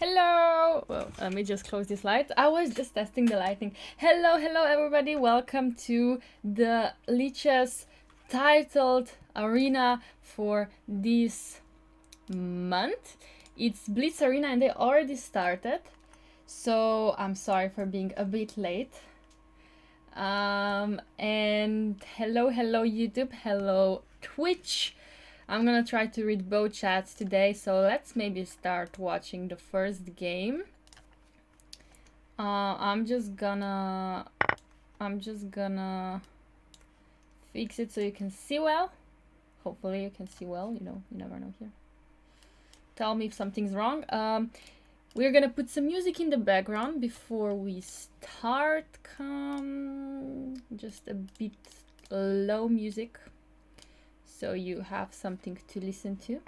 Hello! Well, let me just close this light. I was just testing the lighting. Hello, hello everybody. Welcome to the Lichess Titled Arena for this month. It's Blitz Arena and they already started. So I'm sorry for being a bit late. And hello YouTube, hello Twitch. I'm gonna try to read both chats today, so let's maybe start watching the first game. I'm just gonna fix it so you can see well. Hopefully you can see well, you know, you never know here. Tell me if something's wrong. We're gonna put some music in the background before we start. Just a bit low music, so you have something to listen to.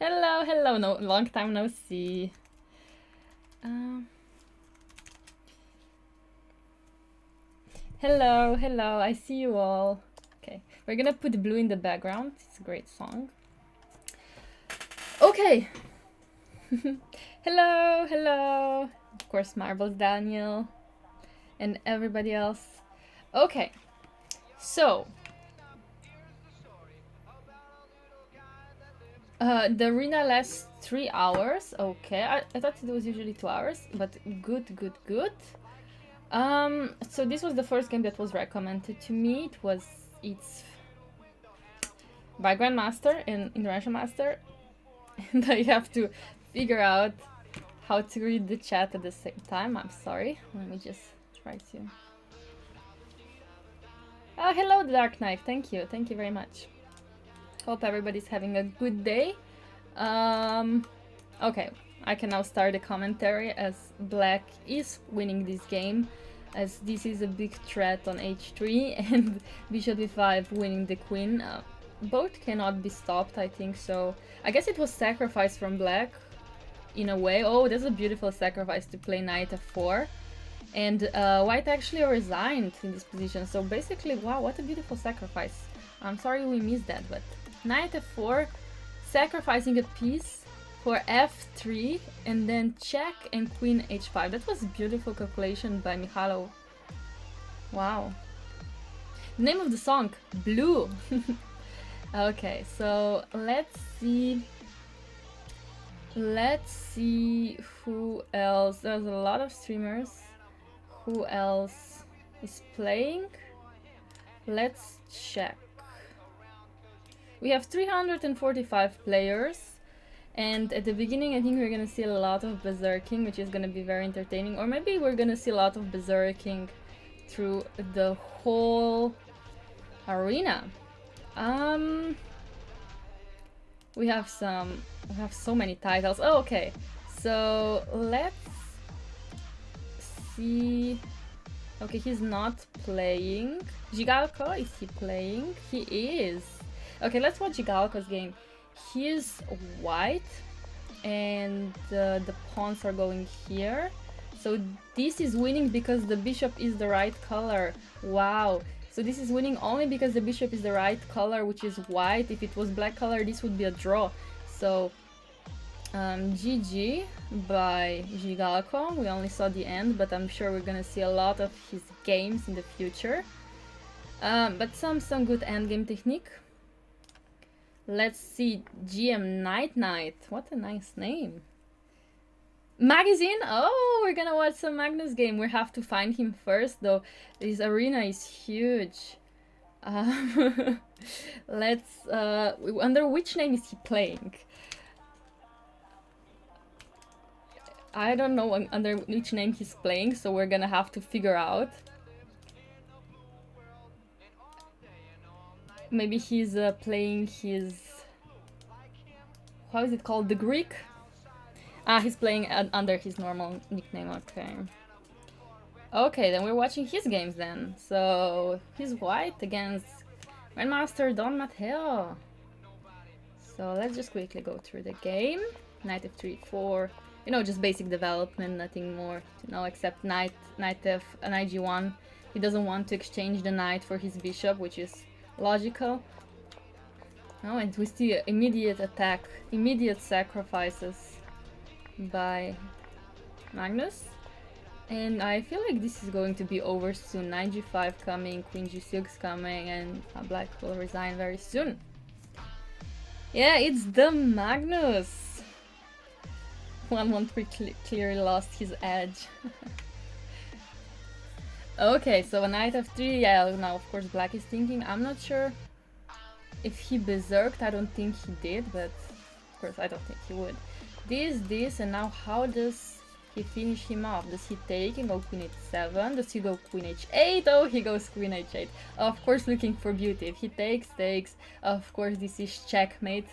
Hello, no, long time no see. Hello, I see you all. Okay, we're gonna put blue in the background. It's a great song. Okay. hello. Of course, Marbles Daniel and everybody else. Okay, so the arena lasts 3 hours. Okay, I thought it was usually 2 hours, but good. So this was the first game that was recommended to me. It's by Grandmaster and International Master, and I have to figure out how to read the chat at the same time. I'm sorry. Let me just try to. Oh, hello, the Dark Knight. Thank you very much. Hope everybody's having a good day. Okay, I can now start the commentary as Black is winning this game, as this is a big threat on h3 and Bishop e5 winning the queen. Both cannot be stopped, I think so. I guess it was sacrifice from Black in a way. Oh, that's a beautiful sacrifice to play knight f4. And White actually resigned in this position, so basically, wow, what a beautiful sacrifice. I'm sorry we missed that, but knight f4, sacrificing a piece for f3, and then check and queen h5. That was a beautiful calculation by Mihailo. Wow. The name of the song, Blue. Okay, so let's see who else. There's a lot of streamers. Who else is playing? Let's check. We have 345 players, and at the beginning I think we're gonna see a lot of berserking, which is gonna be very entertaining, or maybe we're gonna see a lot of berserking through the whole arena. We have so many titles. Oh, okay, so let's see. Okay, he's not playing. Gigalco, is he playing? He is. Okay, let's watch Gigalco's game. He's white and the pawns are going here. So this is winning because the bishop is the right color. Wow. So this is winning only because the bishop is the right color, which is white. If it was black color, this would be a draw. So GG by Gigalco. We only saw the end, but I'm sure we're gonna see a lot of his games in the future. But some good endgame technique. Let's see, GM Knight. What a nice name. Magazine? Oh, we're gonna watch some Magnus game. We have to find him first, though. This arena is huge. Let's under which name is he playing? I don't know under which name he's playing, so we're gonna have to figure out. Maybe he's playing his... How is it called? The Greek? Ah, he's playing under his normal nickname, okay. Okay, then we're watching his games then. So, he's white against Grandmaster Don Matteo. So, let's just quickly go through the game. Knight f3, 4... You know, just basic development, nothing more to know except knight g1. He doesn't want to exchange the knight for his bishop, which is logical. Oh, and we see immediate attack, immediate sacrifices by Magnus. And I feel like this is going to be over soon. Knight g5 coming, queen g6 coming, and black will resign very soon. Yeah, it's the Magnus! 1-1-3 clearly lost his edge. Okay, so a knight f3, yeah, now of course black is thinking. I'm not sure if he berserked, I don't think he did, but of course I don't think he would. This, and now how does he finish him off? Does he take and go queen h7? Does he go queen h8? Oh, he goes queen h8. Of course, looking for beauty. If he takes, of course this is checkmate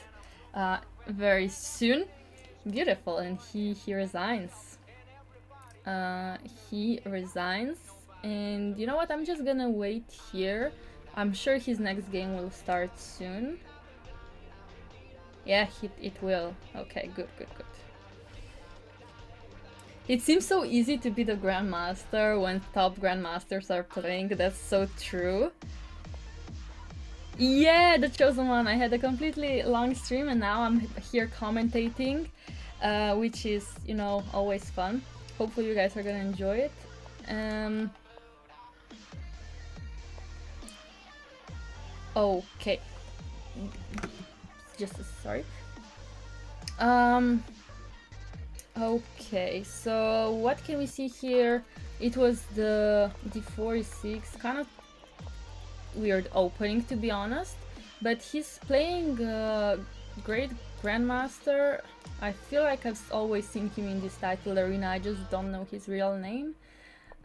very soon. Beautiful, and he resigns. He resigns, and you know what? I'm just gonna wait here. I'm sure his next game will start soon. Yeah, it will. Okay, good. It seems so easy to be the Grandmaster when top Grandmasters are playing. That's so true. Yeah, the chosen one. I had a completely long stream and now I'm here commentating, which is, you know, always fun. Hopefully you guys are gonna enjoy it. Okay. Sorry. Okay, so what can we see here? It was the d4 e6, kind of weird opening to be honest, but he's playing great Grandmaster. I feel like I've always seen him in this titled arena, I just don't know his real name.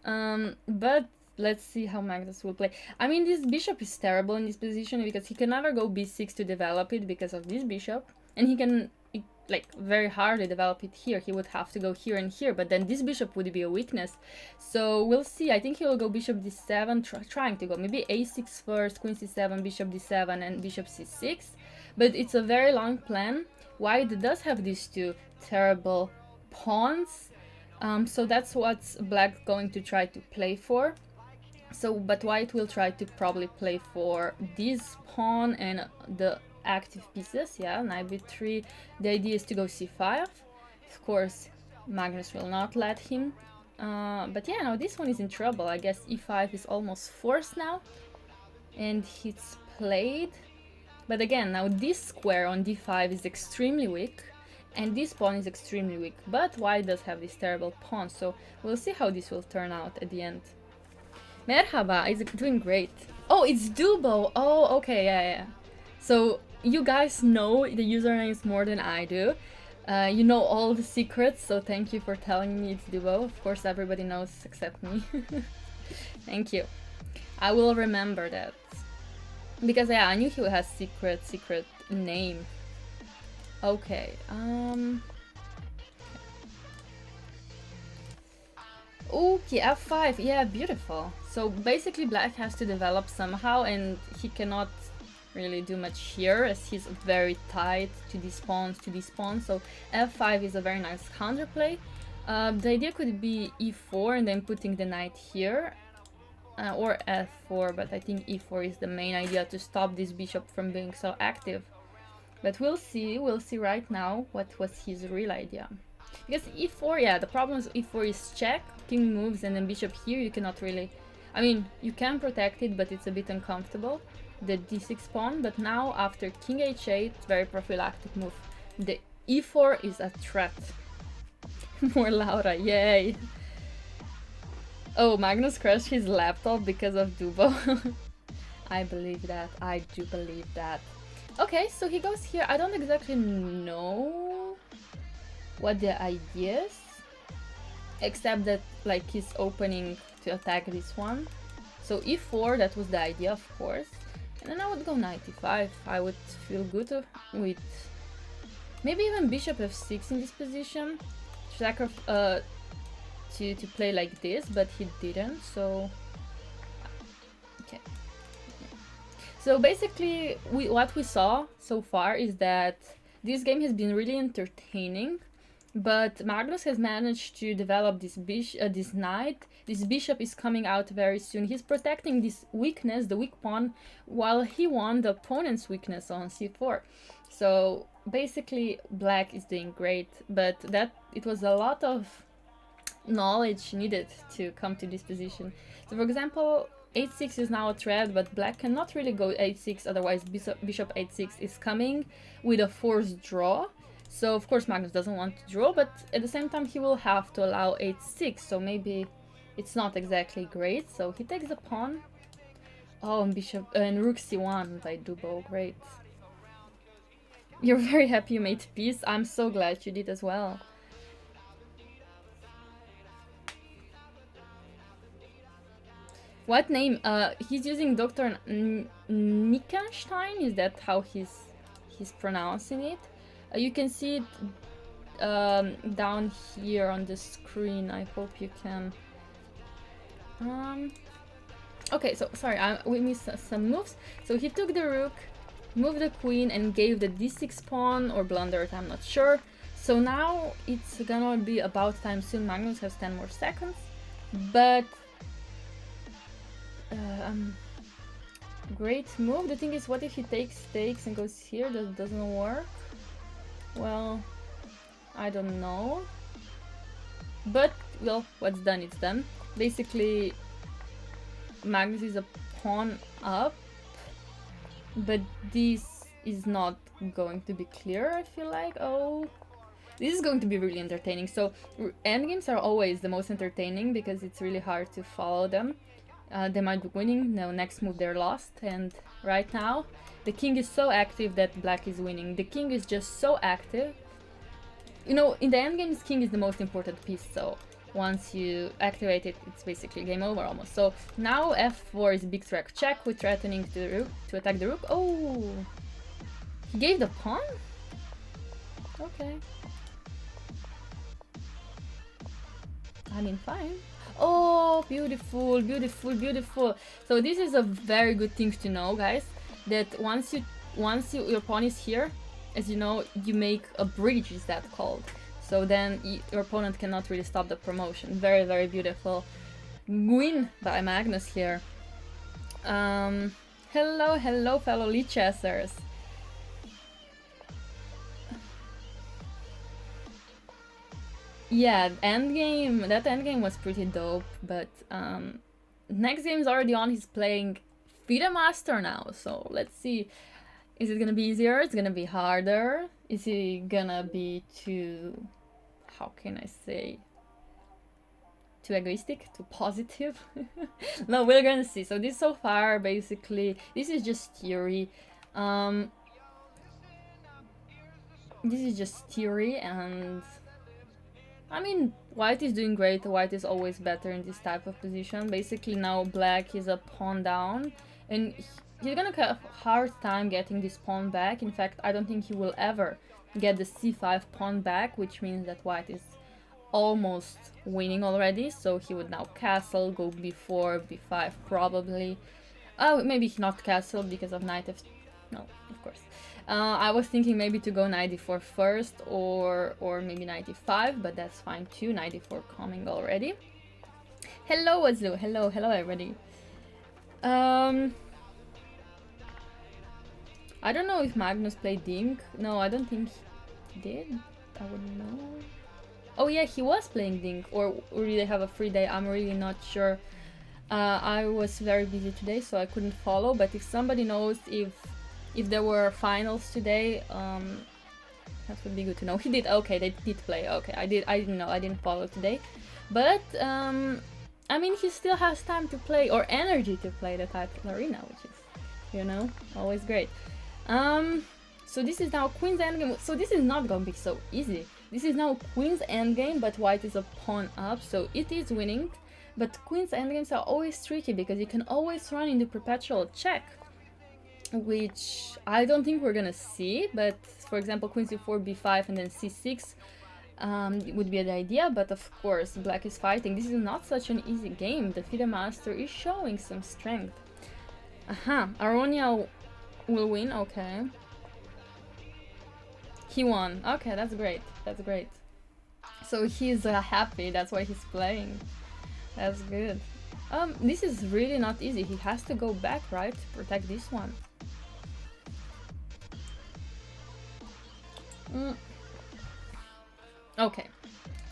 But let's see how Magnus will play. I mean, this bishop is terrible in this position because he can never go b6 to develop it because of this bishop, and he can like very hardly develop it here. He would have to go here and here, but then this bishop would be a weakness. So we'll see. I think he will go bishop d7, trying to go maybe a6 first, queen c7, bishop d7, and bishop c6. But it's a very long plan. White does have these two terrible pawns, so that's what's black going to try to play for. So, but white will try to probably play for this pawn and the active pieces. Yeah, knight b3. The idea is to go c5. Of course, Magnus will not let him. But yeah, now this one is in trouble. I guess e5 is almost forced now, and it's played. But again, now this square on d5 is extremely weak, and this pawn is extremely weak. But white does have this terrible pawn, so we'll see how this will turn out at the end. Merhaba is doing great. Oh, it's Dubo. Oh, okay, yeah. So you guys know the usernames more than I do. You know all the secrets, so thank you for telling me it's Dubo. Of course, everybody knows except me. Thank you. I will remember that. Because yeah, I knew he has secret name. Okay. Okay, f5. Yeah, beautiful. So basically, black has to develop somehow, and he cannot really do much here as he's very tight to these pawns, so f5 is a very nice counterplay. The idea could be e4 and then putting the knight here, or f4, but I think e4 is the main idea to stop this bishop from being so active. But we'll see right now what was his real idea. Because e4, yeah, the problem is e4 is check, king moves, and then bishop here you cannot really, I mean, you can protect it, but it's a bit uncomfortable, the d6 pawn. But now after king h8, very prophylactic move, the e4 is a threat. More Laura, yay! Oh, Magnus crashed his laptop because of Dubo. I believe that, I do believe that. Okay, so he goes here. I don't exactly know what the idea is, except that like he's opening to attack this one. So e4, that was the idea, of course. And then I would go knight e5. I would feel good with maybe even bishop f6 in this position to play like this, but he didn't, so okay. So basically what we saw so far is that this game has been really entertaining But Magnus has managed to develop this this knight. This bishop is coming out very soon. He's protecting this weakness, the weak pawn, while he won the opponent's weakness on c4. So basically black is doing great, but that it was a lot of knowledge needed to come to this position. So for example, h6 is now a threat, but black cannot really go h6, otherwise bishop h6 is coming with a forced draw. So of course Magnus doesn't want to draw, but at the same time he will have to allow h6, so maybe it's not exactly great. So he takes the pawn. Oh, and bishop and rook c1 by Dubo, great. You're very happy you made peace. I'm so glad you did as well. What name? He's using Dr. Nickenstein. Is that how he's pronouncing it? You can see it down here on the screen. I hope you can. Okay, so sorry, we missed some moves. So he took the rook, moved the queen, and gave the d6 pawn, or blundered, I'm not sure. So now it's gonna be about time soon. Magnus has 10 more seconds, but great move. The thing is, what if he takes and goes here? That doesn't work. Well, I don't know. But, well, what's done, it's done. Basically, Magnus is a pawn up, but this is not going to be clear, I feel like. Oh, this is going to be really entertaining. So, endgames are always the most entertaining because it's really hard to follow them. They might be winning, no, next move they're lost, and right now the king is so active that black is winning. The king is just so active. You know, in the endgames, king is the most important piece, so once you activate it, it's basically game over almost. So now f4 is a big threat check with threatening to attack the rook. Oh, he gave the pawn? Okay. I mean, fine. Oh, beautiful, beautiful, beautiful. So this is a very good thing to know, guys, that once your pawn is here, as you know, you make a bridge, is that called. So then your opponent cannot really stop the promotion. Very, very beautiful win by Magnus here. Hello, hello, fellow Lichessers. Yeah, endgame, that endgame was pretty dope, but next game is already on. He's playing FIDE Master now, so let's see. Is it gonna be easier? It's gonna be harder? Is he gonna be too, how can I say, too egoistic, too positive? No, we're gonna see. So this so far, basically, this is just theory. This is just theory, and I mean, white is doing great. White is always better in this type of position. Basically now black is a pawn down, and he's gonna have a hard time getting this pawn back. In fact, I don't think he will ever get the c5 pawn back, which means that white is almost winning already. So he would now castle, go b4, b5 probably. Oh, maybe not castle because of knight f... No, of course. I was thinking maybe to go knight d4 first, or maybe knight d5, but that's fine too. Knight d4 coming already. Hello, Azu. Hello, hello, everybody. I don't know if Magnus played Dink. No, I don't think he did. I wouldn't know. Oh yeah, he was playing Dink, or did they have a free day? I'm really not sure. I was very busy today, so I couldn't follow. But if somebody knows if there were finals today, that would be good to know. He did. Okay, they did play. Okay, I didn't know. I didn't follow today, but I mean, he still has time to play, or energy to play the Titled Arena, which is, you know, always great. So this is now Queen's endgame. So this is not gonna be so easy. This is now Queen's endgame, but white is a pawn up, so it is winning. But Queen's endgames are always tricky because you can always run into perpetual check, which I don't think we're gonna see. But for example, Queen c4, b5, and then c6 would be the idea. But of course, black is fighting. This is not such an easy game. The FIDE Master is showing some strength. Aronia will win. Okay, he won. Okay, that's great. That's great. So he's happy, that's why he's playing. That's good. This is really not easy. He has to go back, right, to protect this one. Okay.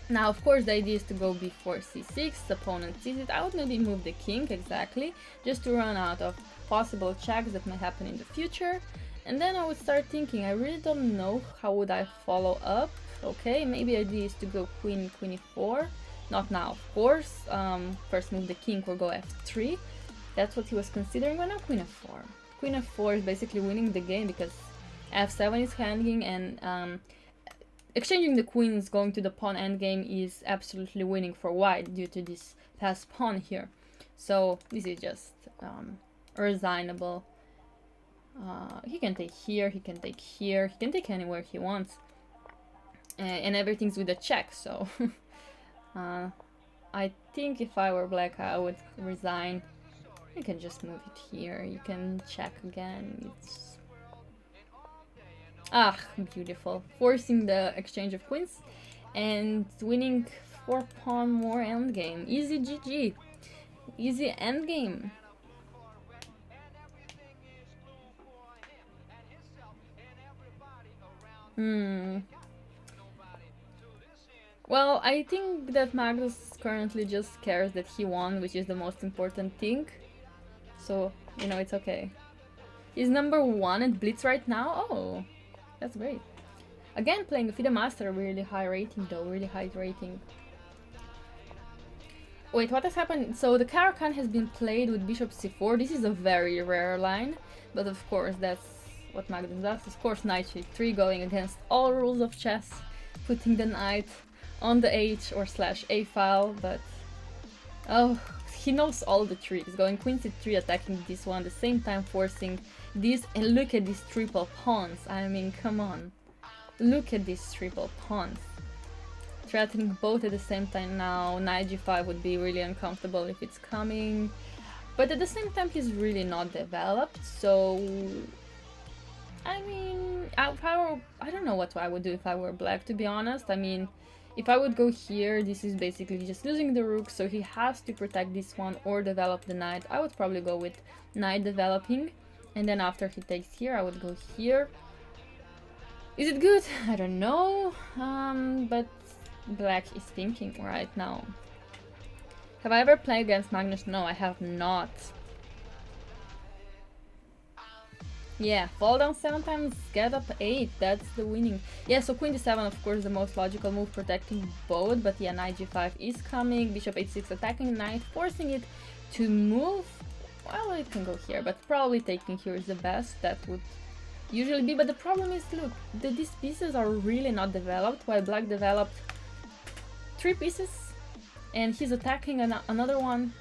Now, of course, the idea is to go before c6, opponent sees it. I would maybe move the king, exactly, just to run out of possible checks that may happen in the future. And then I would start thinking, I really don't know how would I follow up. Okay, maybe idea is to go queen, queen e4. Not now, of course. First move the king or go f3. That's what he was considering, but now queen f4. Queen f4 is basically winning the game because f7 is hanging and exchanging the queens going to the pawn endgame is absolutely winning for white due to this fast pawn here. So this is just resignable. He can take here, he can take here, he can take anywhere he wants. And everything's with a check, so I think if I were black I would resign. You can just move it here, you can check again. It's beautiful. Forcing the exchange of queens and winning 4 pawn more endgame. Easy GG. Easy endgame. Well, I think that Magnus currently just cares that he won, which is the most important thing. So, you know, it's okay. He's #1 at Blitz right now? Oh, that's great. Again, playing FIDE Master, really high rating though, really high rating. Wait, what has happened? So the Caro-Kann has been played with bishop c4. This is a very rare line, but of course that's what Magnus does. Of course, knight g3 going against all rules of chess, putting the knight on the h or /a file, but oh, he knows all the tricks. Going queen c3, attacking this one, at the same time forcing this, and look at these triple pawns. I mean, come on. Look at these triple pawns. Threatening both at the same time now. Knight g5 would be really uncomfortable if it's coming. But at the same time, he's really not developed, so I mean, I don't know what I would do if I were black, to be honest. I mean, if I would go here, this is basically just losing the rook, so he has to protect this one or develop the knight. I would probably go with knight developing, and then after he takes here, I would go here. Is it good? I don't know, but black is thinking right now. Have I ever played against Magnus? No, I have not. Yeah, fall down 7 times, get up 8, that's the winning. Yeah, so queen d7, of course, the most logical move, protecting both, but yeah, knight g5 is coming, bishop h6 attacking knight, forcing it to move. Well, it can go here, but probably taking here is the best, that would usually be. But the problem is, look, these pieces are really not developed, while black developed 3 pieces, and he's attacking another one.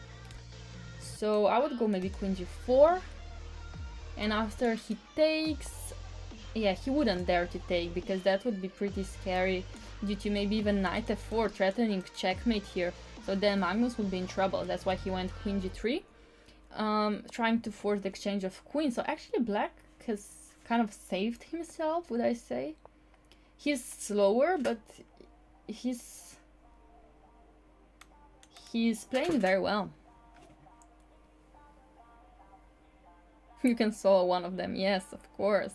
So I would go maybe queen g4. And after he takes, yeah, he wouldn't dare to take because that would be pretty scary due to maybe even knight f4 threatening checkmate here. So then Magnus would be in trouble. That's why he went queen g3, trying to force the exchange of queens. So actually black has kind of saved himself, would I say. He's slower, but he's playing very well. You can solo one of them, yes, of course.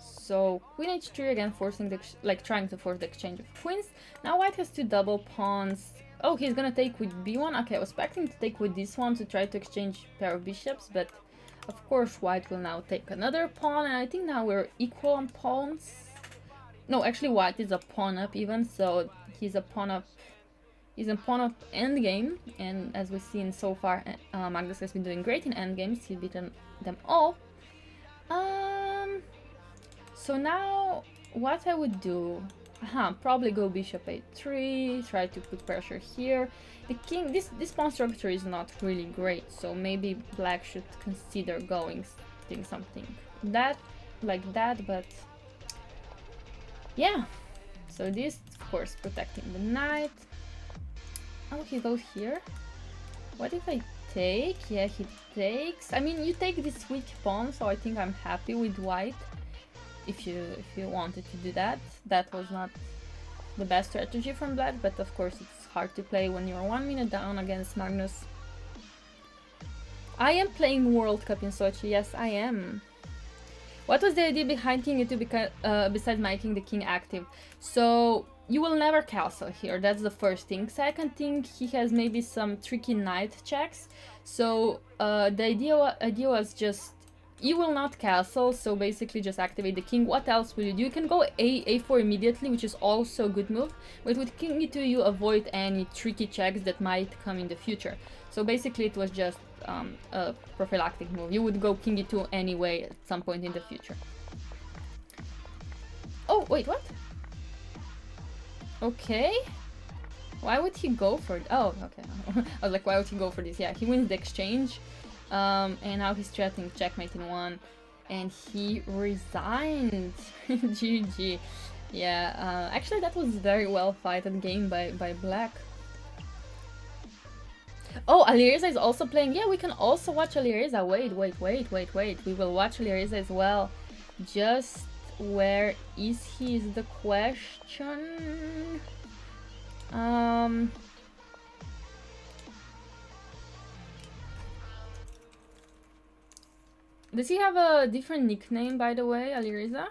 So queen h3 again, forcing the trying to force the exchange of queens. Now white has 2 double pawns. Oh, he's gonna take with b1. Okay, I was expecting to take with this one to try to exchange pair of bishops, but of course white will now take another pawn, and I think now we're equal on pawns. No, actually white is a pawn up even, so he's a pawn up endgame, and as we've seen so far, Magnus has been doing great in endgames. He's beaten them all. So now what I would do, probably go bishop a3, try to put pressure here. The king, this pawn structure is not really great, so maybe black should consider doing something like that, but yeah. So this, of course, protecting the knight. Oh, he goes here. What if I take. Yeah, he takes. I mean, you take this weak pawn, so I think I'm happy with white. If you wanted to do that, that was not the best strategy from black, but of course it's hard to play when you're 1 minute down against Magnus. I am playing World Cup in Sochi. Yes, I am. What was the idea behind King E2 besides making the king active? So you will never castle here, that's the first thing. Second thing, he has maybe some tricky knight checks. So the idea was just, you will not castle, so basically just activate the king. What else will you do? You can go a4 immediately, which is also a good move. But with King E2 you avoid any tricky checks that might come in the future. So basically it was just a prophylactic move. You would go King E2 anyway at some point in the future. Oh, wait, what? Okay. Why would he go for it? Oh, okay. I was like, why would he go for this? Yeah, he wins the exchange. And now he's threatening checkmate in 1. And he resigned. GG. Yeah, actually that was very well fighted game by black. Oh, Alireza is also playing. Yeah, we can also watch Alireza. Wait. We will watch Alireza as well. Just where is he is the question. Does he have a different nickname, by the way, Alireza?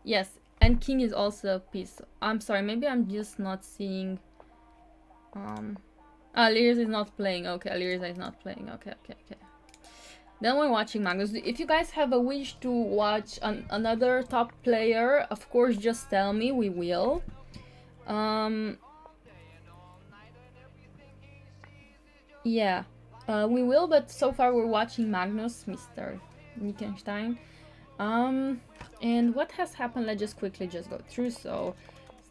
Yes, and king is also a piece. I'm sorry, maybe I'm just not seeing... Alireza is not playing. Okay, Alireza is not playing. Okay. Then we're watching Magnus. If you guys have a wish to watch another top player, of course, just tell me. We will. Yeah, we will, but so far we're watching Magnus, Mr. Nickenstein. And what has happened? Let's just quickly just go through. So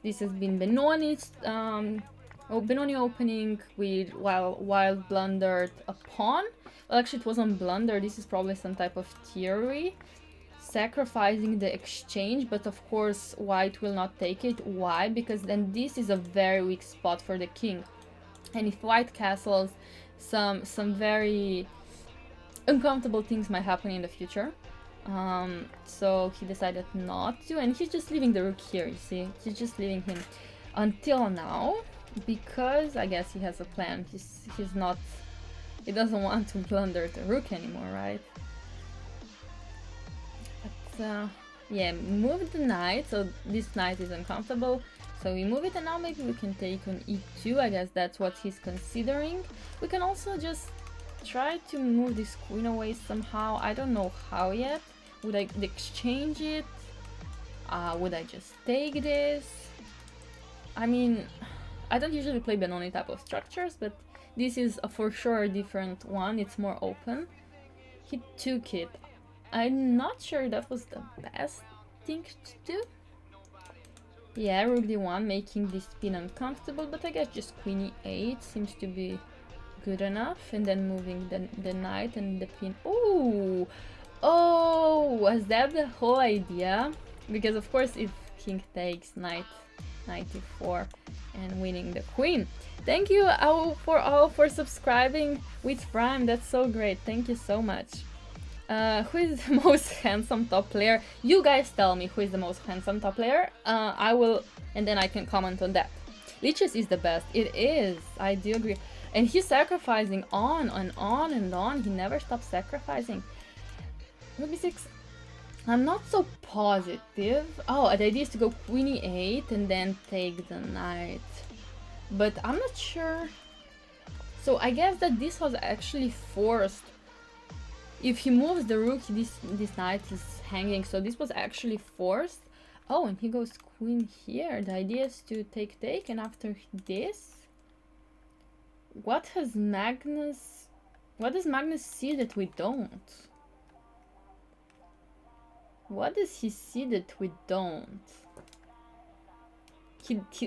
this has been Benoni's Benoni opening with Wild blundered a pawn. Well, actually it wasn't blunder. This is probably some type of theory. Sacrificing the exchange, but of course white will not take it. Why? Because then this is a very weak spot for the king. And if white castles, some very uncomfortable things might happen in the future. So he decided not to, and he's just leaving the rook here, you see? He's just leaving him until now, because I guess he has a plan. He's not... He doesn't want to blunder the rook anymore, right? But, yeah, move the knight, so this knight is uncomfortable. So we move it, and now maybe we can take on e2. I guess that's what he's considering. We can also just try to move this queen away somehow. I don't know how yet. Would I exchange it? Would I just take this? I mean, I don't usually play Benoni type of structures, but this is for sure a different one. It's more open. He took it. I'm not sure that was the best thing to do. Yeah, rook d1, making this pin uncomfortable, but I guess just queen e8 seems to be good enough. And then moving the knight and the pin. Ooh! Oh, was that the whole idea? Because of course if king takes, knight e4 and winning the queen. Thank you all for subscribing with Prime. That's so great. Thank you so much. Who is the most handsome top player? You guys tell me who is the most handsome top player. I will, and then I can comment on that. Lichess is the best. It is. I do agree. And he's sacrificing on and on and on. He never stops sacrificing. Maybe 6. I'm not so positive. Oh, the idea is to go queen e8 and then take the knight. But I'm not sure. So I guess that this was actually forced. If he moves the rook, this knight is hanging, so this was actually forced. Oh, and he goes queen here. The idea is to take, and after this... What does Magnus see that we don't? What does he see that we don't?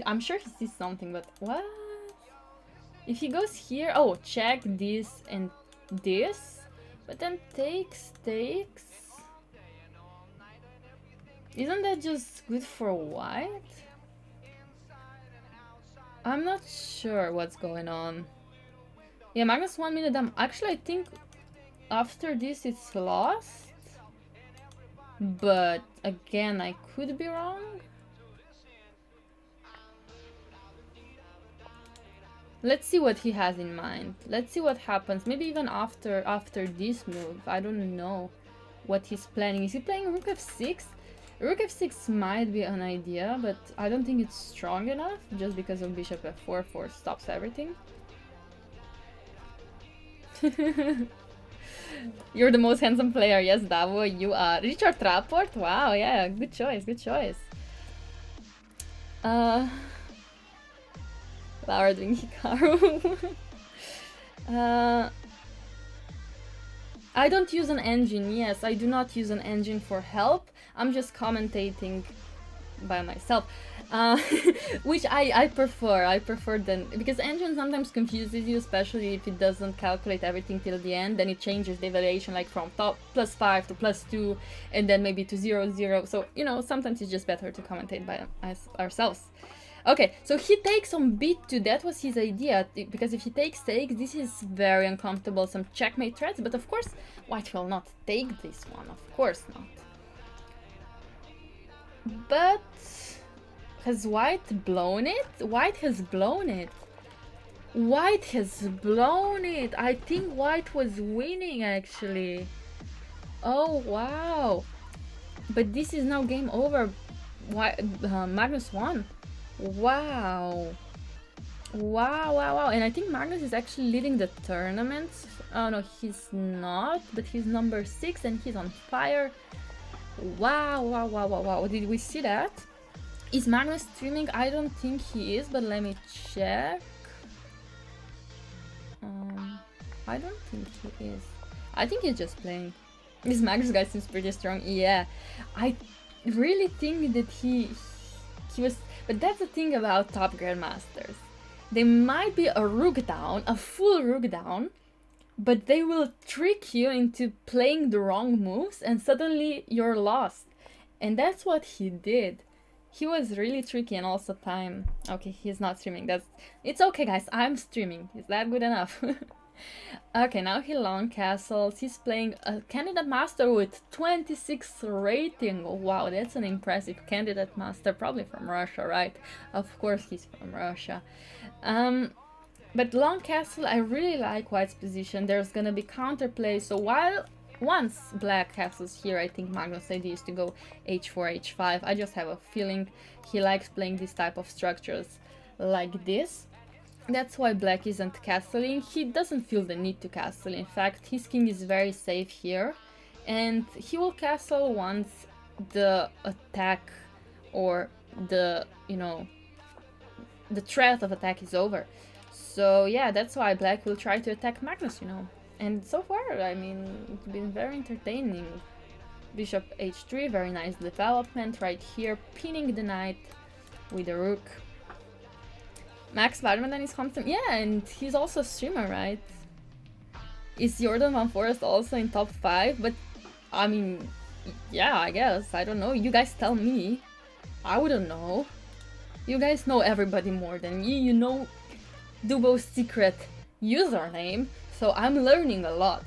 I'm sure he sees something, but what? If he goes here... Oh, check this and this. But then takes. Isn't that just good for white? I'm not sure what's going on. Yeah, Magnus 1 minute. Actually, I think after this it's lost. But again, I could be wrong. Let's see what he has in mind. Let's see what happens. Maybe even after this move. I don't know what he's planning. Is he playing Rook f6? Rook f6 might be an idea, but I don't think it's strong enough, just because of bishop f4. 4 stops everything. You're the most handsome player. Yes, Davo, you are. Richard Rapport? Wow, yeah, good choice, good choice. Laura doing Hikaru. I don't use an engine. Yes, I do not use an engine for help. I'm just commentating by myself. Which I prefer. I prefer then, because engine sometimes confuses you, especially if it doesn't calculate everything till the end. Then it changes the evaluation, like from top +5 to +2, and then maybe to 0, 0. So, you know, sometimes it's just better to commentate by ourselves. Okay, so he takes on b2. That was his idea, because if he takes, this is very uncomfortable. Some checkmate threats, but of course, white will not take this one. Of course not. But has white blown it? White has blown it. White has blown it. I think white was winning, actually. Oh, wow. But this is now game over. Magnus won. Wow. Wow, wow, wow. And I think Magnus is actually leading the tournament. Oh no, he's not, but he's number 6 and he's on fire. Wow, wow, wow, wow, wow. Did we see that? Is Magnus streaming? I don't think he is, but let me check. I don't think he is. I think he's just playing. This Magnus guy seems pretty strong. Yeah, I really think that he was. But that's the thing about top grandmasters. They might be a rook down, a full rook down, but they will trick you into playing the wrong moves and suddenly you're lost. And that's what he did. He was really tricky, and also time. Okay, he's not streaming. It's okay, guys. I'm streaming. Is that good enough? Okay, now he long castles. He's playing a candidate master with 26 rating. Wow, that's an impressive candidate master. Probably from Russia, right? Of course he's from Russia. But long castle, I really like white's position. There's gonna be counterplay. So once black castles here, I think Magnus' idea is to go h4, h5. I just have a feeling he likes playing this type of structures like this. That's why black isn't castling. He doesn't feel the need to castle. In fact, his king is very safe here, and he will castle once the attack or the, you know, the threat of attack is over. So yeah, that's why black will try to attack Magnus, you know. And so far, I mean, it's been very entertaining. Bishop h3, very nice development right here, pinning the knight with the rook. Max Badminton is constant. Yeah, and he's also a streamer, right? Is Jordan Van Forest also in top 5? But, I mean, yeah, I guess. I don't know. You guys tell me. I wouldn't know. You guys know everybody more than me. You know Dubo's secret username. So I'm learning a lot.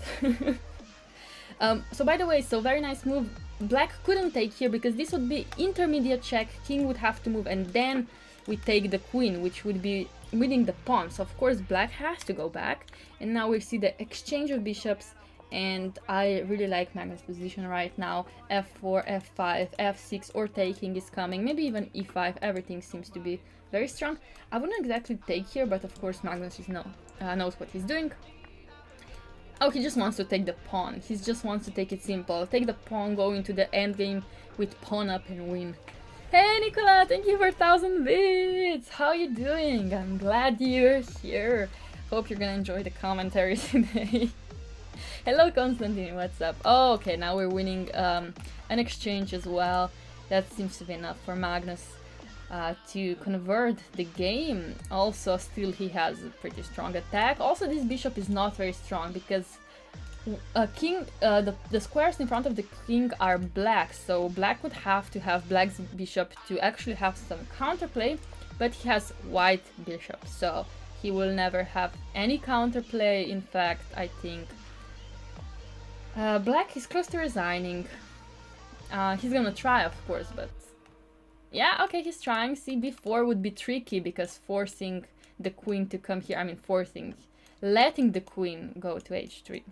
So by the way, so very nice move. Black couldn't take here because this would be intermediate check. King would have to move, and then we take the queen, which would be winning the pawn. So of course black has to go back, and now we see the exchange of bishops, and I really like Magnus' position right now. f4, f5, f6, or taking is coming, maybe even e5. Everything seems to be very strong. I wouldn't exactly take here, but of course Magnus knows what he's doing. Oh, he just wants to take the pawn. He just wants to take it simple. Take the pawn, go into the endgame with pawn up and win. Hey Nicola, thank you for 1,000 bits! How you doing? I'm glad you're here. Hope you're gonna enjoy the commentary today. Hello Constantine, what's up? Oh, okay, now we're winning an exchange as well. That seems to be enough for Magnus to convert the game. Also, still he has a pretty strong attack. Also, this bishop is not very strong because the squares in front of the king are black, so black would have to have black's bishop to actually have some counterplay. but he has white bishop, so he will never have any counterplay. In fact, I think black is close to resigning. He's gonna try, of course, but yeah, okay, he's trying. See, b4 would be tricky because forcing the queen to come here, I mean letting the queen go to h3.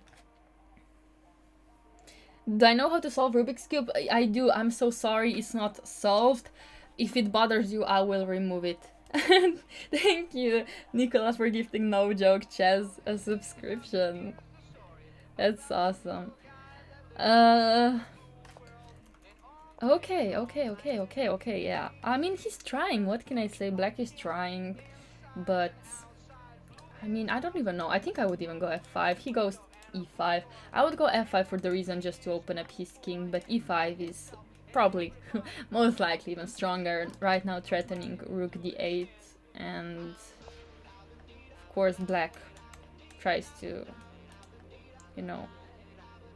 Do I know how to solve Rubik's Cube? I do. I'm so sorry it's not solved. If it bothers you, I will remove it. Thank you, Nicola, for gifting No Joke Chess a subscription. That's awesome. Okay, yeah. I mean, he's trying. What can I say? Black is trying, but I mean, I don't even know. I think I would even go f5. He goes e5. I would go f5 for the reason just to open up his king, but e5 is probably most likely even stronger. Right now threatening rook d8, and of course black tries to, you know,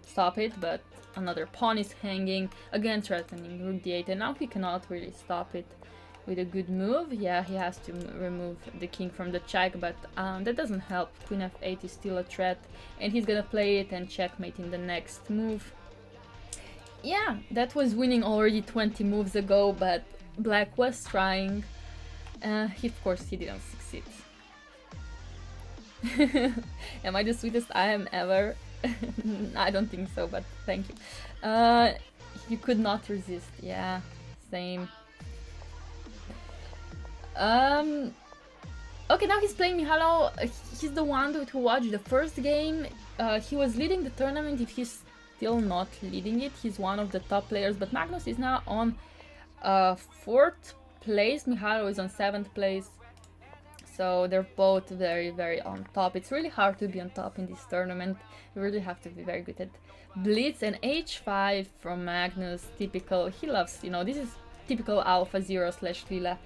stop it, but another pawn is hanging, again threatening rook d8, and now he cannot really stop it with a good move. Yeah, he has to remove the king from the check, but that doesn't help. Queen f8 is still a threat, and he's gonna play it and checkmate in the next move. Yeah, that was winning already 20 moves ago, but black was trying. Of course, he didn't succeed. Am I the sweetest I am ever? I don't think so, but thank you. You could not resist. Yeah, same. Okay, now he's playing Mihailo. He's the one to watch the first game. He was leading the tournament. If he's still not leading it, he's one of the top players, but Magnus is now on 4th place. Mihailo is on 7th place. So they're both very, very on top. It's really hard to be on top in this tournament. You really have to be very good at Blitz. And h5 from Magnus, typical. He loves, you know, this is typical Alpha 0/Lila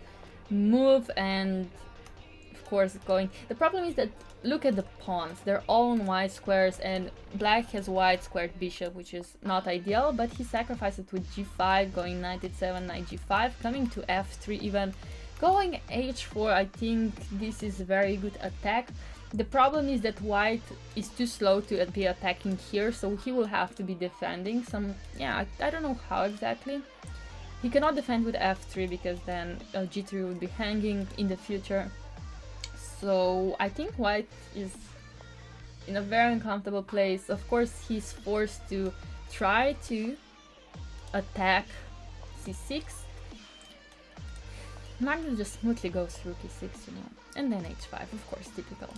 move, and of course going. The problem is that look at the pawns. They're all on white squares, and black has white squared bishop, which is not ideal, but he sacrificed it with g5, going knight h7, knight g5, coming to f3 even. Going h4, I think this is a very good attack. The problem is that white is too slow to be attacking here, so he will have to be defending some. Yeah, I don't know how exactly. He cannot defend with f3 because then g3 would be hanging in the future. So I think white is in a very uncomfortable place. Of course, he's forced to try to attack c6. Magnus just smoothly goes through e6, you know, and then h5, of course, typical.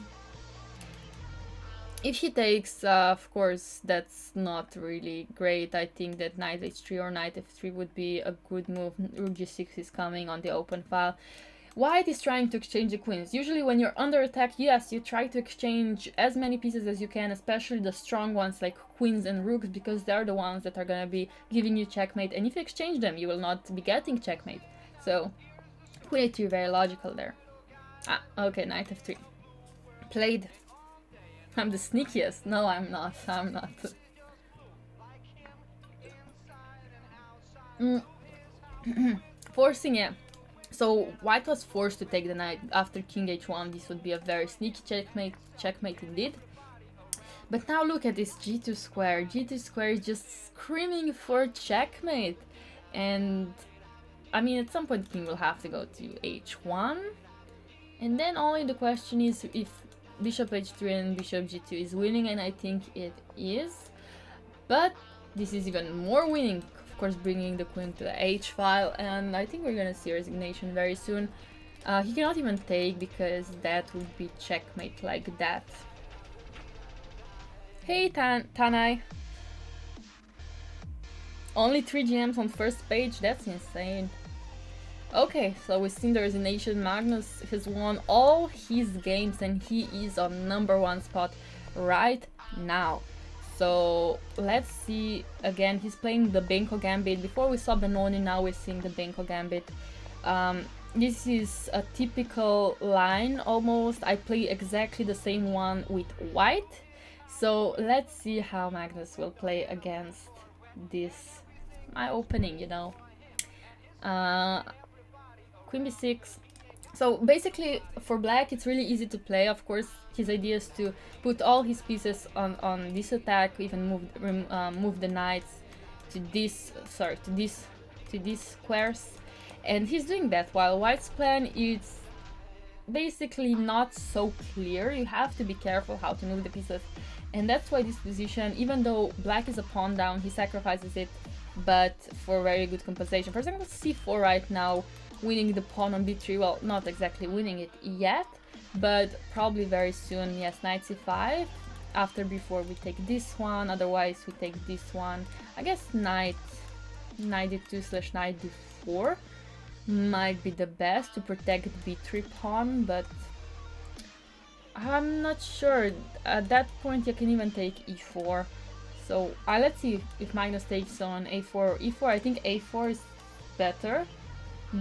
If he takes, of course, that's not really great. I think that knight h3 or knight f3 would be a good move. Rook g6 is coming on the open file. White is trying to exchange the queens. Usually when you're under attack, yes, you try to exchange as many pieces as you can, especially the strong ones like queens and rooks, because they're the ones that are gonna be giving you checkmate, and if you exchange them, you will not be getting checkmate. So queen a3, very logical there. Ah, okay, knight f3. Played. I'm the sneakiest. No, I'm not. I'm not. Forcing, yeah. So white was forced to take the knight after king h1. This would be a very sneaky checkmate indeed. But now look at this g2 square. G2 square is just screaming for checkmate. And I mean, at some point king will have to go to h1. And then only the question is if bishop h3 and bishop g2 is winning, and I think it is. But this is even more winning, of course, bringing the queen to the h file, and I think we're gonna see resignation very soon. He cannot even take because that would be checkmate like that. Hey Tanai! Only 3 GMs on first page? That's insane. Okay, so we've seen the resignation. Magnus has won all his games and he is on #1 spot right now. So let's see again. He's playing the Bengal Gambit. Before we saw Benoni, now we're seeing the Bengal Gambit. This is a typical line almost. I play exactly the same one with white. So let's see how Magnus will play against this. My opening, you know. Queen b6, So basically, for black, it's really easy to play. Of course, his idea is to put all his pieces on this attack, even move the knights to this, sorry, to these squares, and he's doing that. While white's plan is basically not so clear. You have to be careful how to move the pieces, and that's why this position, even though black is a pawn down, he sacrifices it, but for very good compensation. For example, c4 right now, winning the pawn on b3. Well, not exactly winning it yet, but probably very soon. Yes, knight c5. After b4 we take this one, otherwise we take this one. I guess knight d2 / knight d4 might be the best to protect b3 pawn, but I'm not sure. At that point you can even take e4. So let's see if Magnus takes on a4 or e4. I think a4 is better,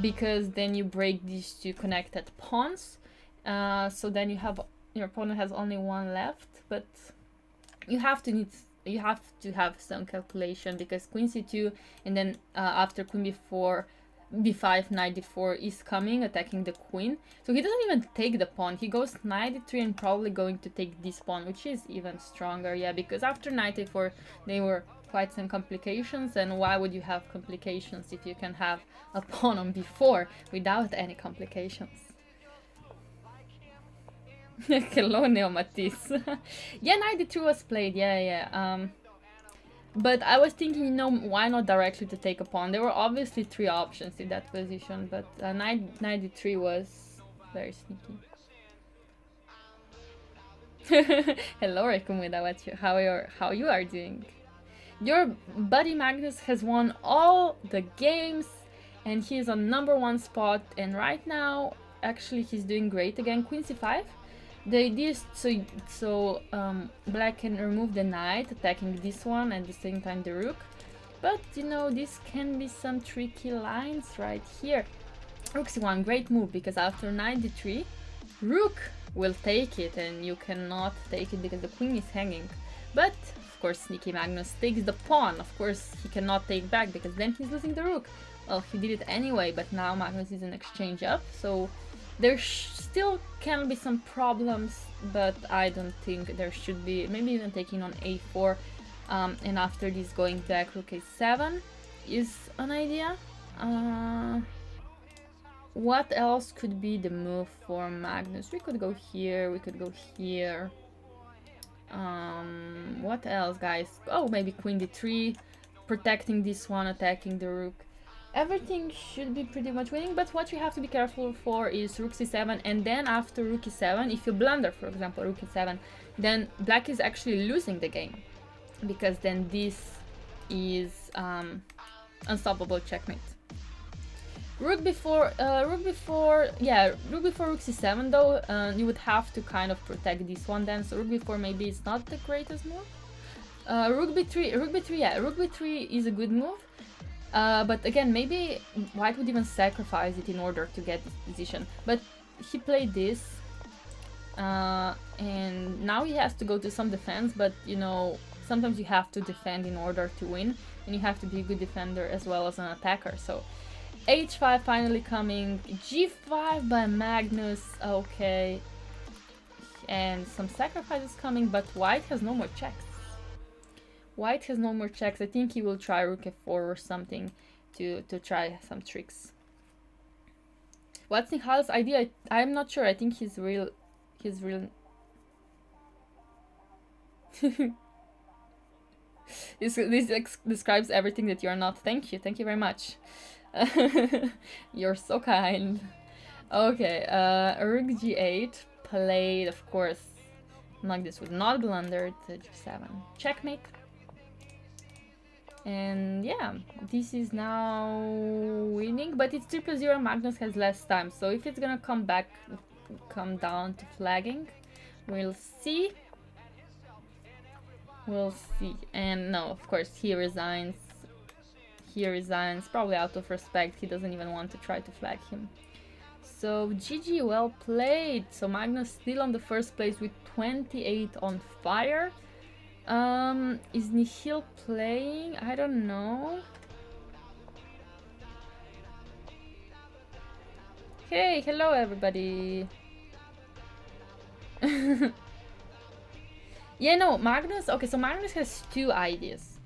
because then you break these two connected pawns. So then your opponent has only one left, but you have to have some calculation, because queen c2, and then after queen b4, b5, knight d4 is coming, attacking the queen. So he doesn't even take the pawn, he goes knight d3 and probably going to take this pawn, which is even stronger. Yeah, because after knight a4 there were quite some complications, and why would you have complications if you can have a pawn on b4 without any complications? Hello, Neomatis. Yeah, knight d3 was played, yeah. But I was thinking, you know, why not directly to take a pawn? There were obviously three options in that position, but knight d3 was very sneaky. Hello, Rekumida, how you are doing? Your buddy Magnus has won all the games, and he's on #1 spot, and right now, actually, he's doing great again. Queen c5. The idea is so black can remove the knight, attacking this one, and at the same time the rook. But, you know, this can be some tricky lines right here. Rook c1, great move, because after knight d3, rook will take it, and you cannot take it because the queen is hanging. But, of course, sneaky Magnus takes the pawn. Of course, he cannot take back, because then he's losing the rook. Well, he did it anyway, but now Magnus is an exchange up, so there still can be some problems, but I don't think there should be. Maybe even taking on a4, and after this going back rook a7 is an idea. What else could be the move for Magnus? We could go here, we could go here. What else, guys? Oh, maybe queen d3, protecting this one, attacking the rook. Everything should be pretty much winning, but what you have to be careful for is rook c7, and then after rook e7, if you blunder, for example, rook e7, then black is actually losing the game, because then this is unstoppable checkmate. Rook before rook c7 though, you would have to kind of protect this one then, so rook b4 maybe it's not the greatest move. Rook b3 is a good move. But again, maybe white would even sacrifice it in order to get this position. But he played this, and now he has to go to some defense, but you know, sometimes you have to defend in order to win, and you have to be a good defender as well as an attacker. So h5 finally coming, g5 by Magnus, okay, and some sacrifices coming, but white has no more checks. White has no more checks. I think he will try rook f4 or something to try some tricks. What's Nihal's idea? I'm not sure. I think he's real. This describes everything that you're not. Thank you very much. You're so kind. Okay, rook g8 played, of course. Magnus would not blunder to g7. Checkmate. And yeah, this is now winning, but it's 3+0. Magnus has less time, so if it's gonna come down to flagging, we'll see. And no, of course he resigns. Probably out of respect. He doesn't even want to try to flag him. So GG, well played. So Magnus still on the first place with 28 on fire. Is Nihil playing? I don't know. Hey, hello everybody. Yeah, no, Magnus. Okay, so Magnus has two ideas.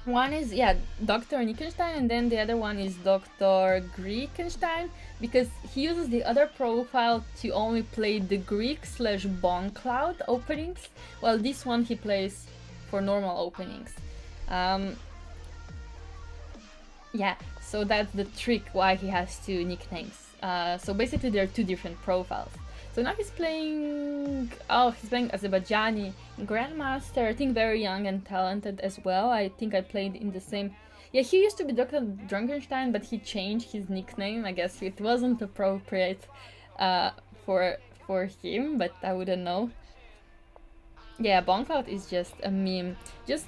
One is, yeah, Dr. Nickenstein, and then the other one is Dr. Greekenstein, because he uses the other profile to only play the Greek/Bon Cloud openings, while this one he plays for normal openings. Yeah, so that's the trick why he has two nicknames. So basically there are two different profiles. So now he's playing Azerbaijani Grandmaster, I think very young and talented as well. I think I played in the same... Yeah, he used to be Dr. Drunkenstein, but he changed his nickname. I guess it wasn't appropriate for him, but I wouldn't know. Yeah, Boncloud is just a meme. Just...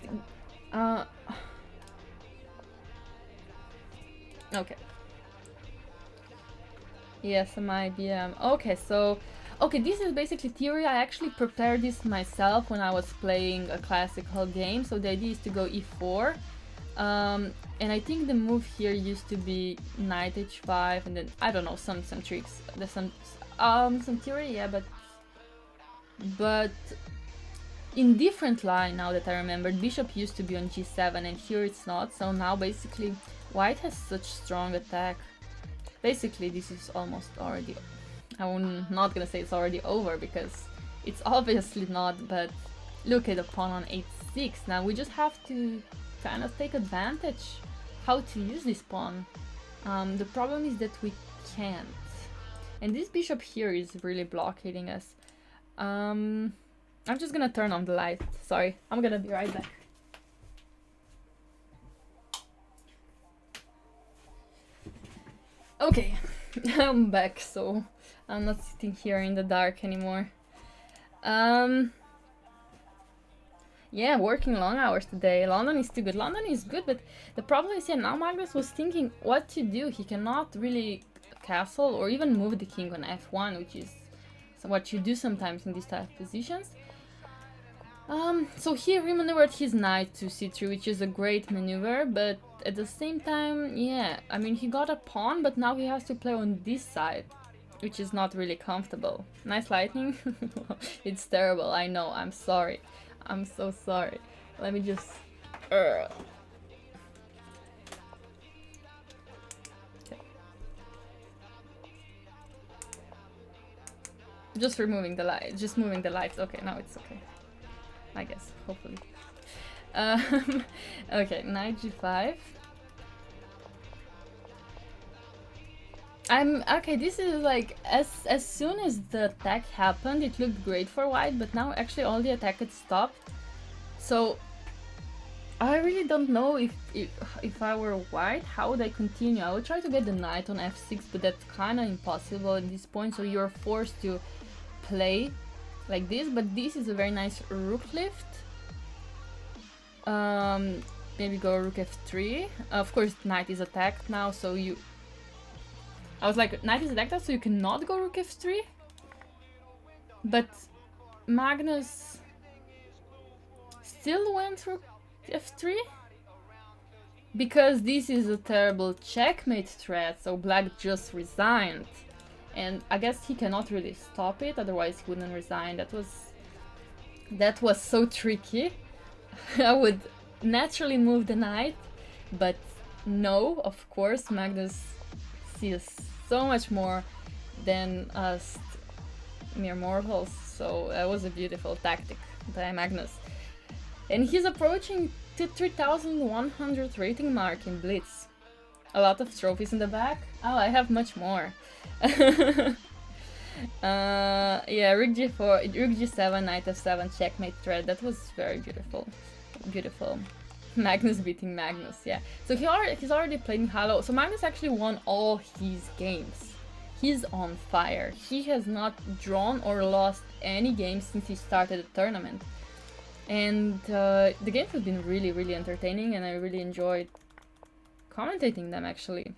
Okay. Yes, some IBM. Okay, so... Okay, this is basically theory. I actually prepared this myself when I was playing a classical game. So the idea is to go e4. And I think the move here used to be knight h5, and then, I don't know, some tricks. There's some theory, yeah, but in different line, now that I remembered, bishop used to be on g7, and here it's not. So now basically white has such strong attack. Basically this is almost already... I'm not gonna say it's already over, because it's obviously not, but look at the pawn on h6. Now we just have to kind of take advantage how to use this pawn. The problem is that we can't. And this bishop here is really blockading us. I'm just gonna turn on the light. Sorry, I'm gonna be right back. Okay, I'm back, so I'm not sitting here in the dark anymore. Yeah, working long hours today. London is too good. London is good, but the problem is, yeah, now Magnus was thinking what to do. He cannot really castle or even move the king on f1, which is what you do sometimes in these type of positions. So he remaneuvered his knight to c3, which is a great maneuver, but at the same time, yeah, I mean, he got a pawn, but now he has to play on this side, which is not really comfortable. Nice lightning. It's terrible, I know, I'm sorry. I'm so sorry. Let me just... Okay. Just removing the light, just moving the lights. Okay, now it's okay. I guess, hopefully. Okay, knight g5. Okay, this is like, as soon as the attack happened, it looked great for white, but now actually all the attack had stopped. So I really don't know if I were white, how would I continue? I would try to get the knight on f6, but that's kind of impossible at this point, so you're forced to play like this. But this is a very nice rook lift. Maybe go rook f3. Of course, knight is attacked now, so you... I was like, knight is attacked, so you cannot go rook f3? But Magnus still went rook f3? Because this is a terrible checkmate threat, so black just resigned. And I guess he cannot really stop it, otherwise he wouldn't resign. That was so tricky. I would naturally move the knight, but no, of course, Magnus sees so much more than us mere mortals, so that was a beautiful tactic by Magnus. And he's approaching the 3100 rating mark in Blitz. A lot of trophies in the back. Oh, I have much more. Yeah, rook g4, rook g7, knight f7, checkmate thread. That was very beautiful. Beautiful. Magnus beating Magnus, yeah. So he's already playing Halo. So Magnus actually won all his games. He's on fire. He has not drawn or lost any games since he started the tournament. And the games have been really, really entertaining, and I really enjoyed commentating them actually.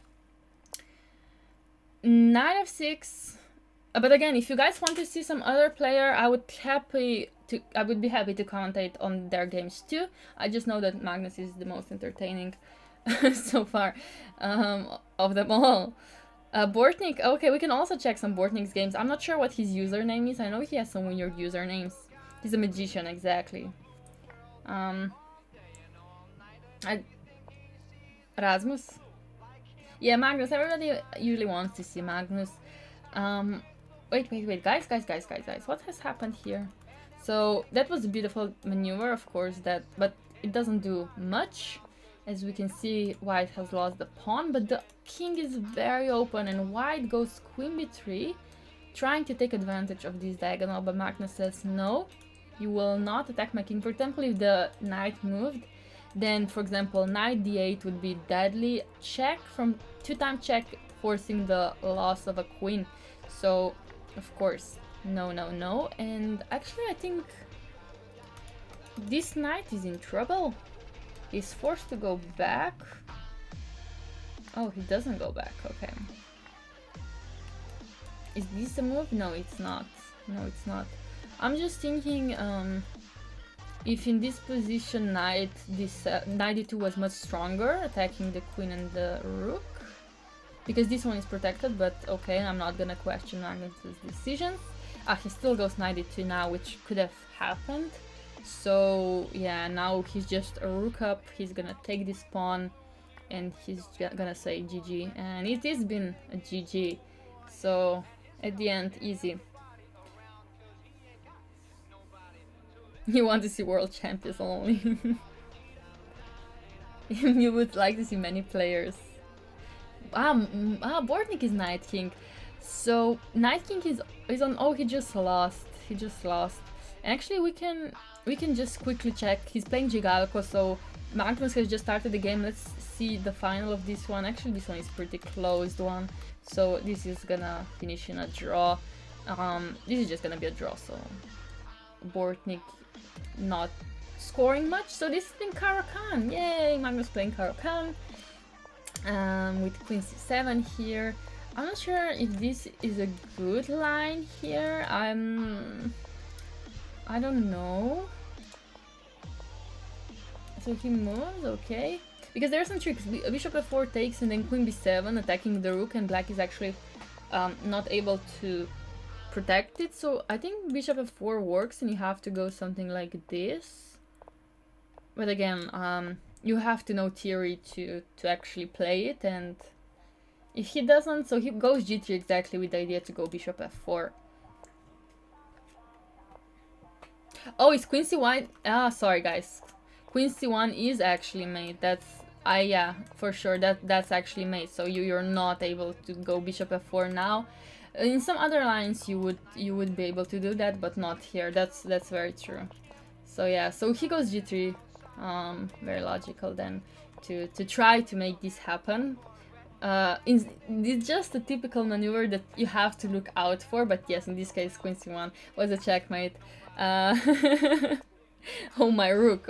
Knight f6. But again, if you guys want to see some other player, I would be happy to commentate on their games too. I just know that Magnus is the most entertaining so far of them all. Bortnik, okay, we can also check some Bortnik's games. I'm not sure what his username is. I know he has some weird usernames. He's a magician, exactly. Rasmus? Yeah, Magnus. Everybody usually wants to see Magnus. Wait, guys. What has happened here? So that was a beautiful maneuver, of course, but it doesn't do much. As we can see, white has lost the pawn, but the king is very open and white goes queen b3, trying to take advantage of this diagonal, but Magnus says no, you will not attack my king. For example, if the knight moved, then for example knight d8 would be deadly check from two-time check, forcing the loss of a queen. So of course no, and actually I think this knight is in trouble. He's forced to go back. Oh, he doesn't go back. Okay. Is this a move? No, it's not. No, it's not. I'm just thinking, if in this position knight d2 was much stronger, attacking the queen and the rook, because this one is protected. But okay, I'm not gonna question Magnus's decisions. He still goes knight d2 now, which could have happened. So yeah, now he's just a rook up, he's gonna take this pawn and he's gonna say GG, and it has been a GG. So at the end, easy. You want to see world champions only. You would like to see many players. Bortnik is knight king. So knight king is on. Oh, he just lost. And actually we can just quickly check. He's playing Gigalco, so Magnus has just started the game. Let's see the final of this one. Actually, this one is pretty closed one, so this is gonna finish in a draw. This is just gonna be a draw, so Bortnik not scoring much. So this has been Caro-Kann. Yay, Magnus playing Caro-Kann with queen c7 here. I'm not sure if this is a good line here. I don't know. So he moves, okay. Because there are some tricks. Bishop f4 takes and then queen b7, attacking the rook, and black is actually not able to protect it. So I think bishop f4 works and you have to go something like this. But again, you have to know theory to actually play it, and if he doesn't, so he goes g3 exactly with the idea to go bishop f4. Oh, it's queen c1. Sorry guys. Queen c1 is actually mate. That's yeah, for sure that's actually mate. So you're not able to go bishop f4 now. In some other lines you would be able to do that, but not here. That's very true. So yeah, so he goes g3. Very logical then to try to make this happen. It's just a typical maneuver that you have to look out for, but yes, in this case queen c1 was a checkmate. Oh my rook,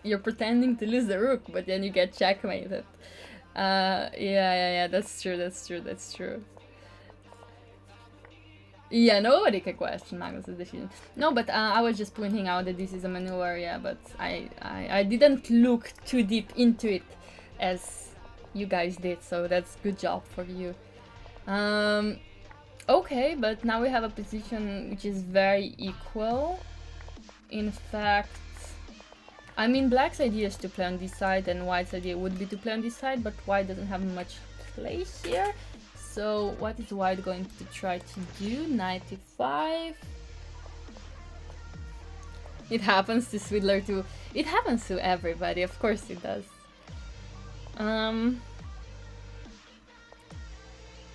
you're pretending to lose the rook, but then you get checkmated. Yeah, that's true. Yeah, nobody can question Magnus's decision. No, but I was just pointing out that this is a maneuver, yeah, but I didn't look too deep into it as you guys did, so that's good job for you. Okay, but now we have a position which is very equal. In fact, I mean, black's idea is to play on this side and white's idea would be to play on this side, but white doesn't have much play here. So what is white going to try to do? Knight e5. It happens to Swidler too. It happens to everybody, of course it does.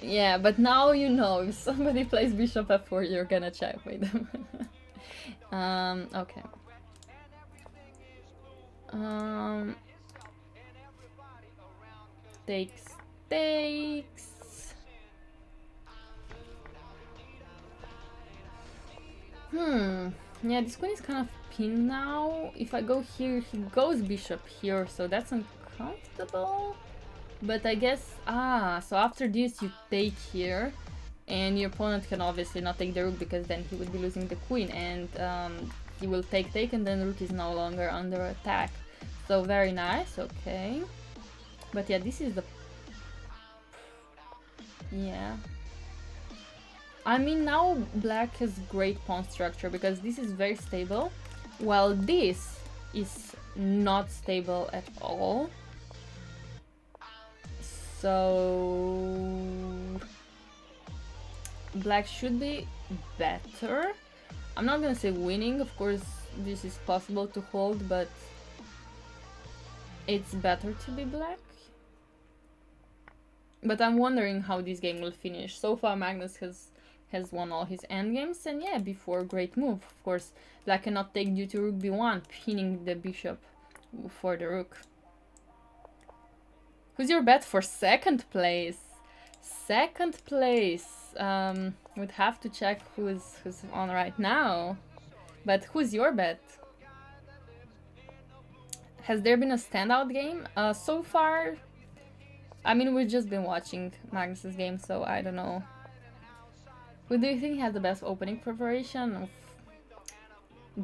Yeah, but now you know, if somebody plays bishop f4, you're gonna checkmate them. Okay. Takes. Yeah, this queen is kind of pinned now. If I go here, he goes bishop here, so that's uncomfortable. But I guess, so after this you take here, and your opponent can obviously not take the rook because then he would be losing the queen, and he will take, and then the rook is no longer under attack. So very nice, okay. But yeah, this is the... Yeah. I mean, now black has great pawn structure because this is very stable, while this is not stable at all. So black should be better. I'm not gonna say winning, of course this is possible to hold, but it's better to be black. But I'm wondering how this game will finish. So far Magnus has won all his endgames, and yeah, before great move. Of course, black cannot take due to rook b1, pinning the bishop for the rook. Who's your bet for second place? Second place. Would have to check who's on right now. But who's your bet? Has there been a standout game? So far, I mean, we've just been watching Magnus's game, so I don't know. Who do you think has the best opening preparation? Of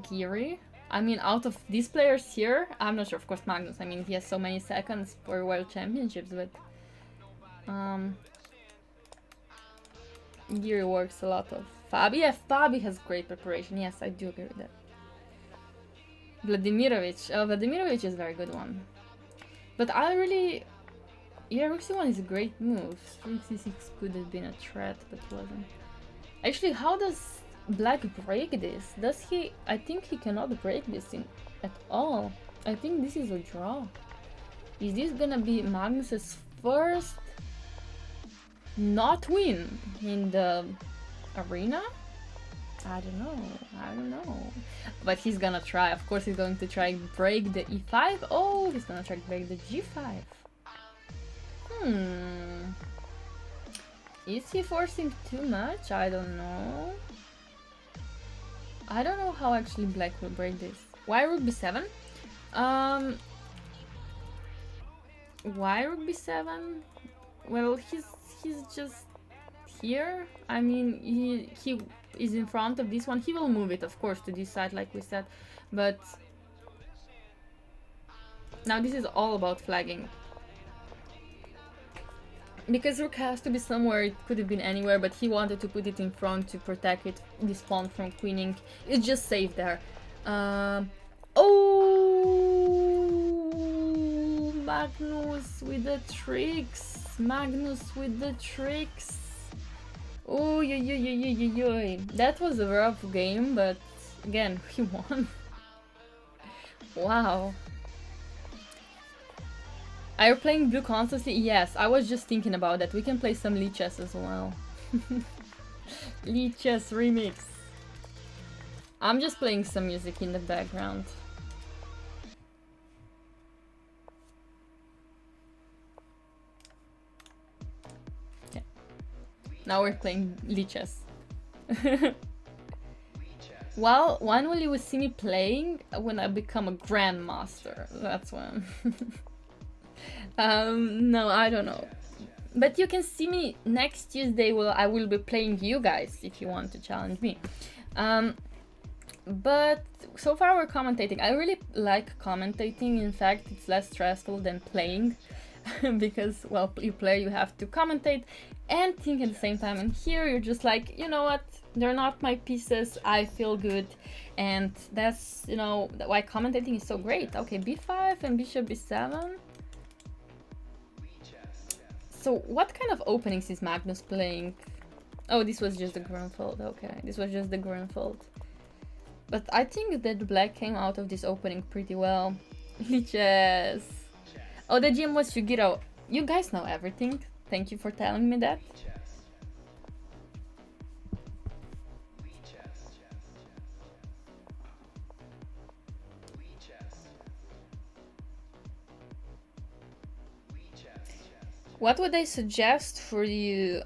Geary? I mean, out of these players here, I'm not sure. Of course, Magnus. I mean, he has so many seconds for World Championships, but Geary works a lot of. Fabi, yeah, Fabi has great preparation. Yes, I do agree with that. Vladimirovich. Oh, Vladimirovich is a very good one. But I really... Yeah, rook c1 is a great move. Rook c6 could have been a threat, but wasn't. Actually, how does black break this? Does he... I think he cannot break this at all. I think this is a draw. Is this gonna be Magnus's first not win in the arena? I don't know. But he's gonna try. Of course he's going to try break the e5. Oh, he's gonna try break the g5. Is he forcing too much? I don't know. I don't know how actually black will break this. Why rook b7? Why rook b7? Well, he's just here. I mean, he is in front of this one. He will move it, of course, to this side, like we said. But now this is all about flagging. Because rook has to be somewhere, it could have been anywhere, but he wanted to put it in front to protect it, this pawn from queening. It's just safe there. Oh, Magnus with the tricks. Magnus with the tricks. Oh, that was a rough game, but again, he won. Wow. Are you playing blue constantly? Yes, I was just thinking about that. We can play some Lichess as well. Lichess remix. I'm just playing some music in the background. Okay. Now we're playing Lichess. Well, when will you see me playing? When I become a grandmaster. That's when. No, I don't know. But you can see me next Tuesday. I will be playing you guys if you want to challenge me. But so far we're commentating. I really like commentating. In fact, it's less stressful than playing. Because, well, you play, you have to commentate and think at the same time. And here you're just like, you know what? They're not my pieces. I feel good. And that's, you know, why commentating is so great. Okay, b5 and bishop b7. So what kind of openings is Magnus playing? Oh, this was just the Grunfeld. Okay, this was just the Grunfeld. But I think that black came out of this opening pretty well. Lichess. Oh, the GM was Shugiro. You guys know everything. Thank you for telling me that. What would I suggest for you?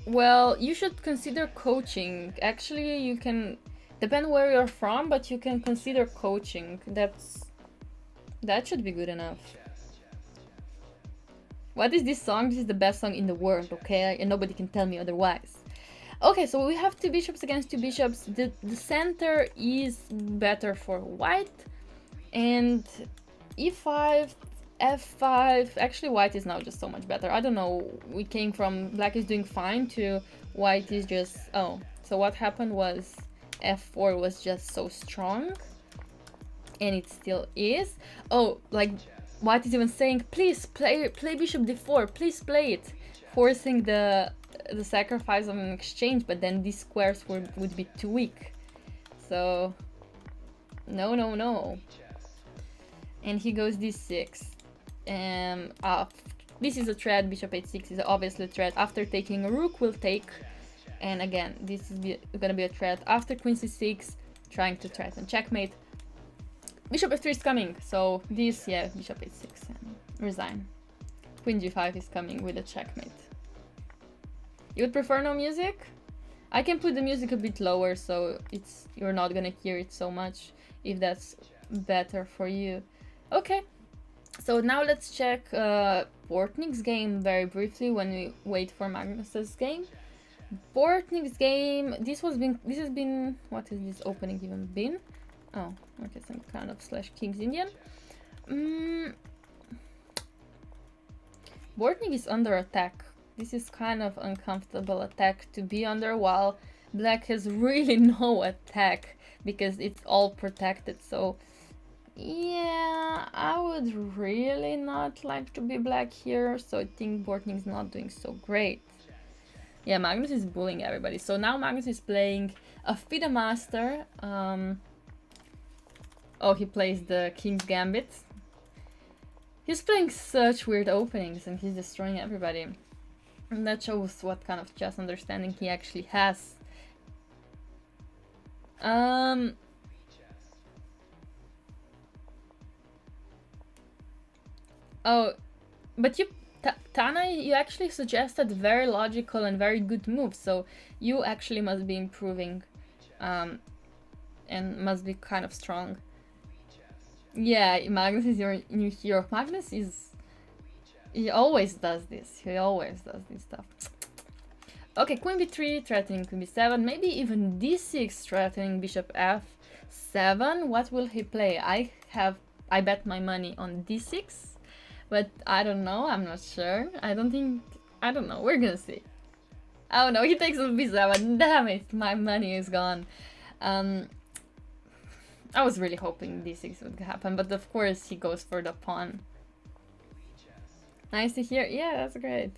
Well, you should consider coaching. Actually, you can depend where you're from, but you can consider coaching. That should be good enough. What is this song? This is the best song in the world, okay? And nobody can tell me otherwise. Okay, so we have two bishops against two bishops. The center is better for white. And e5, f5. Actually, white is now just so much better. I don't know. We came from black is doing fine to white is just... Oh, so what happened was f4 was just so strong. And it still is. Oh, like white is even saying, please play bishop d4. Please play it. Forcing the sacrifice of an exchange, but then these squares would be too weak. So, no, no, no. And he goes d6. This is a threat. Bishop h6 is obviously a threat. After taking a rook, we'll take. And again, this is gonna be a threat. After queen c6, trying to threaten checkmate. Bishop f3 is coming. So this, yeah, bishop h6 and resign. Queen g5 is coming with a checkmate. You would prefer no music? I can put the music a bit lower, so you're not gonna hear it so much, if that's better for you. Okay, so now let's check Bortnik's game very briefly when we wait for Magnus's game. Bortnik's game, this has been, what is this opening even been? Oh, okay, some kind of /King's Indian. Bortnik is under attack. This is kind of uncomfortable attack to be under, while black has really no attack because it's all protected. So yeah, I would really not like to be black here. So I think Bortnik is not doing so great. Yeah, Magnus is bullying everybody. So now Magnus is playing a FIDE master. Oh, he plays the King's Gambit. He's playing such weird openings and he's destroying everybody. And that shows what kind of chess understanding he actually has. Oh, but Tana, you actually suggested very logical and very good moves, so you actually must be improving, and must be kind of strong. Yeah, Magnus is your new hero. Magnus is... He always does this. He always does this stuff. Okay, queen b3, threatening queen b7, maybe even d6, threatening bishop f7. What will he play? I bet my money on d6, but I don't know. I'm not sure. I don't know. We're gonna see. Oh no, he takes on b7. Damn it, my money is gone. I was really hoping d6 would happen, but of course he goes for the pawn. Nice to hear. Yeah, that's great.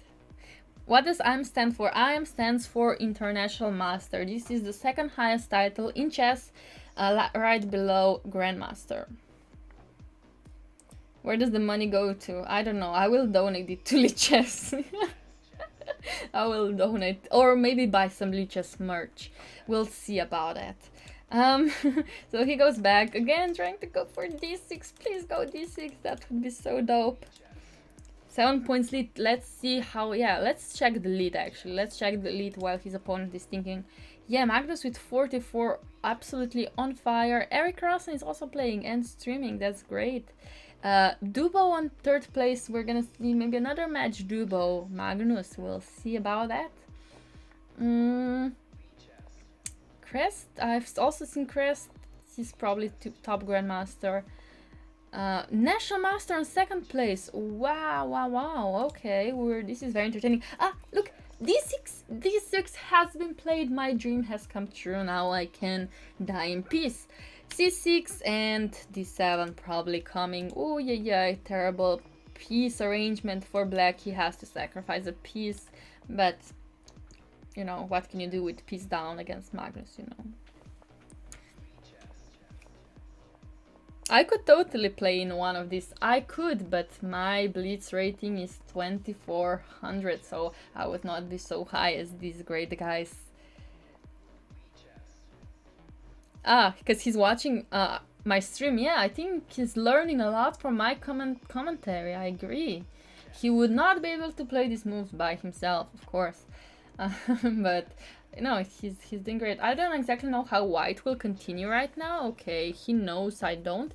What does IM stand for? IM stands for International Master. This is the second highest title in chess, right below Grandmaster. Where does the money go to? I don't know. I will donate it to Lichess. I will donate, or maybe buy some Lichess merch. We'll see about it. So he goes back again, trying to go for d6. Please go d6. That would be so dope. 7 points lead. Let's see how... Yeah, let's check the lead actually. Let's check the lead while his opponent is thinking. Yeah, Magnus with 44, absolutely on fire. Eric Rosen is also playing and streaming. That's great. Dubo on third place. We're gonna see maybe another match. Dubo, Magnus. We'll see about that. Crest. I've also seen Crest. He's probably top Grandmaster. National Master on second place. Wow. Okay, this is very entertaining. Ah, look, d6 has been played. My dream has come true. Now I can die in peace. c6 and d7 probably coming. Oh yeah, terrible piece arrangement for black. He has to sacrifice a piece, but you know, what can you do with piece down against Magnus, you know? I could totally play in one of these. I could, but my Blitz rating is 2400, so I would not be so high as these great guys. Because he's watching my stream. Yeah, I think he's learning a lot from my commentary. I agree. He would not be able to play these moves by himself, of course. But no, he's doing great. I don't exactly know how white will continue right now. Okay, he knows I don't.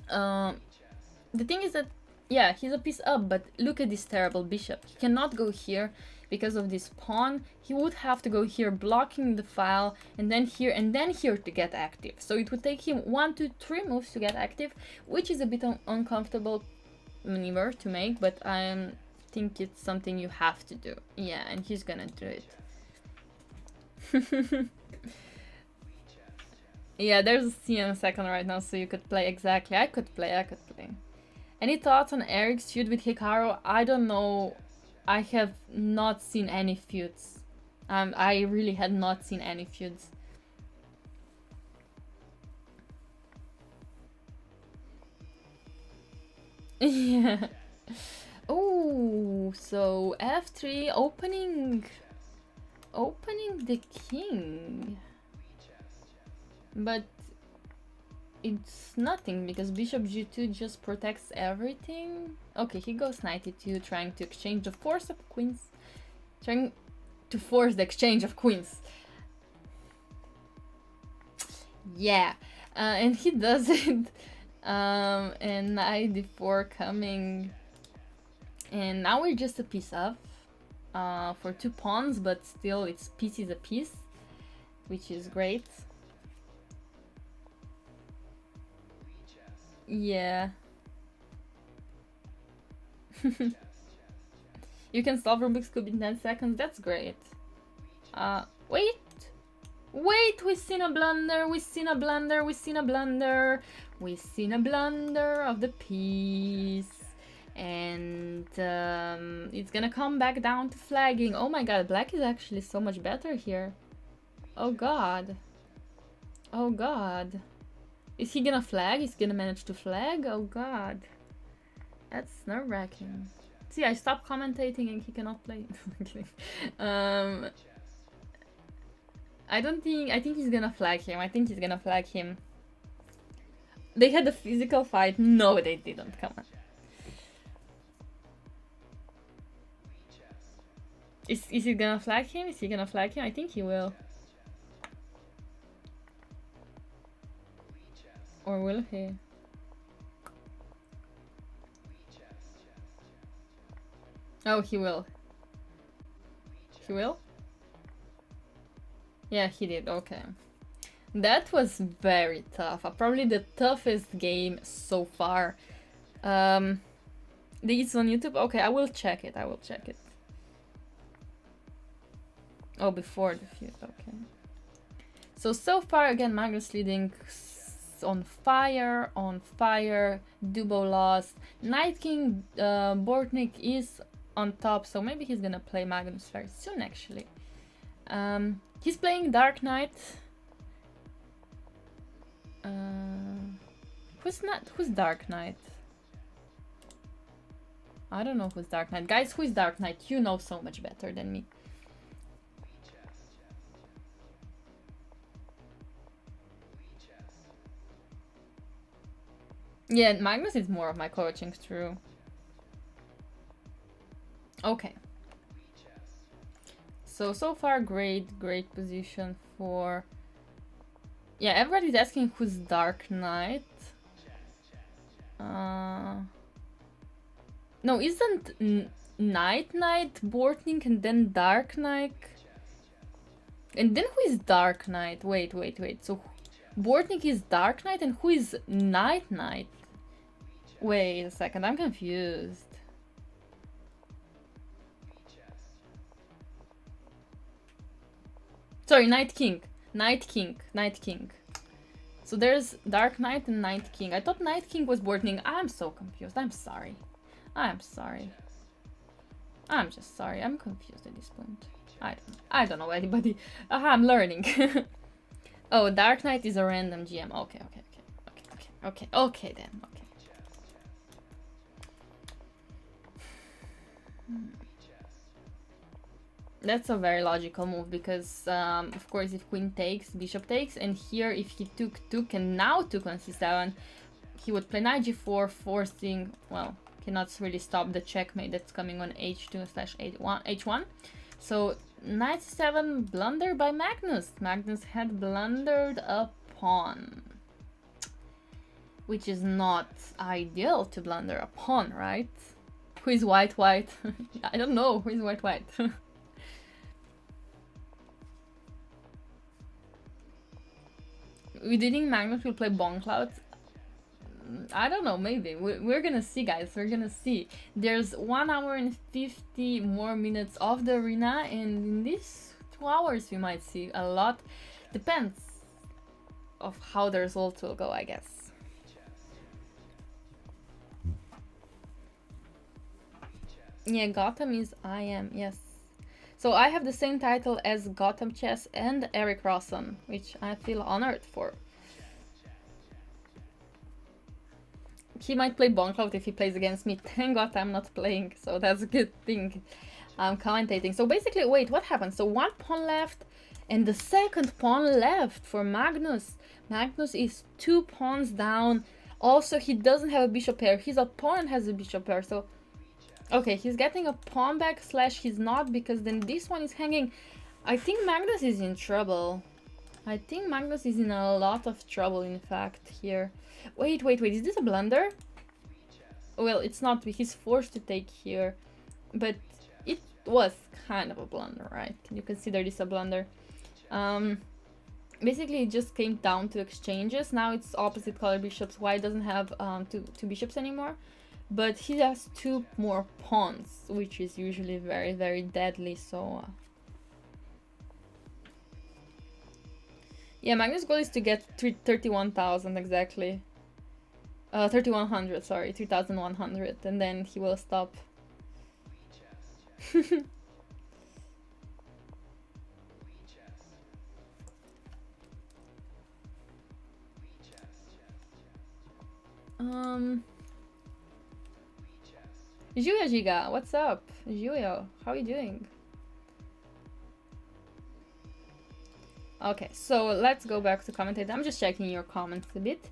The thing is that Yeah, he's a piece up, but look at this terrible bishop. He cannot go here because of this pawn. He would have to go here, blocking the file, and then here to get active. So it would take him 1, 2, 3 moves to get active, which is a bit uncomfortable maneuver to make, but I think it's something you have to do. Yeah, and he's gonna do it. Yeah, there's a CM second right now, so you could play exactly. I could play. Any thoughts on Eric's feud with Hikaru? I don't know. I have not seen any feuds. I really had not seen any feuds. Yeah. Oh, so F3 opening the king. But it's nothing because bishop g2 just protects everything. Okay, he goes knight e2, trying to exchange the force of queens. Trying to force the exchange of queens. Yeah, and he does it. And knight d4 coming. And now we're just a piece up for 2 pawns, but still it's pieces a piece, which is great. Yeah. You can solve Rubik's Cube in 10 seconds, that's great. Wait, we've seen a blunder, we've seen a blunder of the piece. And it's gonna come back down to flagging. Oh my god, black is actually so much better here. Oh god. Oh god. Is he gonna flag? Is he gonna manage to flag? Oh god. That's nerve-wracking. See, I stopped commentating and he cannot play. I think he's gonna flag him. They had a physical fight. No, they didn't. Come on. Is he gonna flag him? I think he will. Or will he? Oh, he will. He will? Yeah, he did. Okay. That was very tough. Probably the toughest game so far. It's on YouTube? Okay, I will check it. Oh, before the feud. Okay. So far, again, Magnus leading on fire, Dubo lost. Knight King Bortnik is on top, so maybe he's gonna play Magnus very soon, actually. He's playing Dark Knight. Who's Dark Knight? I don't know who's Dark Knight. Guys, who is Dark Knight? You know so much better than me. Yeah, Magnus is more of my coaching, true. Okay. So far, great position for... Yeah, everybody's asking who's Dark Knight. No, isn't Night Bortnik and then Dark Knight? And then who is Dark Knight? Wait. So Bortnik is Dark Knight and who is Night? Wait a second, I'm confused. Sorry, Night King. So there's Dark Knight and Night King. I thought Night King was Bortnik. I'm so confused. I'm sorry. I'm just sorry. I'm confused at this point. I don't know anybody. I'm learning. Oh, Dark Knight is a random GM. Okay then. Okay. That's a very logical move because, of course, if queen takes, bishop takes, and here if he took and now took on c7, he would play knight g4, forcing, well, cannot really stop the checkmate that's coming on h2/h1. So knight c7 blunder by Magnus. Magnus had blundered a pawn. which is not ideal to blunder a pawn, right? Who is white white? I don't know who is white white. We do think Magnus will play Boncloud? I don't know, maybe. We're gonna see, guys. We're gonna see. There's 1 hour and 50 more minutes of the arena, and in these 2 hours we might see a lot. Depends of how the results will go, I guess. Yeah, Gotham is I am, yes. So I have the same title as Gotham Chess and Eric Rosson, which I feel honored for. He might play Boncloud if he plays against me. Thank God I'm not playing, so that's a good thing. I'm commentating. So basically, wait, what happened? So 1 pawn left, and the second pawn left for Magnus. Magnus is 2 pawns down. Also, he doesn't have a bishop pair. His opponent has a bishop pair, so... Okay, he's getting a pawn back slash he's not, because then this one is hanging. I think Magnus is in trouble. I think Magnus is in a lot of trouble, in fact, here. Wait, is this a blunder? Well, it's not, he's forced to take here. But it was kind of a blunder, right? Can you consider this a blunder? Basically, it just came down to exchanges. Now it's opposite color bishops. White doesn't have two bishops anymore. But he has 2 more pawns, which is usually very, very deadly, so... Yeah, Magnus' goal is to get 31,000 exactly. 3,100, sorry, 3,100, and then he will stop. Julia Giga, what's up? Julia, how are you doing? Okay, so let's go back to commentate. I'm just checking your comments a bit.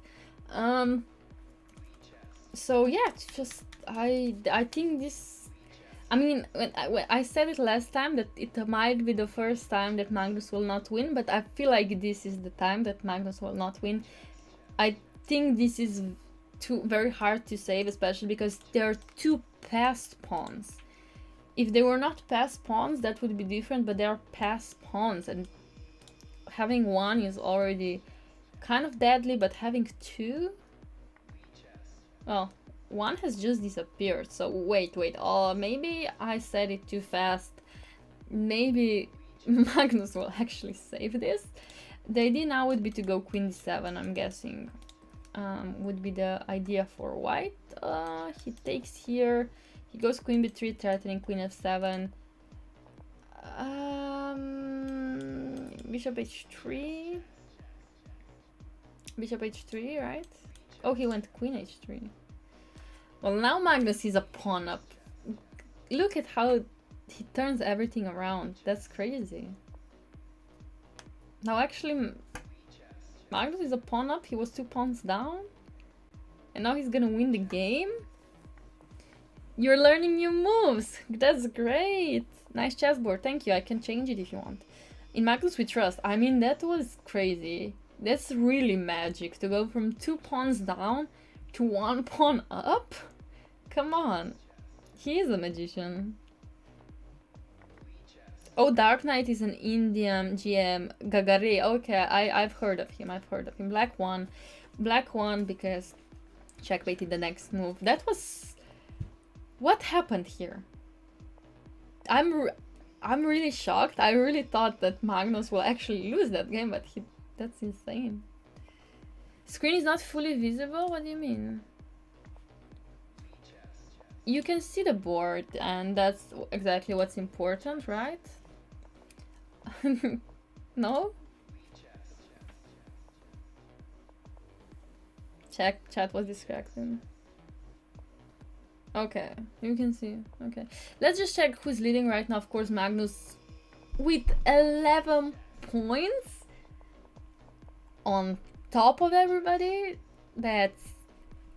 So yeah, it's just I think this. I mean, when I said it last time that it might be the first time that Magnus will not win, but I feel like this is the time that Magnus will not win. I think this is very hard to save, especially because there are 2 passed pawns. If they were not passed pawns, that would be different, but they are passed pawns, and having 1 is already kind of deadly, but having 2... Well, 1 has just disappeared, so wait, maybe I said it too fast. Maybe Magnus will actually save this. The idea now would be to go queen d7, I'm guessing. Would be the idea for white. He takes here, he goes queen b3, threatening queen f7. Bishop h3. Bishop h3, right? Oh, he went queen h3. Well, now Magnus is a pawn up. Look at how he turns everything around. That's crazy. Now actually Magnus is a pawn up, he was 2 pawns down, and now he's gonna win the game? You're learning new moves! That's great! Nice chessboard, thank you, I can change it if you want. In Magnus we trust. I mean, that was crazy. That's really magic, to go from 2 pawns down to 1 pawn up? Come on, he is a magician. Oh, Dark Knight is an Indian GM, Gagare. Okay, I've heard of him. Black one because checkmate the next move. That was... What happened here? I'm really shocked. I really thought that Magnus will actually lose that game, but that's insane. Screen is not fully visible? What do you mean? You can see the board, and that's exactly what's important, right? No? Chat was distracting. Okay, you can see. Okay, let's just check who's leading right now. Of course, Magnus with 11 points on top of everybody. That's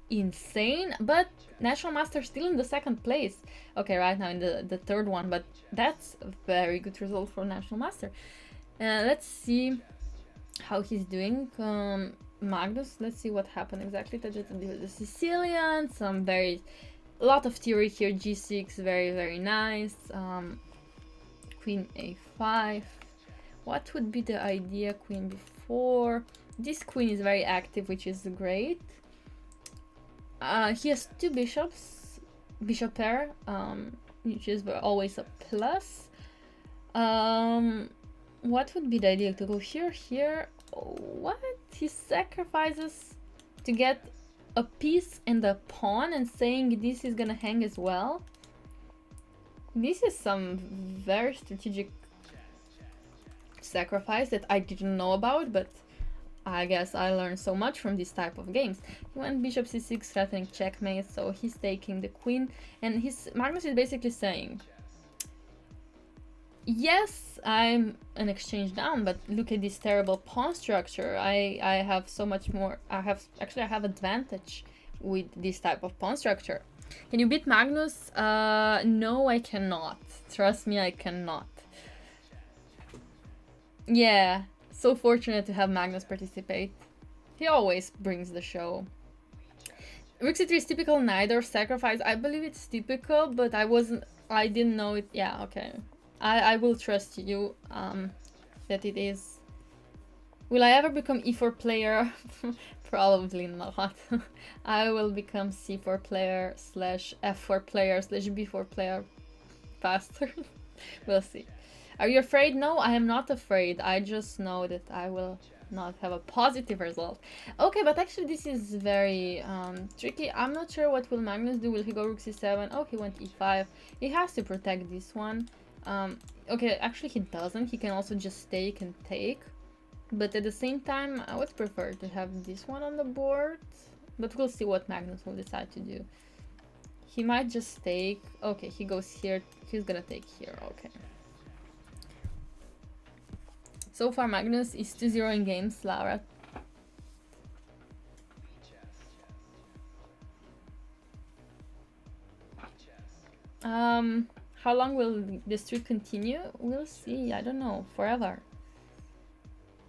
insane. But National Master still in the 2nd place. Okay, right now in the 3rd one, but that's a very good result for National Master. Let's see how he's doing. Magnus. Let's see what happened exactly. The Sicilian, a lot of theory here. G6, very nice. Queen A5. What would be the idea? Queen B4. This queen is very active, which is great. He has two bishops, bishop pair, which is always a plus. What would be the idea? To go here? Oh, what? He sacrifices to get a piece and a pawn and saying this is gonna hang as well. This is some very strategic sacrifice that I didn't know about, but I guess I learned so much from this type of games. He went bishop c6, threatening checkmate, so he's taking the queen, and Magnus is basically saying, yes, I'm an exchange down, but look at this terrible pawn structure. I have so much more. I have advantage with this type of pawn structure. Can you beat Magnus? No, I cannot. Trust me, I cannot. Yeah, so fortunate to have Magnus participate. He always brings the show. Rook c3 is typical neither sacrifice. I believe it's typical, but I didn't know it. Yeah, okay. I will trust you that it is. Will I ever become e4 player? Probably not. I will become c4 player / f4 player / b4 player faster. We'll see. Are you afraid? No, I am not afraid. I just know that I will not have a positive result. Okay, but actually this is very tricky. I'm not sure what will Magnus do. Will he go rook c7? Oh, he went e5. He has to protect this one. Okay, actually he doesn't. He can also just take and take. But at the same time, I would prefer to have this one on the board. But we'll see what Magnus will decide to do. He might just take. Okay, he goes here. He's gonna take here. Okay. So far, Magnus is 2-0 in games, Laura. How long will the streak continue? We'll see. I don't know. Forever.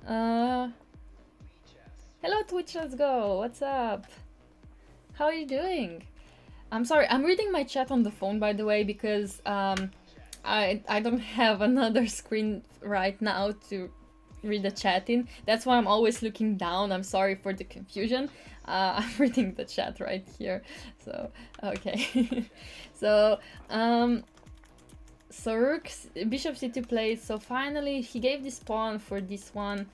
Hello, Twitch. Let's go. What's up? How are you doing? I'm sorry. I'm reading my chat on the phone, by the way, because I don't have another screen right now to read the chat in. That's why I'm always looking down. I'm sorry for the confusion. I'm reading the chat right here. So okay. So rook, bishop c2 plays. So finally he gave this pawn for this one.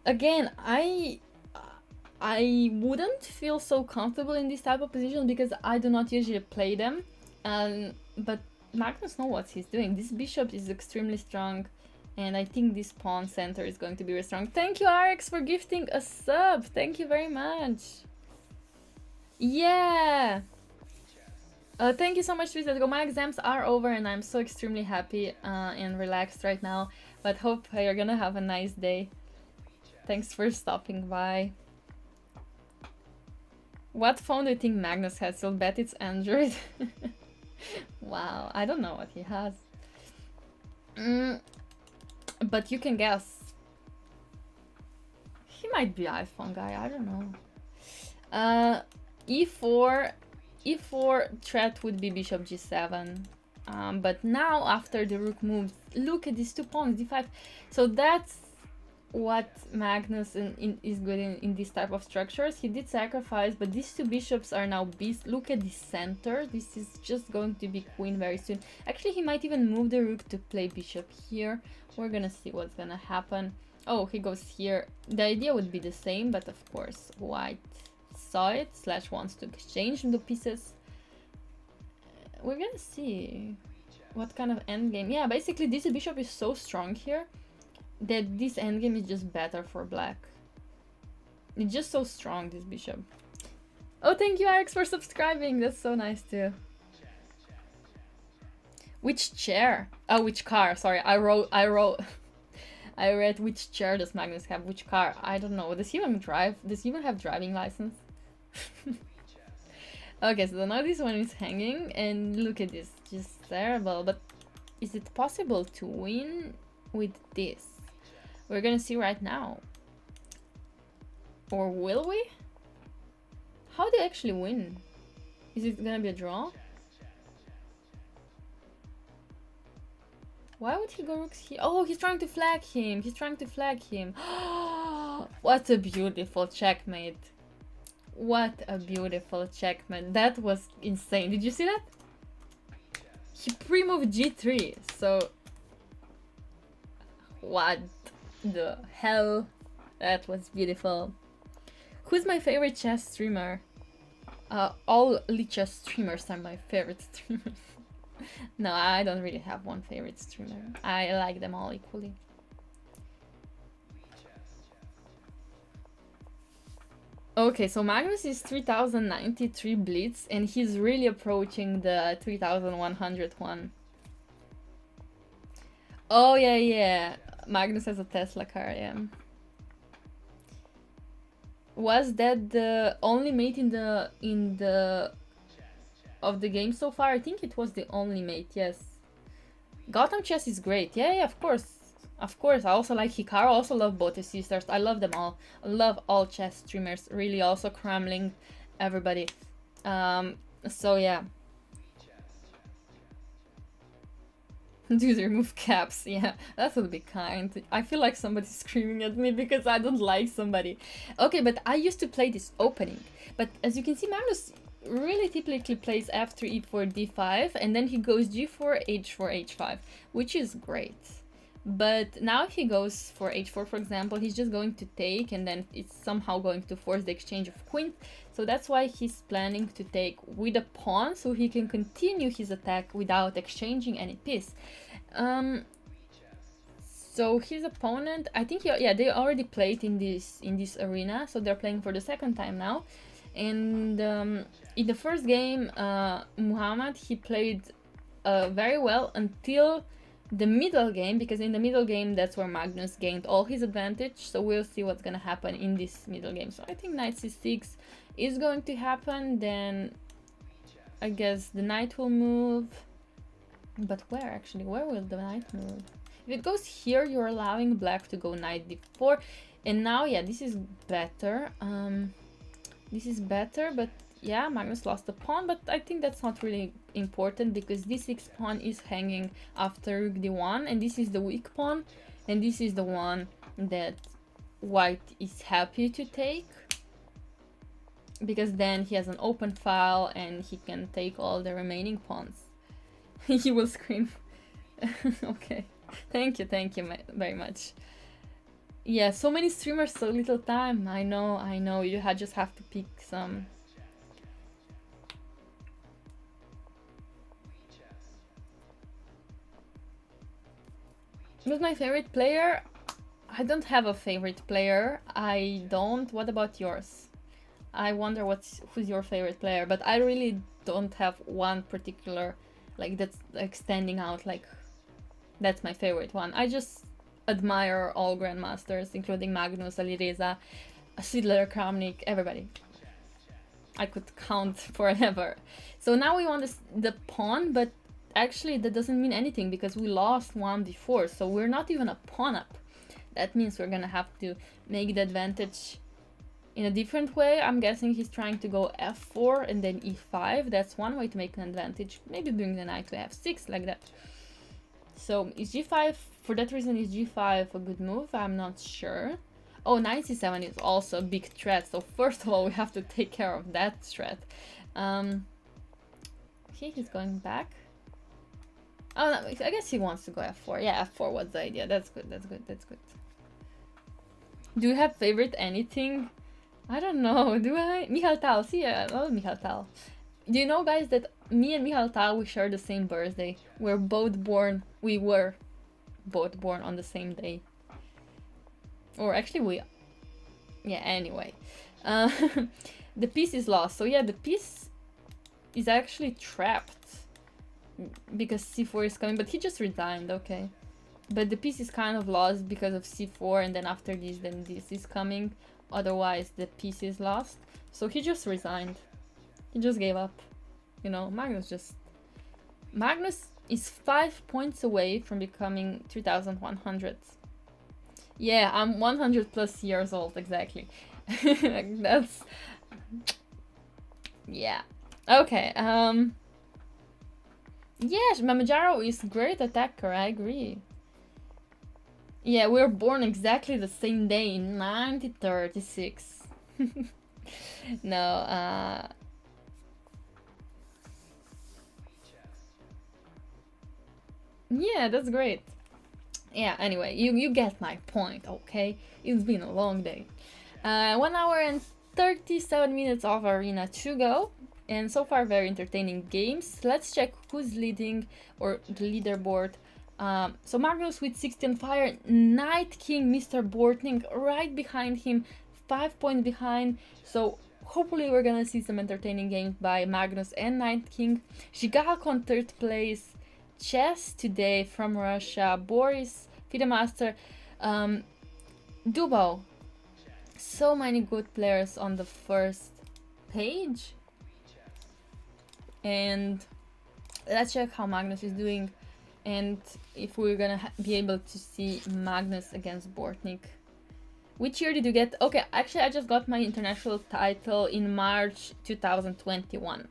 Again, I wouldn't feel so comfortable in this type of position because I do not usually play them. But Magnus knows what he's doing. This bishop is extremely strong, and I think this pawn center is going to be very strong. Thank you, RX, for gifting a sub. Thank you very much. Yeah. Thank you so much, Let's go. My exams are over, and I'm so extremely happy and relaxed right now. But hope you're gonna have a nice day. Thanks for stopping by. What phone do you think Magnus has? I'll bet it's Android. Wow, I don't know what he has. But you can guess. He might be iPhone guy, I don't know. E4 threat would be bishop g7. But now after the rook moves, look at these two pawns, d5. So that's what Magnus is good in this type of structures. He did sacrifice, but these two bishops are now beasts. Look at the center. This is just going to be queen very soon. Actually, he might even move the rook to play bishop here. We're gonna see what's gonna happen. Oh, he goes here. The idea would be the same, but of course white saw it / wants to exchange the pieces. We're gonna see what kind of endgame. Yeah, basically this bishop is so strong here that this endgame is just better for black. It's just so strong, this bishop. Oh, thank you, Alex, for subscribing. That's so nice too. Which chair? Oh, which car? Sorry, I read which chair does Magnus have? Which car? I don't know. Does he even drive? Does he even have driving license? Okay, so now this one is hanging, and look at this. Just terrible. But is it possible to win with this? We're gonna see right now. Or will we? How do you actually win? Is it gonna be a draw? Why would he go rooks here? Oh, he's trying to flag him. He's trying to flag him. What a beautiful checkmate. What a beautiful checkmate. That was insane. Did you see that? He pre-moved g3. So... what the hell? That was beautiful. Who's my favorite chess streamer? All Lichess streamers are my favorite streamers. No, I don't really have one favorite streamer. I like them all equally. Okay, so Magnus is 3093 Blitz and he's really approaching the 3101. Oh yeah. Magnus has a Tesla car, yeah. Was that the only mate in the of the game so far? I think it was the only mate, yes. Gotham Chess is great. Yeah, of course. Of course. I also like Hikaru. I also love both his sisters. I love them all. I love all chess streamers. Really, also Kremling, everybody. So yeah. Dude, remove caps. Yeah, that would be kind. I feel like somebody's screaming at me because I don't like somebody. Okay, but I used to play this opening. But as you can see, Magnus really typically plays f3, e4, d5, and then he goes g4, h4, h5, which is great. But now if he goes for h4, for example, he's just going to take, and then it's somehow going to force the exchange of queens. So that's why he's planning to take with a pawn, so he can continue his attack without exchanging any piece. So his opponent, I think, yeah, they already played in this arena, so they're playing for the second time now. And in the first game, Muhammad, he played very well until the middle game, because in the middle game that's where Magnus gained all his advantage. So we'll see what's gonna happen in this middle game. So I think knight c6 is going to happen. Then I guess the knight will move, but where actually? Where will the knight move? If it goes here, you're allowing black to go knight d4, and now yeah, this is better. This is better, but yeah, Magnus lost the pawn, but I think that's not really important because d6 pawn is hanging after rook d1, and this is the weak pawn, and this is the one that white is happy to take, because then he has an open file and he can take all the remaining pawns. He will scream. Okay, thank you very much. Yeah, so many streamers, so little time. I know, you just have to pick some. Who's my favorite player? I don't have a favorite player. I don't. What about yours? I wonder who's your favorite player, but I really don't have one particular, like, that's like standing out, like that's my favorite one. I just admire all grandmasters, including Magnus, Alireza, Sidler, Kramnik, everybody. I could count forever. So now we want the pawn, but actually that doesn't mean anything because we lost one before, so we're not even a pawn up. That means we're gonna have to make the advantage in a different way. I'm guessing he's trying to go f4 and then e5. That's one way to make an advantage. Maybe bring the knight to f6 like that. So is g5, for that reason, is g5 a good move? I'm not sure. Oh, knight c7 is also a big threat, so first of all we have to take care of that threat. Okay, he's going back. Oh, no, I guess he wants to go f4. Yeah, f4 was the idea. That's good, that's good, that's good. Do you have favorite anything? I don't know, do I? Michal Tal, see, I love Michal Tal. Do you know, guys, that me and Michal Tal, we share the same birthday? We were both born on the same day. Or actually yeah, anyway. The piece is lost. So yeah, the piece is actually trapped because c4 is coming, but he just resigned, okay. But the piece is kind of lost because of c4, and then after this, then this is coming. Otherwise, the piece is lost. So he just resigned. He just gave up. You know, Magnus is 5 points away from becoming 3100. Yeah, I'm 100 plus years old, exactly. That's... yeah. Okay, yes, Mamajaro is great attacker, I agree. Yeah, we were born exactly the same day in 1936. No, yeah, that's great. Yeah, anyway, you get my point, okay? It's been a long day. 1 hour and 37 minutes of arena to go, and so far very entertaining games. Let's check who's leading, or the leaderboard. So Magnus with 60 on fire, Night King Mr. Bortning right behind him, 5 points behind. So hopefully we're gonna see some entertaining games by Magnus and Night King. Zhigalko 3rd place. Chess today from Russia, Boris, Fidemaster, Dubo. So many good players on the first page. And let's check how Magnus is doing and if we're gonna be able to see Magnus against Bortnik. Which year did you get? Okay, actually I just got my international title in March 2021.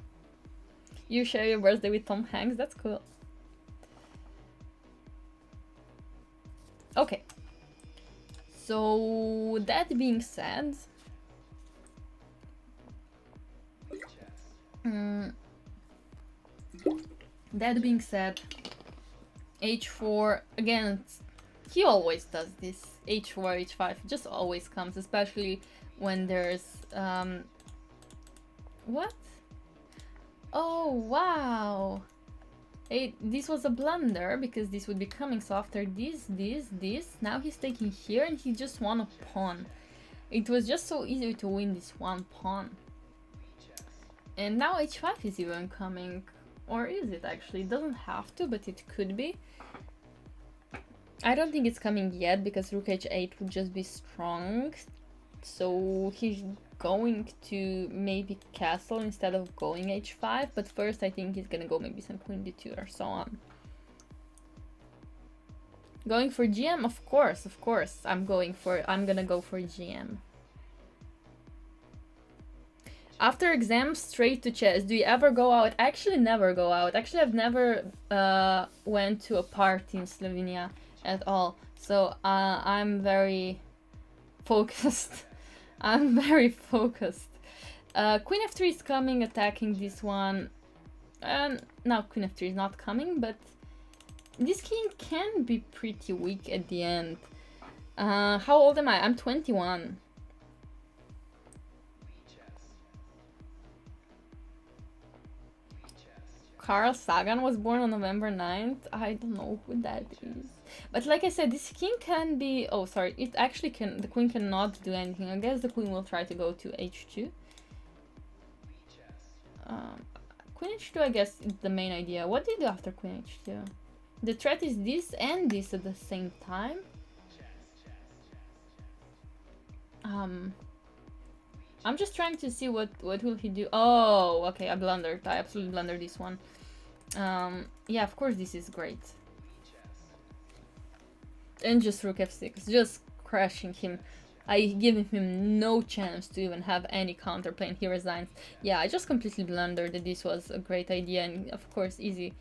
You share your birthday with Tom Hanks? That's cool. Okay, so that being said, h4 again. He always does this. h4, h5 just always comes, especially when there's what? Oh wow. Hey, this was a blunder because this would be coming, so after this, now he's taking here and he just won a pawn. It was just so easy to win this one pawn. And now h5 is even coming, or is it actually? It doesn't have to, but it could be. I don't think it's coming yet because rook h8 would just be strong. So he's going to maybe castle instead of going h5, but first I think he's gonna go maybe some queen d2 or so on. Going for GM? Of course, I'm gonna go for GM. After exam, straight to chess. Do you ever go out? I actually never go out. Actually, I've never went to a party in Slovenia at all. So I'm very focused. I'm very focused. Queen f3 is coming, attacking this one. Now Queen f3 is not coming, but this king can be pretty weak at the end. How old am I? I'm 21. Carl Sagan was born on November 9th. I don't know who that is. But like I said, this king can be... Oh, sorry. It actually can... The queen cannot do anything. I guess the queen will try to go to h2. Queen h2, I guess, is the main idea. What do you do after queen h2? The threat is this and this at the same time. I'm just trying to see what will he do. Oh, okay, I blundered. I absolutely blundered this one. Yeah, of course this is great. And just rook f6, just crashing him. I give him no chance to even have any counterplay and he resigns. Yeah, I just completely blundered that this was a great idea and of course easy.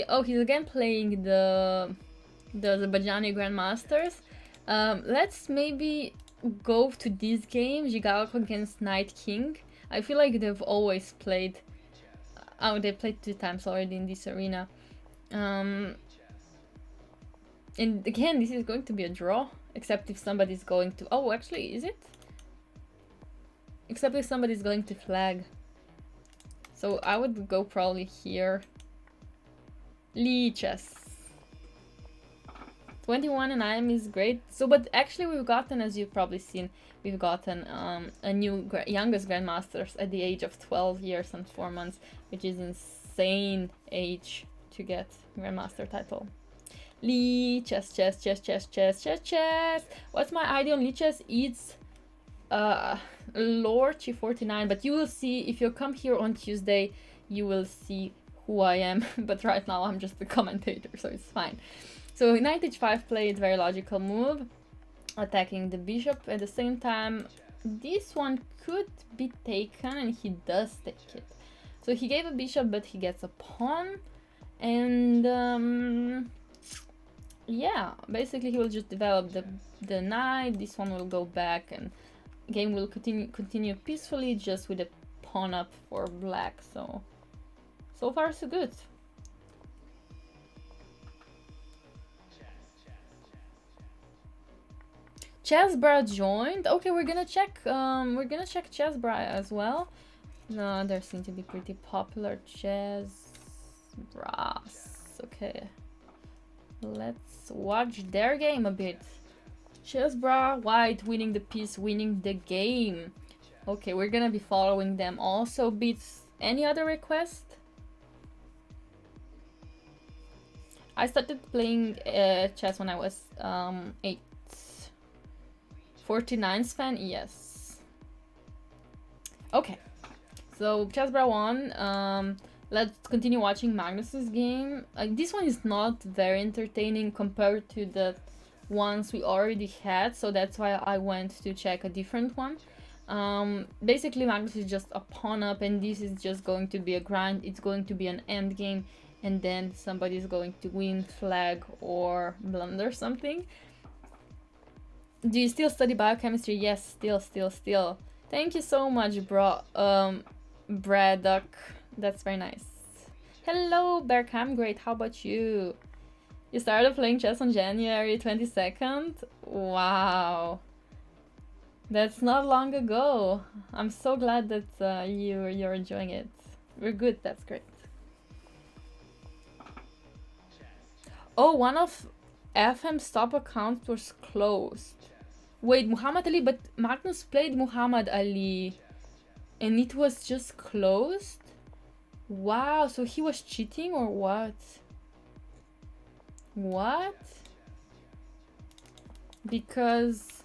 Oh, he's again playing the Azerbaijani Grandmasters. Let's maybe go to this game, Zhigalko against Knight King. I feel like they've always played... Oh, they played 2 times already in this arena. And again, this is going to be a draw, except if somebody's going to... Oh, actually, is it? Except if somebody's going to flag. So I would go probably here. Lichess. 21 and IM is great. So, but actually we've gotten, as you've probably seen, we've gotten a new youngest grandmasters at the age of 12 years and 4 months, which is insane age to get grandmaster title. Lichess, chess. What's my idea on Lichess? It's Lord G49, but you will see, if you come here on Tuesday, you will see who I am, but right now I'm just the commentator, so it's fine. So knight h5 played, very logical move, attacking the bishop. At the same time, this one could be taken, and he does take it. So he gave a bishop, but he gets a pawn, and yeah, basically he will just develop the knight. This one will go back, and game will continue peacefully, just with a pawn up for black. So far so good. Chessbra joined. Okay, we're gonna check Chessbra as well. No, they seem to be pretty popular. Chessbras. Okay, let's watch their game a bit. Chessbra, white winning the piece, winning the game. Okay, we're gonna be following them. Also, Beats, any other request? I started playing chess when I was 8. 49's fan, yes. Okay, so Chessbra won. Let's continue watching Magnus's game. This one is not very entertaining compared to the ones we already had, so that's why I went to check a different one. Basically, Magnus is just a pawn up, and this is just going to be a grind. It's going to be an end game, and then somebody is going to win, flag, or blunder something. Do you still study biochemistry? Yes, still. Thank you so much, Braddock. That's very nice. Hello, Berkham. Great. How about you? You started playing chess on January 22nd? Wow. That's not long ago. I'm so glad that you're enjoying it. We're good. That's great. Oh, one of FM's top accounts was closed. Wait, Muhammad Ali, but Magnus played Muhammad Ali and it was just closed? Wow, so he was cheating or what? What? Because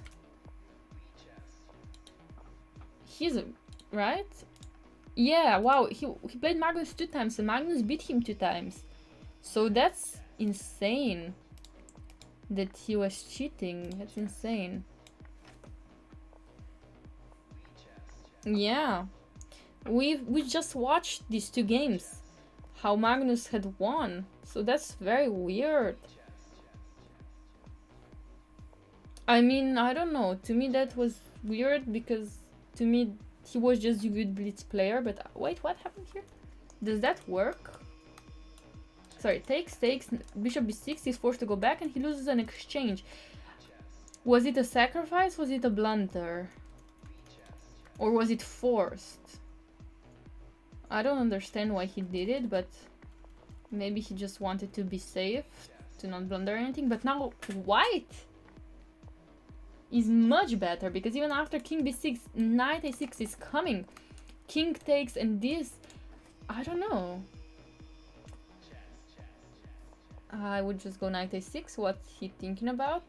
he's right? Yeah, wow, he played Magnus 2 times and Magnus beat him 2 times. So that's insane that he was cheating. That's insane. Yeah, we just watched these 2 games, how Magnus had won, so that's very weird. I mean, I don't know, to me that was weird because to me he was just a good blitz player, but wait, what happened here? Does that work? Sorry, takes, bishop b6, he's forced to go back and he loses an exchange. Was it a sacrifice? Was it a blunder? Or was it forced? I don't understand why he did it, but maybe he just wanted to be safe, to not blunder anything. But now white is much better, because even after king b6, knight a6 is coming. King takes, and this, I don't know. I would just go knight a6. What's he thinking about?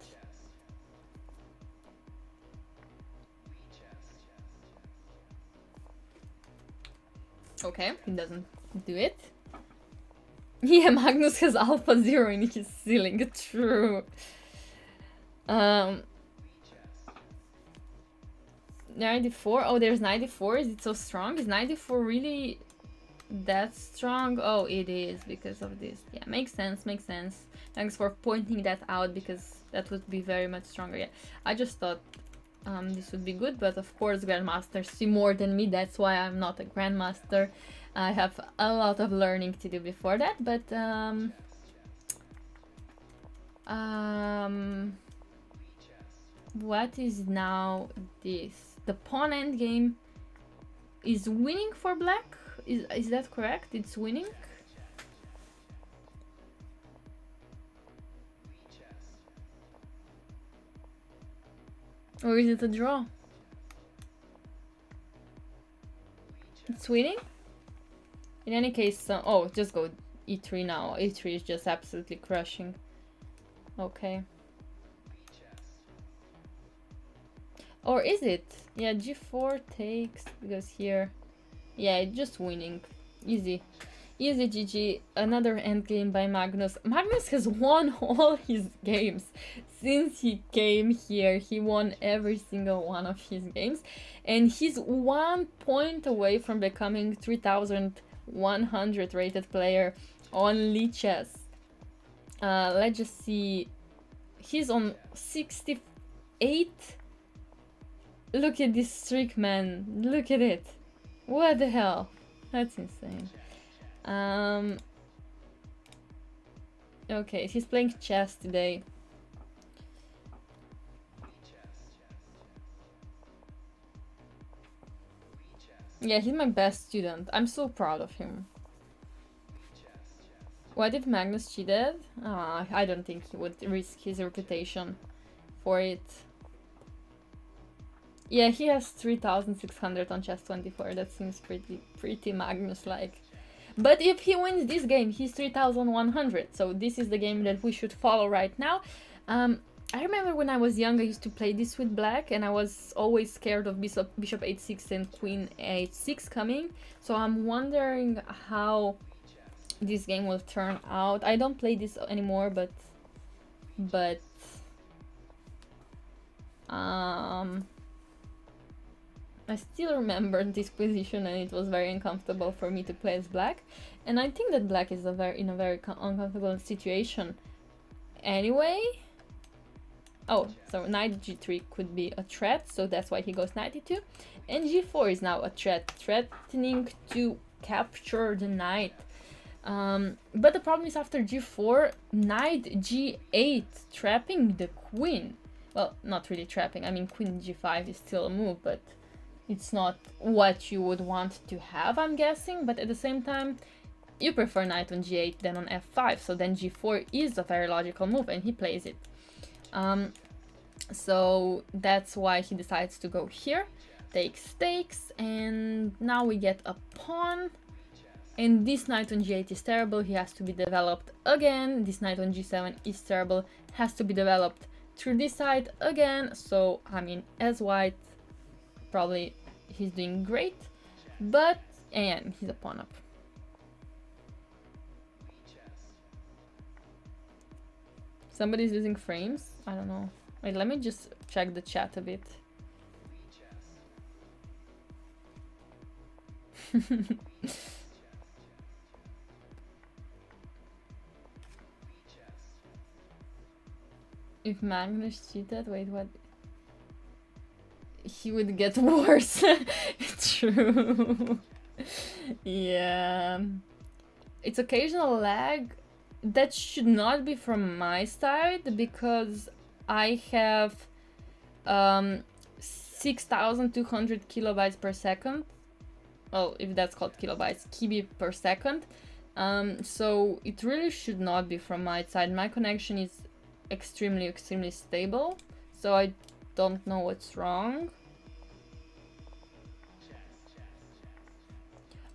Okay, he doesn't do it. Yeah, Magnus has alpha 0 in his ceiling. True. Knight d4. Oh, there's knight d4. Is it so strong? Is knight d4 really that strong? Oh, it is because of this. Yeah, makes sense. Makes sense. Thanks for pointing that out, because that would be very much stronger. Yeah, I just thought this would be good, but of course grandmasters see more than me. That's why I'm not a grandmaster. I have a lot of learning to do before that, but what is now this? The pawn endgame is winning for black? Is that correct? It's winning? Or is it a draw? It's winning? In any case, oh, just go e3 now. e3 is just absolutely crushing. Okay. Or is it? Yeah, g4 takes, because here... Yeah, it's just winning. Easy. Easy GG, another endgame by Magnus. Magnus has won all his games. Since he came here, he won every single one of his games. And he's 1 point away from becoming 3100 rated player on Lichess. Let's just see. He's on 68. Look at this streak, man. Look at it. What the hell? That's insane. Okay, he's playing chess today. Yeah, he's my best student. I'm so proud of him. What if Magnus cheated? I don't think he would risk his reputation for it. Yeah, he has 3600 on chess24. That seems pretty Magnus-like. But if he wins this game, he's 3100. So this is the game that we should follow right now. I remember when I was young, I used to play this with black, and I was always scared of bishop h6 and queen h6 coming. So I'm wondering how this game will turn out. I don't play this anymore, but I still remember this position, and it was very uncomfortable for me to play as black. And I think that black is in a very uncomfortable situation anyway. Oh, so knight g3 could be a threat, so that's why he goes knight e2. And g4 is now a threat, threatening to capture the knight. But the problem is after g4, knight g8, trapping the queen. Well, not really trapping, I mean queen g5 is still a move, but it's not what you would want to have, I'm guessing. But at the same time, you prefer knight on g8 than on f5, so then g4 is a very logical move, and he plays it. So that's why he decides to go here, takes, and now we get a pawn. And this knight on g8 is terrible, he has to be developed again. This knight on g7 is terrible, has to be developed through this side again. So, I mean, as white, probably he's doing great, but, and he's a pawn up. Somebody's losing frames? I don't know. Wait, let me just check the chat a bit. If Magnus cheated, wait, what? He would get worse. True. Yeah. It's occasional lag. That should not be from my side, because I have 6,200 kilobytes per second. Well, if that's called kilobytes, kb per second. So it really should not be from my side. My connection is extremely stable, so I don't know what's wrong.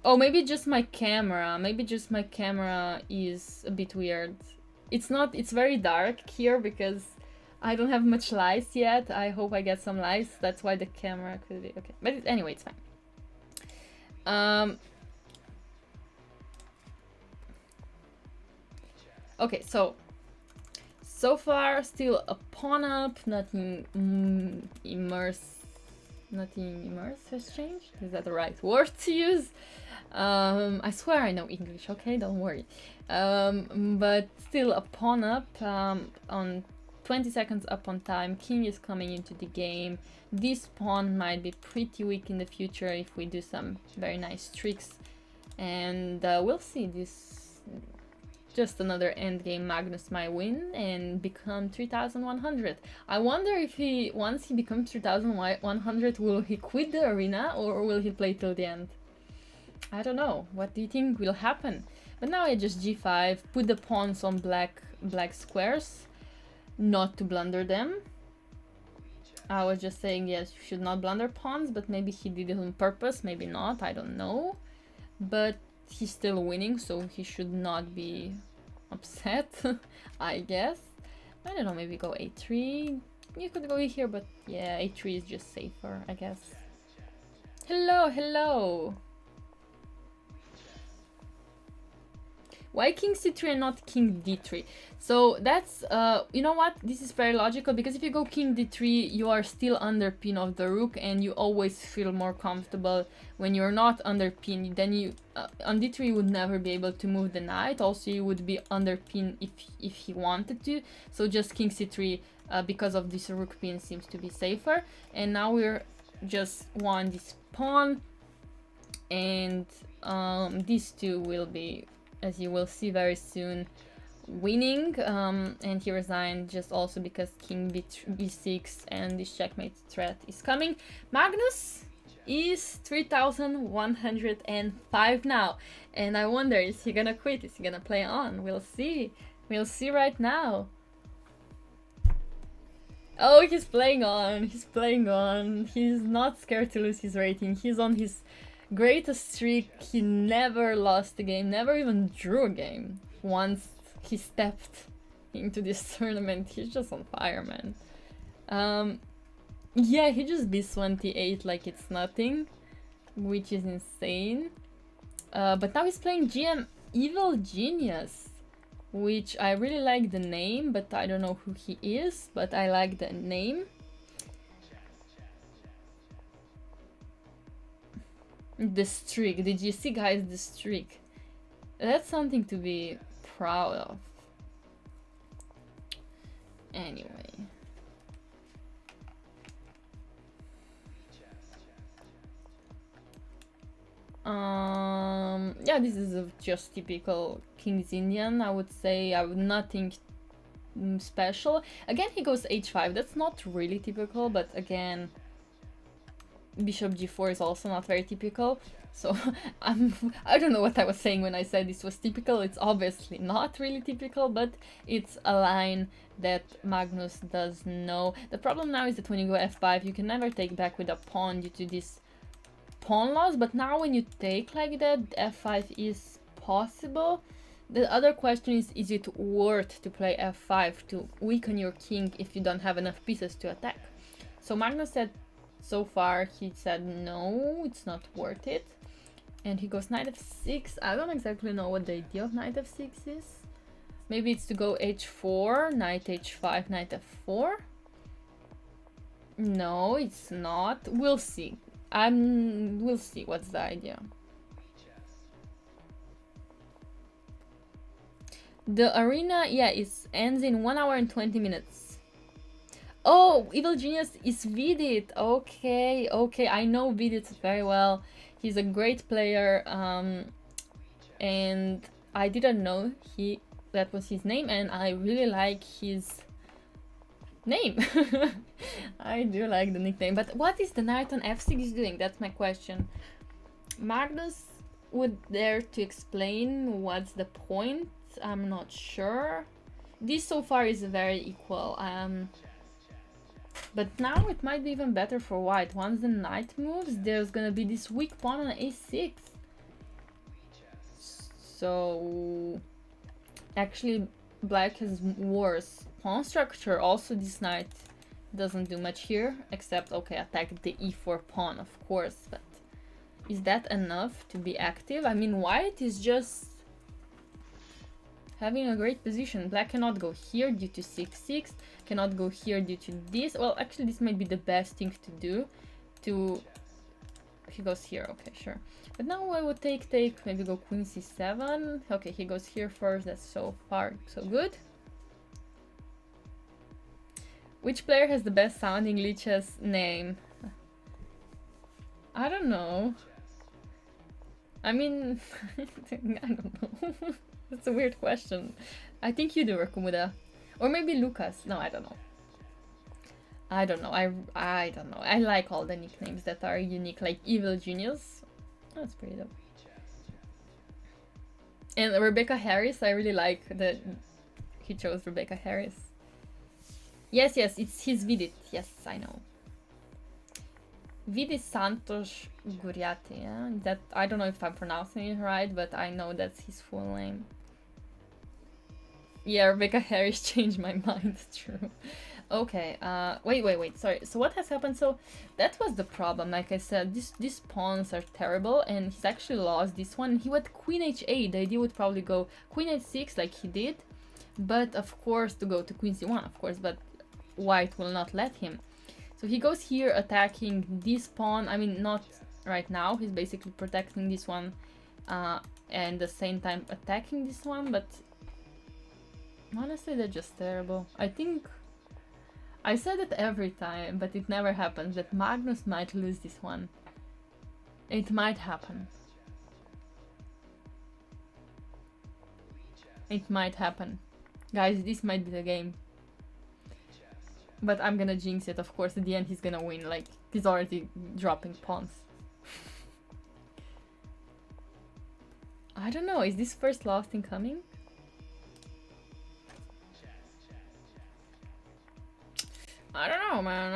Oh, maybe just my camera. Maybe just my camera is a bit weird. It's not, it's very dark here because I don't have much lights yet. I hope I get some lights. That's why the camera could be okay. But anyway, it's fine. Okay, so far still a pawn up, nothing immerse has changed. Is that the right word to use? I swear I know English, okay, don't worry. But still a pawn up, on 20 seconds up on time. King is coming into the game. This pawn might be pretty weak in the future if we do some very nice tricks, and we'll see. This just another endgame. Magnus might win and become 3100. I wonder if once he becomes 3100, will he quit the arena or will he play till the end? I don't know. What do you think will happen? But now I just g5, put the pawns on black squares, not to blunder them. I was just saying, yes, you should not blunder pawns, but maybe he did it on purpose, maybe not, I don't know. But he's still winning, so he should not be upset, I guess. I don't know, maybe go a3. You could go here, but yeah, a3 is just safer, I guess. Hello, hello! Why king c3 and not king d3? So that's, you know what, this is very logical, because if you go king d3, you are still under pin of the rook, and you always feel more comfortable when you're not under pin. Then you, on d3 you would never be able to move the knight, also you would be under pin if he wanted to, so just king c3, because of this rook pin, seems to be safer. And now we're just won this pawn, and these two will be, as you will see very soon, winning. And he resigned just also because king b6 and this checkmate threat is coming. Magnus is 3105 now, and I wonder, is he gonna quit? Is he gonna play on? We'll see. We'll see right now. Oh, he's playing on. He's playing on. He's not scared to lose his rating. He's on his greatest streak. He never lost a game, never even drew a game once he stepped into this tournament. He's just on fire, man. Yeah, he just beats 28 like it's nothing, which is insane. But now he's playing GM Evil Genius, which I really like the name, but I don't know who he is, but I like the name. The streak, did you see, guys, the streak? That's something to be proud of. Anyway. Yeah, this is just typical King's Indian, I would say. Nothing special. Again, he goes h5. That's not really typical, but again, bishop g4 is also not very typical. So I don't know what I was saying when I said this was typical. It's obviously not really typical, but it's a line that Magnus does know. The problem now is that when you go f5, you can never take back with a pawn due to this pawn loss, but now when you take like that, f5 is possible. The other question is it worth to play f5 to weaken your king if you don't have enough pieces to attack? So Magnus said, so far he said no, it's not worth it. And he goes knight f6. I don't exactly know what the idea of knight f6 is. Maybe it's to go h4, knight h5, knight f4. No, it's not. We'll see. We'll see what's the idea. The arena, yeah, it ends in 1 hour and 20 minutes. Oh, Evil Genius is Vidit. Okay, okay, I know Vidit very well. He's a great player, and I didn't know that was his name, and I really like his name. I do like the nickname, but what is the knight on f6 doing? That's my question. Magnus would dare to explain what's the point. I'm not sure. This so far is very equal. But now it might be even better for white. Once the knight moves, there's gonna be this weak pawn on a6. So actually black has worse pawn structure. Also this knight doesn't do much here, except, okay, attack the e4 pawn, of course, but is that enough to be active? I mean, white is just having a great position. Black cannot go here due to 6-6, cannot go here due to this. Well, actually this might be the best thing to do. He goes here, okay, sure. But now I would take, maybe go queen c7. Okay, he goes here first, that's so far so good. Which player has the best sounding Lichess name? I don't know. I mean, I don't know. That's a weird question. I think you do, Rakumuda. Or maybe Lucas. No, I don't know. I don't know. I don't know. I like all the nicknames that are unique, like Evil Genius. That's pretty dope. And Rebecca Harris, I really like that he chose Rebecca Harris. Yes, yes, it's his Vidit. Yes, I know. Vidit Santos Guriati, yeah? That, I don't know if I'm pronouncing it right, but I know that's his full name. Yeah, Rebecca Harris changed my mind, true. Okay, wait, sorry. So what has happened? So that was the problem. Like I said, these pawns are terrible, and he's actually lost this one. He went queen h8. The idea would probably go queen h6 like he did, but of course to go to queen c1, of course, but white will not let him. So he goes here attacking this pawn. I mean, not right now. He's basically protecting this one, and at the same time attacking this one, but honestly, they're just terrible. I think I said it every time, but it never happens, that Magnus might lose this one. It might happen. It might happen. Guys, this might be the game. But I'm gonna jinx it, of course. At the end, he's gonna win. Like, he's already dropping pawns. I don't know, is this first lost incoming? I don't know, man.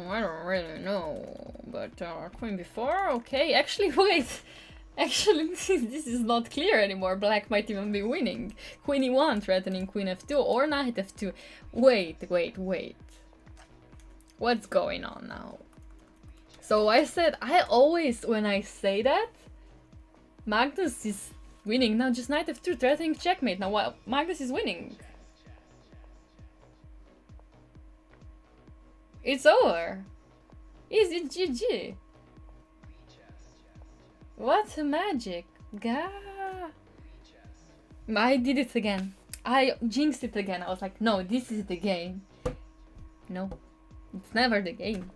I don't really know. But queen b4, okay. Actually, wait. Actually, this is not clear anymore. Black might even be winning. Queen e1 threatening queen f2 or knight f2. Wait. What's going on now? So I said, I always, when I say that, Magnus is winning. Now just knight f2 threatening checkmate. Now what? Magnus is winning. It's over. Is it GG? What magic. Gah. I did it again. I jinxed it again. I was like, no, this is the game. No, it's never the game.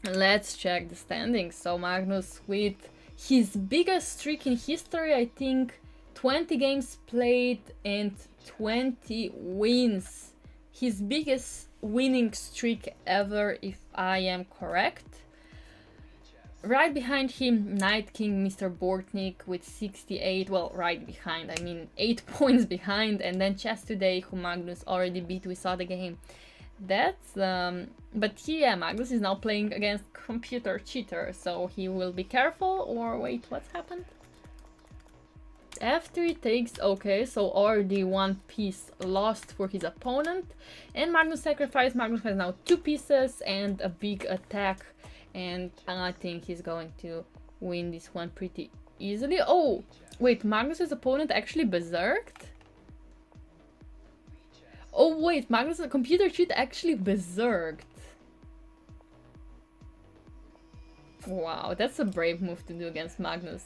Let's check the standings. So Magnus with his biggest streak in history, I think 20 games played and 20 wins. His biggest winning streak ever, if I am correct. Right behind him, Night King Mr. Bortnik with 68. Well, right behind, I mean 8 points behind. And then Chess Today, who Magnus already beat. We saw the game. That's but yeah, Magnus is now playing against computer cheater, so he will be careful. Or wait, what's happened? F3 takes, okay, so already one piece lost for his opponent, and Magnus sacrificed. Magnus has now 2 pieces and a big attack, and I think he's going to win this one pretty easily. Oh wait, Magnus's opponent actually berserked. Oh wait, Magnus' computer cheat actually berserked. Wow, that's a brave move to do against Magnus.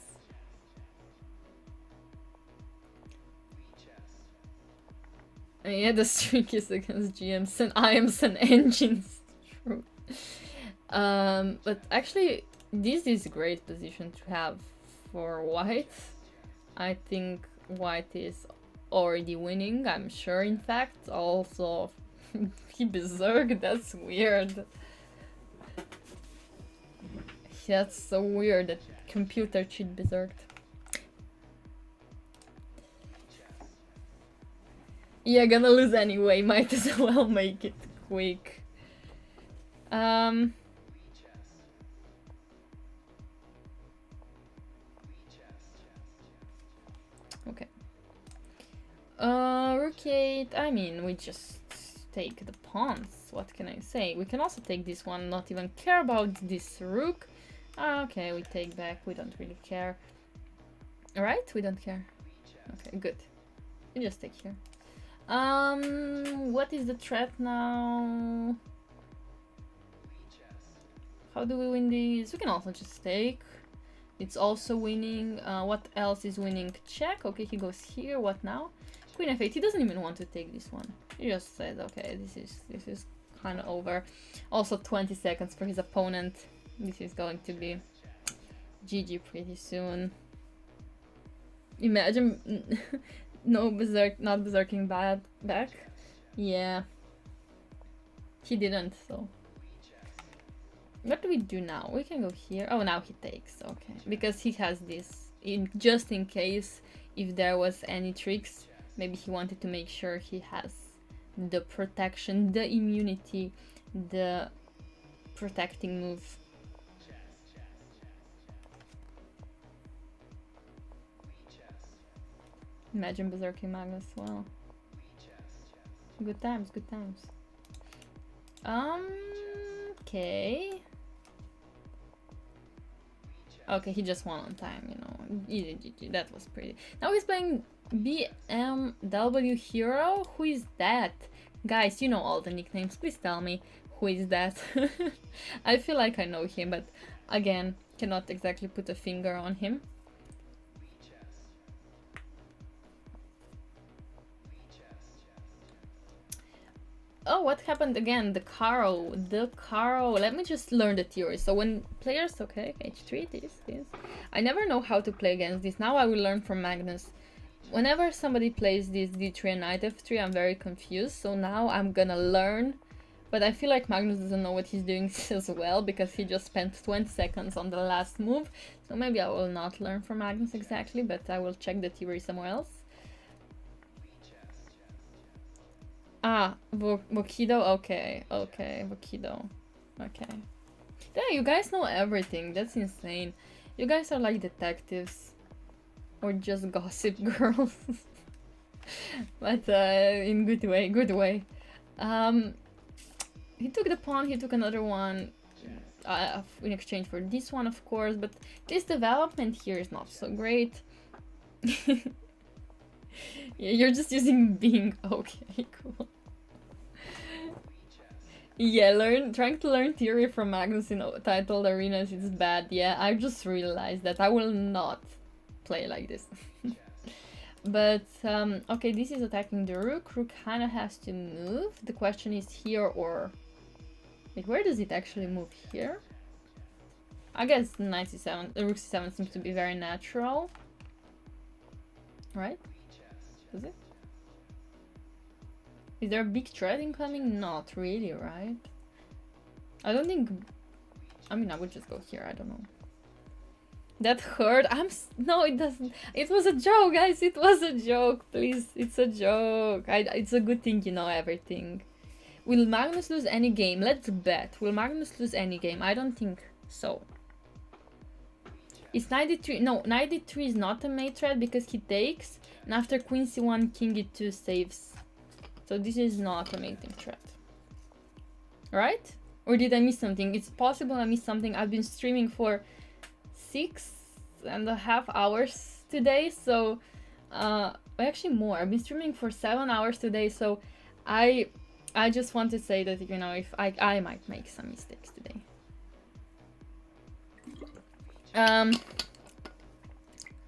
And yeah, the streak is against GMs and IMs and engines. True. But actually, this is a great position to have for white. I think white is already winning, I'm sure, in fact. Also, he berserked, that's weird. That's so weird that computer cheat berserked. Yeah, gonna lose anyway, might as well make it quick. Okay. Rook 8, I mean, we just take the pawns, what can I say? We can also take this one, not even care about this rook. Okay, we take back, we don't really care. Right? We don't care. Okay, good. We just take here. What is the threat now? How do we win these? We can also just take. It's also winning. What else is winning? Check. Okay, he goes here. What now? Queen f8. He doesn't even want to take this one. He just said, okay, this is kind of over. Also 20 seconds for his opponent. This is going to be GG pretty soon. Imagine no berserk, not berserking back. Yeah, he didn't. So what do we do now? We can go here. Oh, now he takes. Okay, because he has this in just in case if there was any tricks. Maybe he wanted to make sure he has the protection, the immunity, the protecting move. Imagine berserking Magnus. Wow. Good times, good times. Okay. Okay, he just won on time, you know. Easy GG, that was pretty. Now he's playing BMW Hero. Who is that? Guys, you know all the nicknames. Please tell me who is that. I feel like I know him, but again, cannot exactly put a finger on him. Oh, what happened again? The Caro. Let me just learn the theory. So when players, okay, h3, this. I never know how to play against this. Now I will learn from Magnus. Whenever somebody plays this d3 and knight f3, I'm very confused. So now I'm gonna learn. But I feel like Magnus doesn't know what he's doing as well, because he just spent 20 seconds on the last move. So maybe I will not learn from Magnus exactly, but I will check the theory somewhere else. Ah, Vokido? Okay, Vokido. Okay. Yeah, you guys know everything. That's insane. You guys are like detectives. Or just gossip girls. But in good way, good way. He took the pawn, he took another one in exchange for this one, of course, but this development here is not so great. Yeah, you're just using Bing. Okay, cool. Yeah, trying to learn theory from Magnus in Untitled Arenas is bad. Yeah, I just realized that I will not play like this. But, okay, this is attacking the rook. Rook kind of has to move. The question is here or... Wait, where does it actually move? Here? I guess knight c7, rook c7 seems to be very natural. Right? Does it? Is there a big threat incoming? Not really, right? I don't think... I mean, I would just go here, I don't know. That hurt? No, it doesn't. It was a joke, guys. It was a joke. Please, it's a joke. It's a good thing you know everything. Will Magnus lose any game? Let's bet. Will Magnus lose any game? I don't think so. It's knight d3. No, knight d3 is not a mate threat because he takes. And after queen c1, king e2 saves. So this is not a mating threat. Right? Or did I miss something? It's possible I missed something. I've been streaming for 6.5 hours today, so actually more. I've been streaming for 7 hours today, so I just want to say that, you know, if I might make some mistakes today.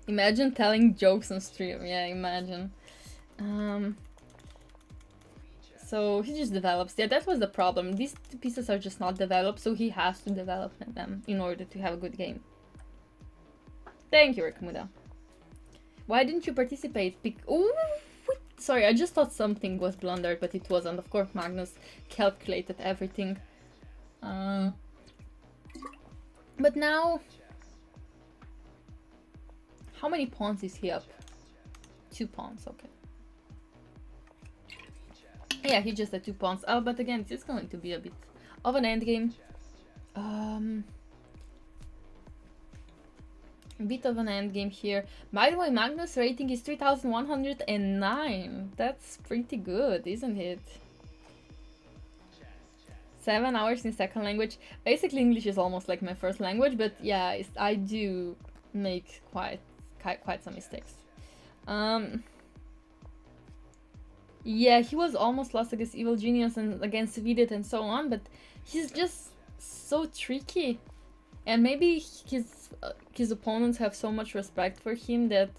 Imagine telling jokes on stream. Yeah, imagine. So he just develops. Yeah, that was the problem. These two pieces are just not developed, so he has to develop them in order to have a good game. Thank you, Rikmuda. Why didn't you participate? Ooh, sorry, I just thought something was blundered, but it wasn't. Of course, Magnus calculated everything. But now... How many pawns is he up? 2 pawns, okay. Yeah, he just had 2 pawns. Oh, but again, it's going to be a bit of an endgame. A bit of an endgame here. By the way, Magnus rating is 3109. That's pretty good, isn't it? 7 hours in second language. Basically, English is almost like my first language, but yeah, I do make quite some mistakes. Yeah, he was almost lost against Evil Genius and against Vidit and so on, but he's just so tricky. And maybe his opponents have so much respect for him that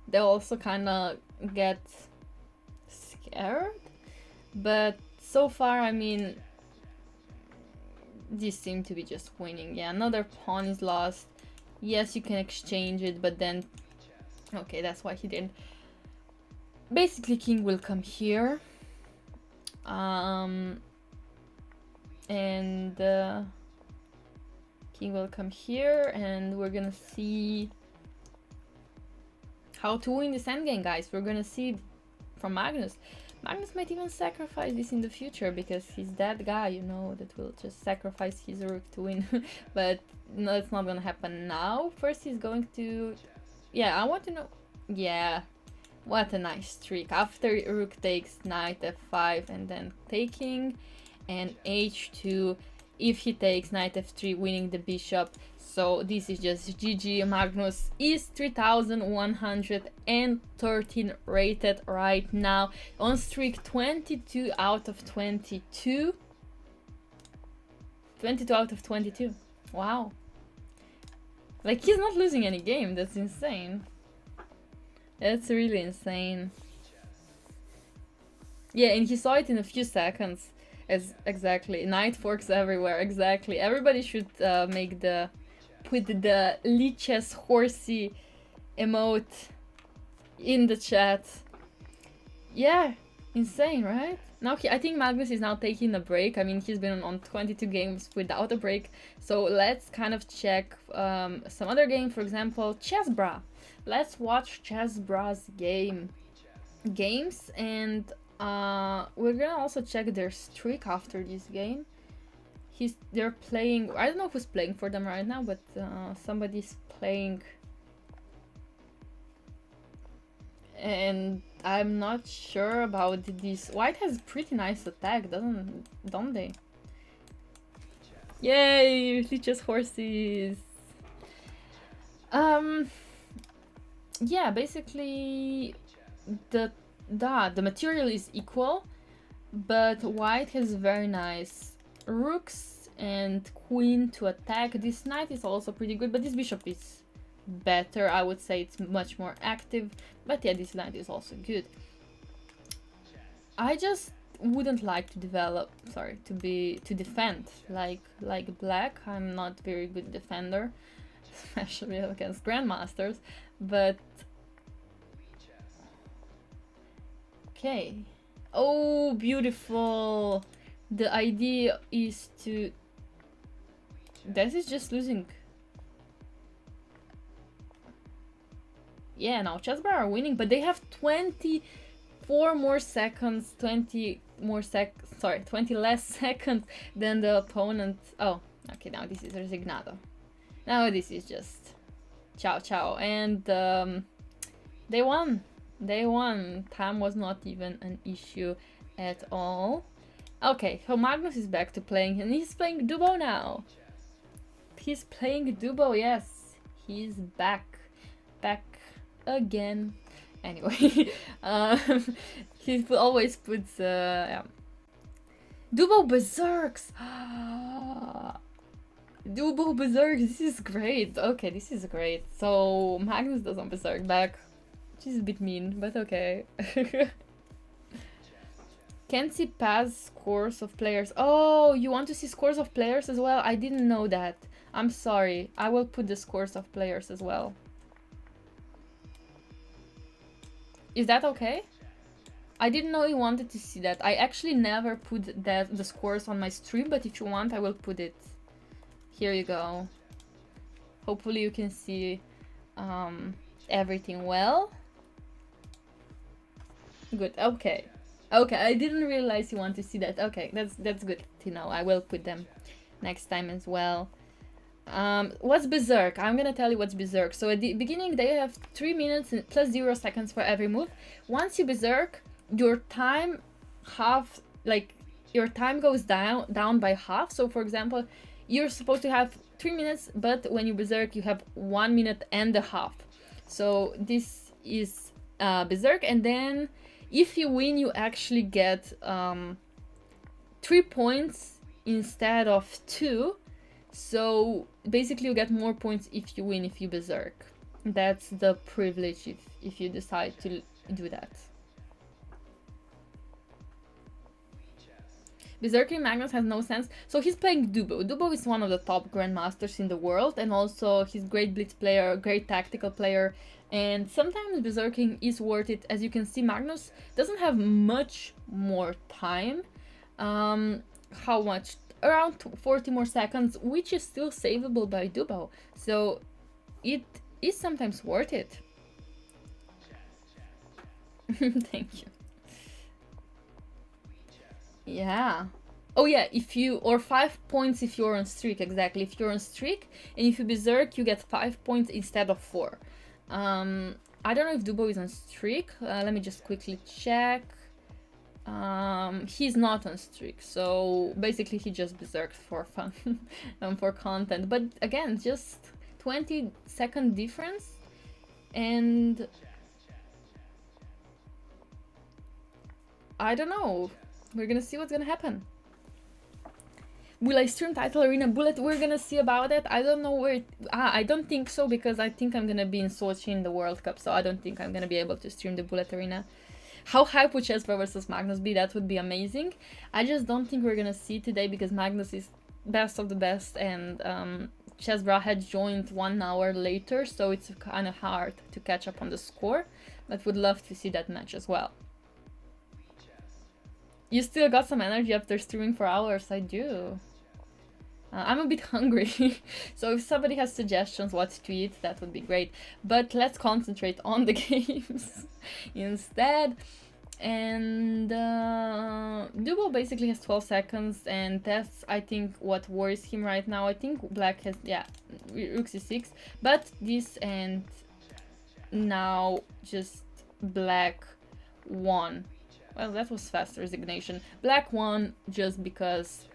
they also kind of get scared. But so far, I mean, these seem to be just winning. Yeah, another pawn is lost. Yes, you can exchange it, but then... Okay, that's why he didn't. Basically, king will come here. King will come here, and we're gonna see how to win this endgame, guys. We're gonna see from Magnus. Magnus might even sacrifice this in the future, because he's that guy, you know, that will just sacrifice his rook to win. But no, it's not gonna happen now. First, he's going to... Yeah, I want to know... Yeah. What a nice streak. After rook takes, knight f5 and then taking, and h2 if he takes, knight f3 winning the bishop. So this is just GG. Magnus is 3113 rated right now. On streak 22 out of 22. 22 out of 22. Wow. Like, he's not losing any game. That's insane. That's really insane. Yeah, and he saw it in a few seconds. Exactly. Knight forks everywhere. Exactly. Everybody should put the Lichess horsey emote in the chat. Yeah, insane, right? Now I think Magnus is now taking a break. I mean, he's been on 22 games without a break. So let's kind of check some other game. For example, Chessbra. Let's watch Chessbra's games, and we're gonna also check their streak after this game. They're playing. I don't know who's playing for them right now, but somebody's playing. And I'm not sure about this. White has pretty nice attack, don't they? Yay, Lichess horses. Yeah, basically the material is equal, but white has very nice rooks and queen to attack. This knight is also pretty good, but this bishop is better. I would say it's much more active, but yeah, this knight is also good. I just wouldn't like to defend like black. I'm not very good defender, especially against grandmasters, but okay. Oh, beautiful. The idea is to... This is just losing. Yeah, now Chessbra are winning, but they have 24 more seconds, 20 less seconds than the opponent. Oh, okay, now this is Resignado. Now this is just ciao ciao, and they won. Time was not even an issue at all. Okay, so Magnus is back to playing, and he's playing Dubo now. He's playing Dubo, yes. He's back again. Anyway, he always puts yeah. Dubo Berserks. Dubo Berserk. This is great. Okay, this is great. So Magnus doesn't Berserk back. Which is a bit mean, but okay. Can't see past scores of players. Oh, you want to see scores of players as well? I didn't know that. I'm sorry. I will put the scores of players as well. Is that okay? I didn't know you wanted to see that. I actually never put the scores on my stream, but if you want, I will put it. Here you go. Hopefully you can see everything well. Good. Okay. Okay, I didn't realize you want to see that. Okay, that's good to know. I will put them next time as well. What's Berserk? I'm gonna tell you what's Berserk. So at the beginning they have 3 minutes and plus 0 seconds for every move. Once you Berserk, your time goes down by half. So for example, you're supposed to have 3 minutes, but when you Berserk you have 1 minute and a half. So this is Berserk, and then if you win, you actually get 3 points instead of 2. So basically you get more points if you win, if you Berserk. That's the privilege if you decide to do that. Berserking Magnus has no sense. So he's playing Dubo. Dubo is one of the top grandmasters in the world, and also he's great blitz player, great tactical player, and sometimes Berserking is worth it. As you can see, Magnus doesn't have much more time. How much? Around 40 more seconds, which is still savable by Dubo. So it is sometimes worth it. Thank you. Yeah. Oh yeah, or 5 points if you're on streak, exactly. If you're on streak, and if you Berserk, you get 5 points instead of 4. I don't know if Dubo is on streak. Let me just quickly check. He's not on streak, so basically he just berserked for fun and for content. But again, just 20-second difference, and I don't know. We're gonna see what's gonna happen. Will I stream Title Arena Bullet? We're gonna see about it. I don't know where... I don't think so, because I think I'm gonna be in Sochi in the World Cup, so I don't think I'm gonna be able to stream the Bullet Arena. How hype would Chessbra versus Magnus be? That would be amazing. I just don't think we're gonna see today, because Magnus is best of the best, and Chessbra had joined 1 hour later, so it's kind of hard to catch up on the score, but would love to see that match as well. You still got some energy after streaming for hours? I do. I'm a bit hungry, so if somebody has suggestions what to eat, that would be great. But let's concentrate on the games instead. And Dubo basically has 12 seconds, and that's, I think, what worries him right now. I think Black has, yeah, Rook C6, but this, and now just Black won. Well, that was fast resignation. Black won just because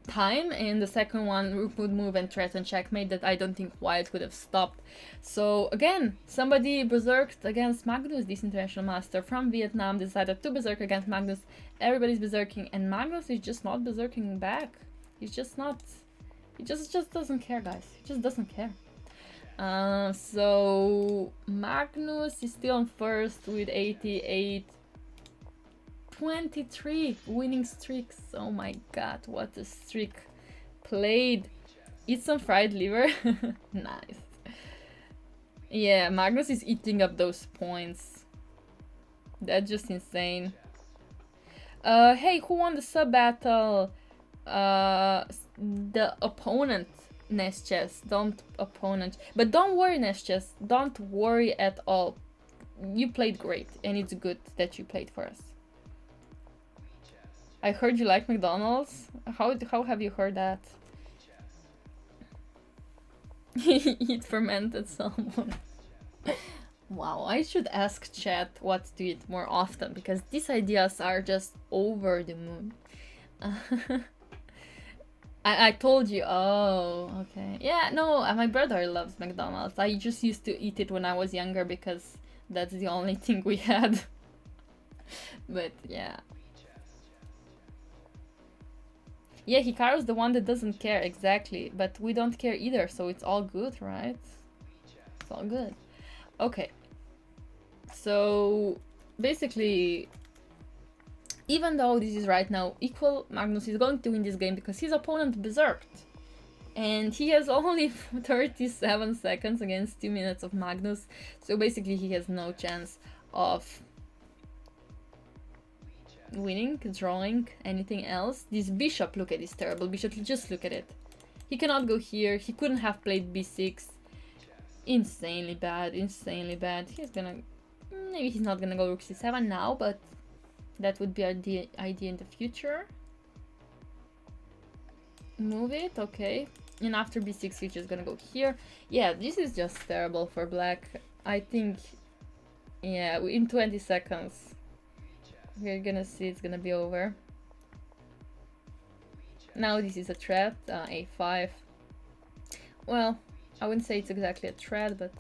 time, and the second one, Rook would move and threaten checkmate that I don't think White would have stopped. So again, somebody berserked against Magnus. This international master from Vietnam decided to berserk against Magnus. Everybody's berserking, and Magnus is just not berserking back. He's just not... He just doesn't care, guys. He just doesn't care. So Magnus is still on first with 88. 23 winning streaks. Oh my god, what a streak. Played. Eat some fried liver. Nice. Yeah, Magnus is eating up those points. That's just insane. Hey, who won the sub battle? The opponent, Lichess. But don't worry, Lichess. Don't worry at all. You played great, and it's good that you played for us. I heard you like McDonald's. How have you heard that? Eat fermented salmon. Wow, I should ask chat what to eat more often, because these ideas are just over the moon. I told you. Oh, okay. Yeah, no, my brother loves McDonald's. I just used to eat it when I was younger because that's the only thing we had. But yeah. Yeah, Hikaru's the one that doesn't care, exactly. But we don't care either, so it's all good, right? It's all good. Okay. So, basically, even though this is right now equal, Magnus is going to win this game because his opponent berserked. And he has only 37 seconds against 2 minutes of Magnus. So basically he has no chance of winning, drawing, anything else. This bishop, look at this terrible bishop, just look at it. He cannot go here, he couldn't have played b6. Insanely bad, insanely bad. He's gonna... maybe he's not gonna go rook c7 now, but that would be the idea in the future. Move it, okay. And after b6 he's just gonna go here. Yeah, this is just terrible for black. I think, yeah, in 20 seconds we're gonna see it's gonna be over. Now this is a threat, a5. Well, I wouldn't say it's exactly a threat, but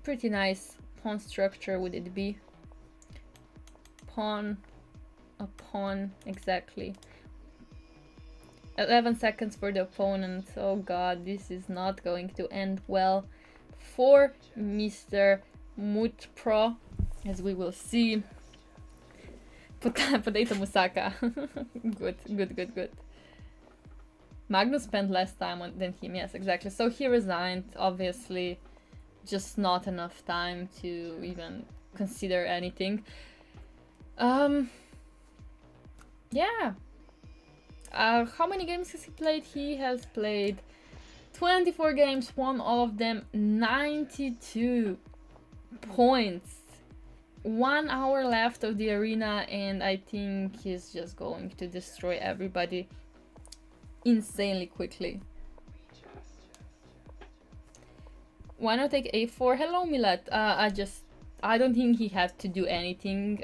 pretty nice pawn structure would it be. Pawn, a pawn, exactly. 11 seconds for the opponent. Oh god, this is not going to end well for Mr. Mutpro, as we will see. Potato Musaka. Good, good, good, good. Magnus spent less time than him, yes, exactly. So he resigned, obviously. Just not enough time to even consider anything. Yeah. How many games has he played? He has played 24 games, won all of them, 92 points. 1 hour left of the arena, and I think he's just going to destroy everybody insanely quickly. Why not take a4? Hello, Milat. I don't think he had to do anything.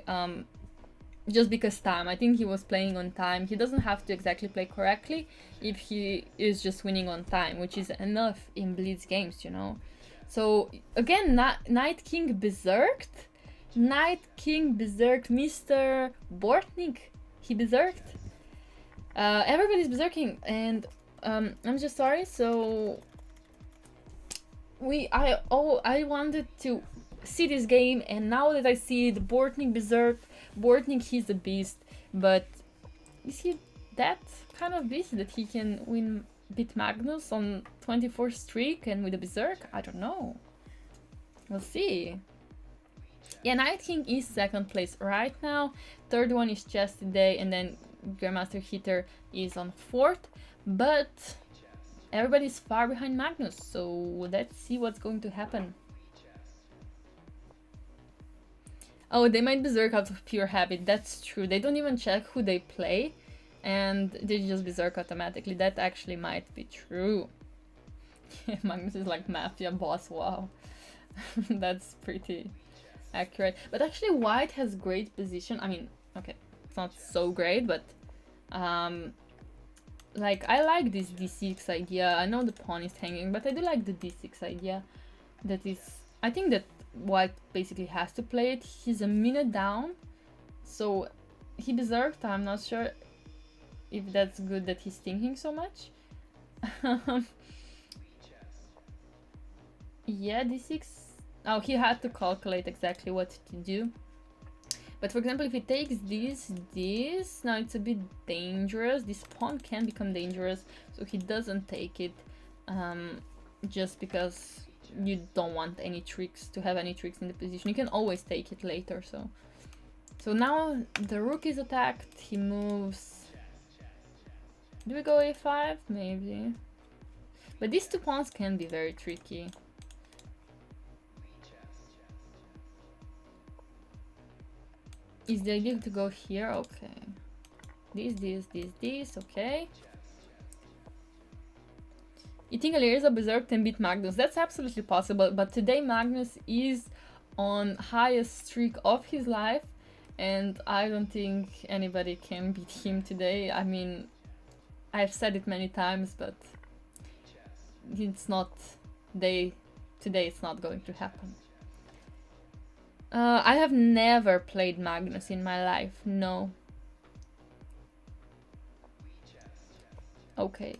Just because time. I think he was playing on time. He doesn't have to exactly play correctly if he is just winning on time, which is enough in Blitz games, you know. So again, Knight King berserked. Knight King berserked Mr. Bortnik. He berserked. Everybody's berserking, and I'm just sorry. So I wanted to see this game, and now that I see the Bortnik berserked, Bortnik, he's a beast, but is he that kind of beast that he can beat Magnus on 24 streak and with a berserk? I don't know. We'll see. Yeah, Knight King is second place right now. Third one is Chess today, and then Grandmaster Hitter is on fourth. But everybody's far behind Magnus, so let's see what's going to happen. Oh, they might berserk out of pure habit. That's true. They don't even check who they play, and they just berserk automatically. That actually might be true. Magnus is like mafia boss. Wow, that's pretty accurate. But actually, White has great position. I mean, okay, it's not so great, but like I like this d6 idea. I know the pawn is hanging, but I do like the d6 idea. That is, I think that White basically has to play it. He's a minute down, so he berserked. I'm not sure if that's good that he's thinking so much. Yeah, d6. Oh, he had to calculate exactly what to do. But for example, if he takes this, now it's a bit dangerous. This pawn can become dangerous, so he doesn't take it just because you don't want any tricks, to have any tricks in the position. You can always take it later. So now the rook is attacked. He moves. Do we go a5? Maybe. But these two pawns can be very tricky. Is the idea to go here? Okay. This, okay. You think Alireza berserked and beat Magnus? That's absolutely possible, but today Magnus is on highest streak of his life, and I don't think anybody can beat him today. I mean, I've said it many times, but it's not today it's not going to happen. I have never played Magnus in my life, no. Okay.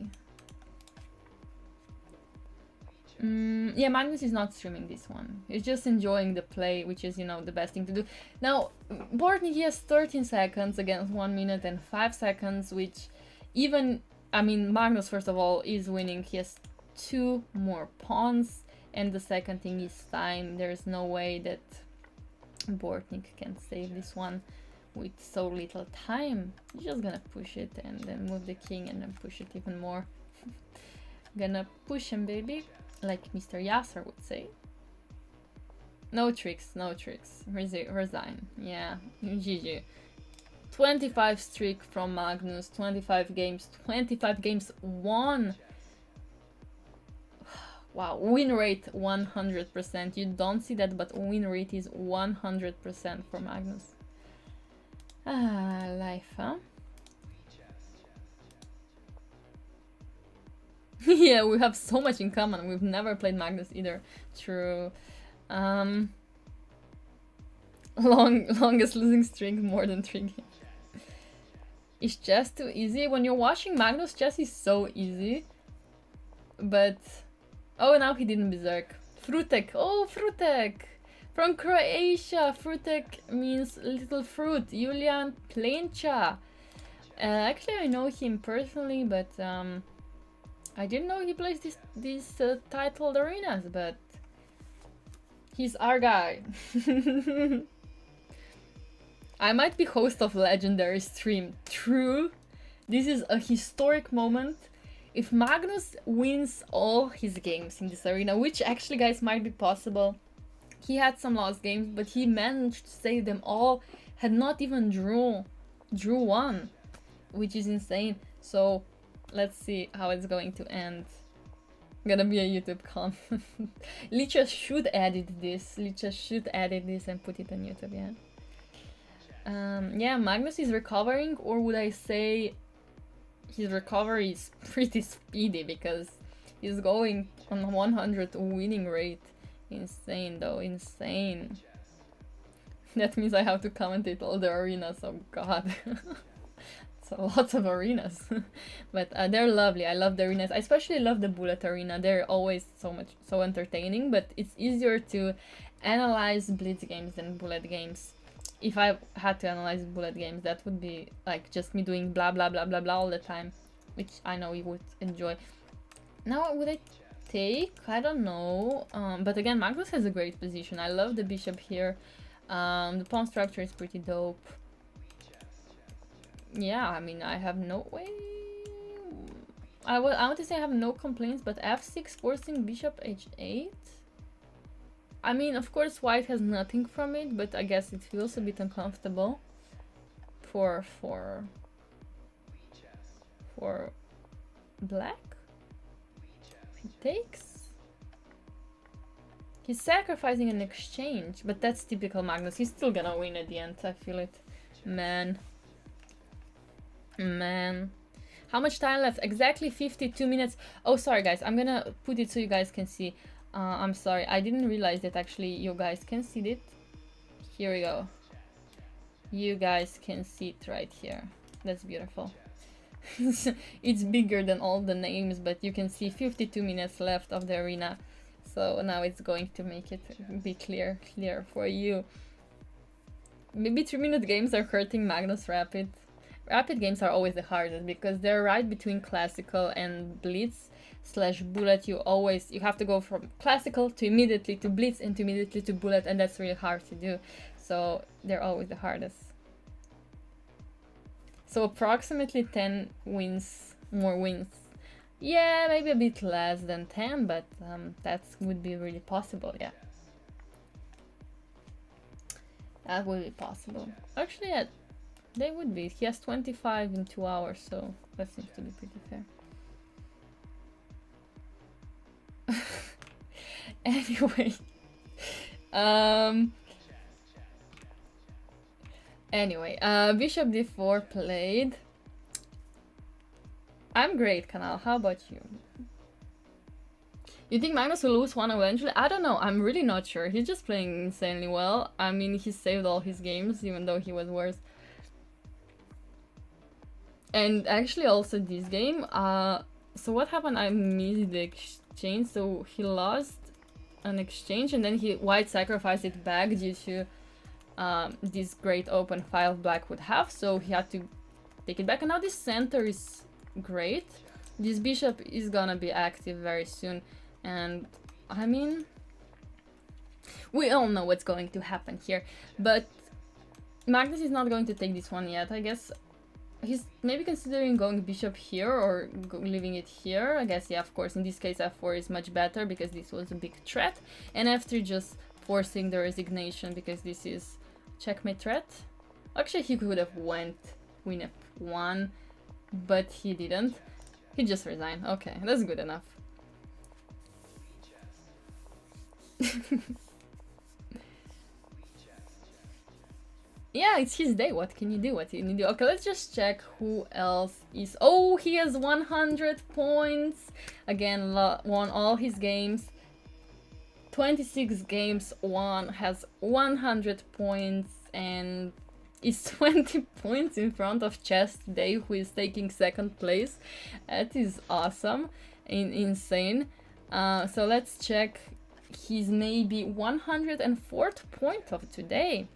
Yeah, Magnus is not streaming this one. He's just enjoying the play, which is, you know, the best thing to do. Now, Bortnik, he has 13 seconds against 1 minute and 5 seconds, which even, I mean, Magnus, first of all, is winning. He has 2 more pawns, and the second thing is time. There's no way that Bortnik can save this one with so little time. He's just gonna push it and then move the king and then push it even more. Gonna push him, baby, like Mr. Yasser would say. No tricks, no tricks. Resign. Yeah, GG. 25 streak from Magnus, 25 games won. Wow, win rate 100%. You don't see that, but win rate is 100% for Magnus. Ah, life, huh? Yeah, we have so much in common. We've never played Magnus either. True. Longest losing streak, more than 3 games. Is chess too easy? When you're watching Magnus, chess is so easy. But oh, now he didn't berserk. Frutek. Oh, Frutek! From Croatia. Frutek means little fruit. Julian Plencha. Actually, I know him personally, but I didn't know he plays these titled arenas, but he's our guy. I might be host of legendary stream. True. This is a historic moment. If Magnus wins all his games in this arena, which actually, guys, might be possible. He had some lost games, but he managed to save them all. Had not even drew one, which is insane. So let's see how it's going to end. Gonna be a YouTube comment. Lichess should edit this. Lichess should edit this and put it on YouTube, yeah. Yeah, Magnus is recovering, or would I say his recovery is pretty speedy because he's going on 100 winning rate. Insane though, insane. That means I have to commentate all the arenas, oh god. So lots of arenas. But they're lovely, I love the arenas. I especially love the bullet arena, they're always so entertaining, but it's easier to analyze blitz games than bullet games. If I had to analyze bullet games, that would be like just me doing blah blah blah blah blah all the time, which I know you would enjoy. Now would I take? I don't know. But again, Magnus has a great position. I love the bishop here. The pawn structure is pretty dope. Yeah, I mean, I have no way. I want to say I have no complaints, but f6 forcing bishop h8. I mean, of course, white has nothing from it, but I guess it feels a bit uncomfortable for black. He takes. He's sacrificing an exchange, but that's typical Magnus. He's still gonna win at the end. I feel it. Man. How much time left? Exactly 52 minutes. Oh, sorry guys. I'm gonna put it so you guys can see. I'm sorry, I didn't realize that actually you guys can see it. Here we go. You guys can see it right here. That's beautiful. It's bigger than all the names, but you can see 52 minutes left of the arena. So now it's going to make it be clear for you. Maybe 3-minute games are hurting Magnus Rapid. Rapid games are always the hardest because they're right between classical and blitz / bullet. You have to go from classical to immediately to blitz and to immediately to bullet, and that's really hard to do. So they're always the hardest. So approximately 10 wins, more wins. Yeah, maybe a bit less than 10, but that would be really possible, yeah. That would be possible. Actually, yeah, they would be. He has 25 in 2 hours, so that seems to be pretty fair. Anyway, bishop d4 played. I'm great, Kanal. How about you? You think Magnus will lose one eventually? I don't know. I'm really not sure. He's just playing insanely well. I mean, he saved all his games, even though he was worse. And actually, also this game. So what happened? I missed the exchange. So he lost an exchange, and then white sacrificed it back due to this great open file black would have. So he had to take it back, and now this center is great. This bishop is gonna be active very soon, and I mean, we all know what's going to happen here, but Magnus is not going to take this one yet. I guess he's maybe considering going bishop here or leaving it here. I guess, yeah, of course, in this case f4 is much better because this was a big threat, and f3 just forcing the resignation because this is checkmate threat. Actually, he could have went queen f1, but he didn't. He just resigned. Okay, that's good enough. Yeah, it's his day. What can you do? What can you do? Okay, let's just check who else is... Oh, he has 100 points. Again, won all his games. 26 games won, has 100 points, and is 20 points in front of Chess today, who is taking second place. That is awesome. Insane. So let's check his maybe 104th point of today.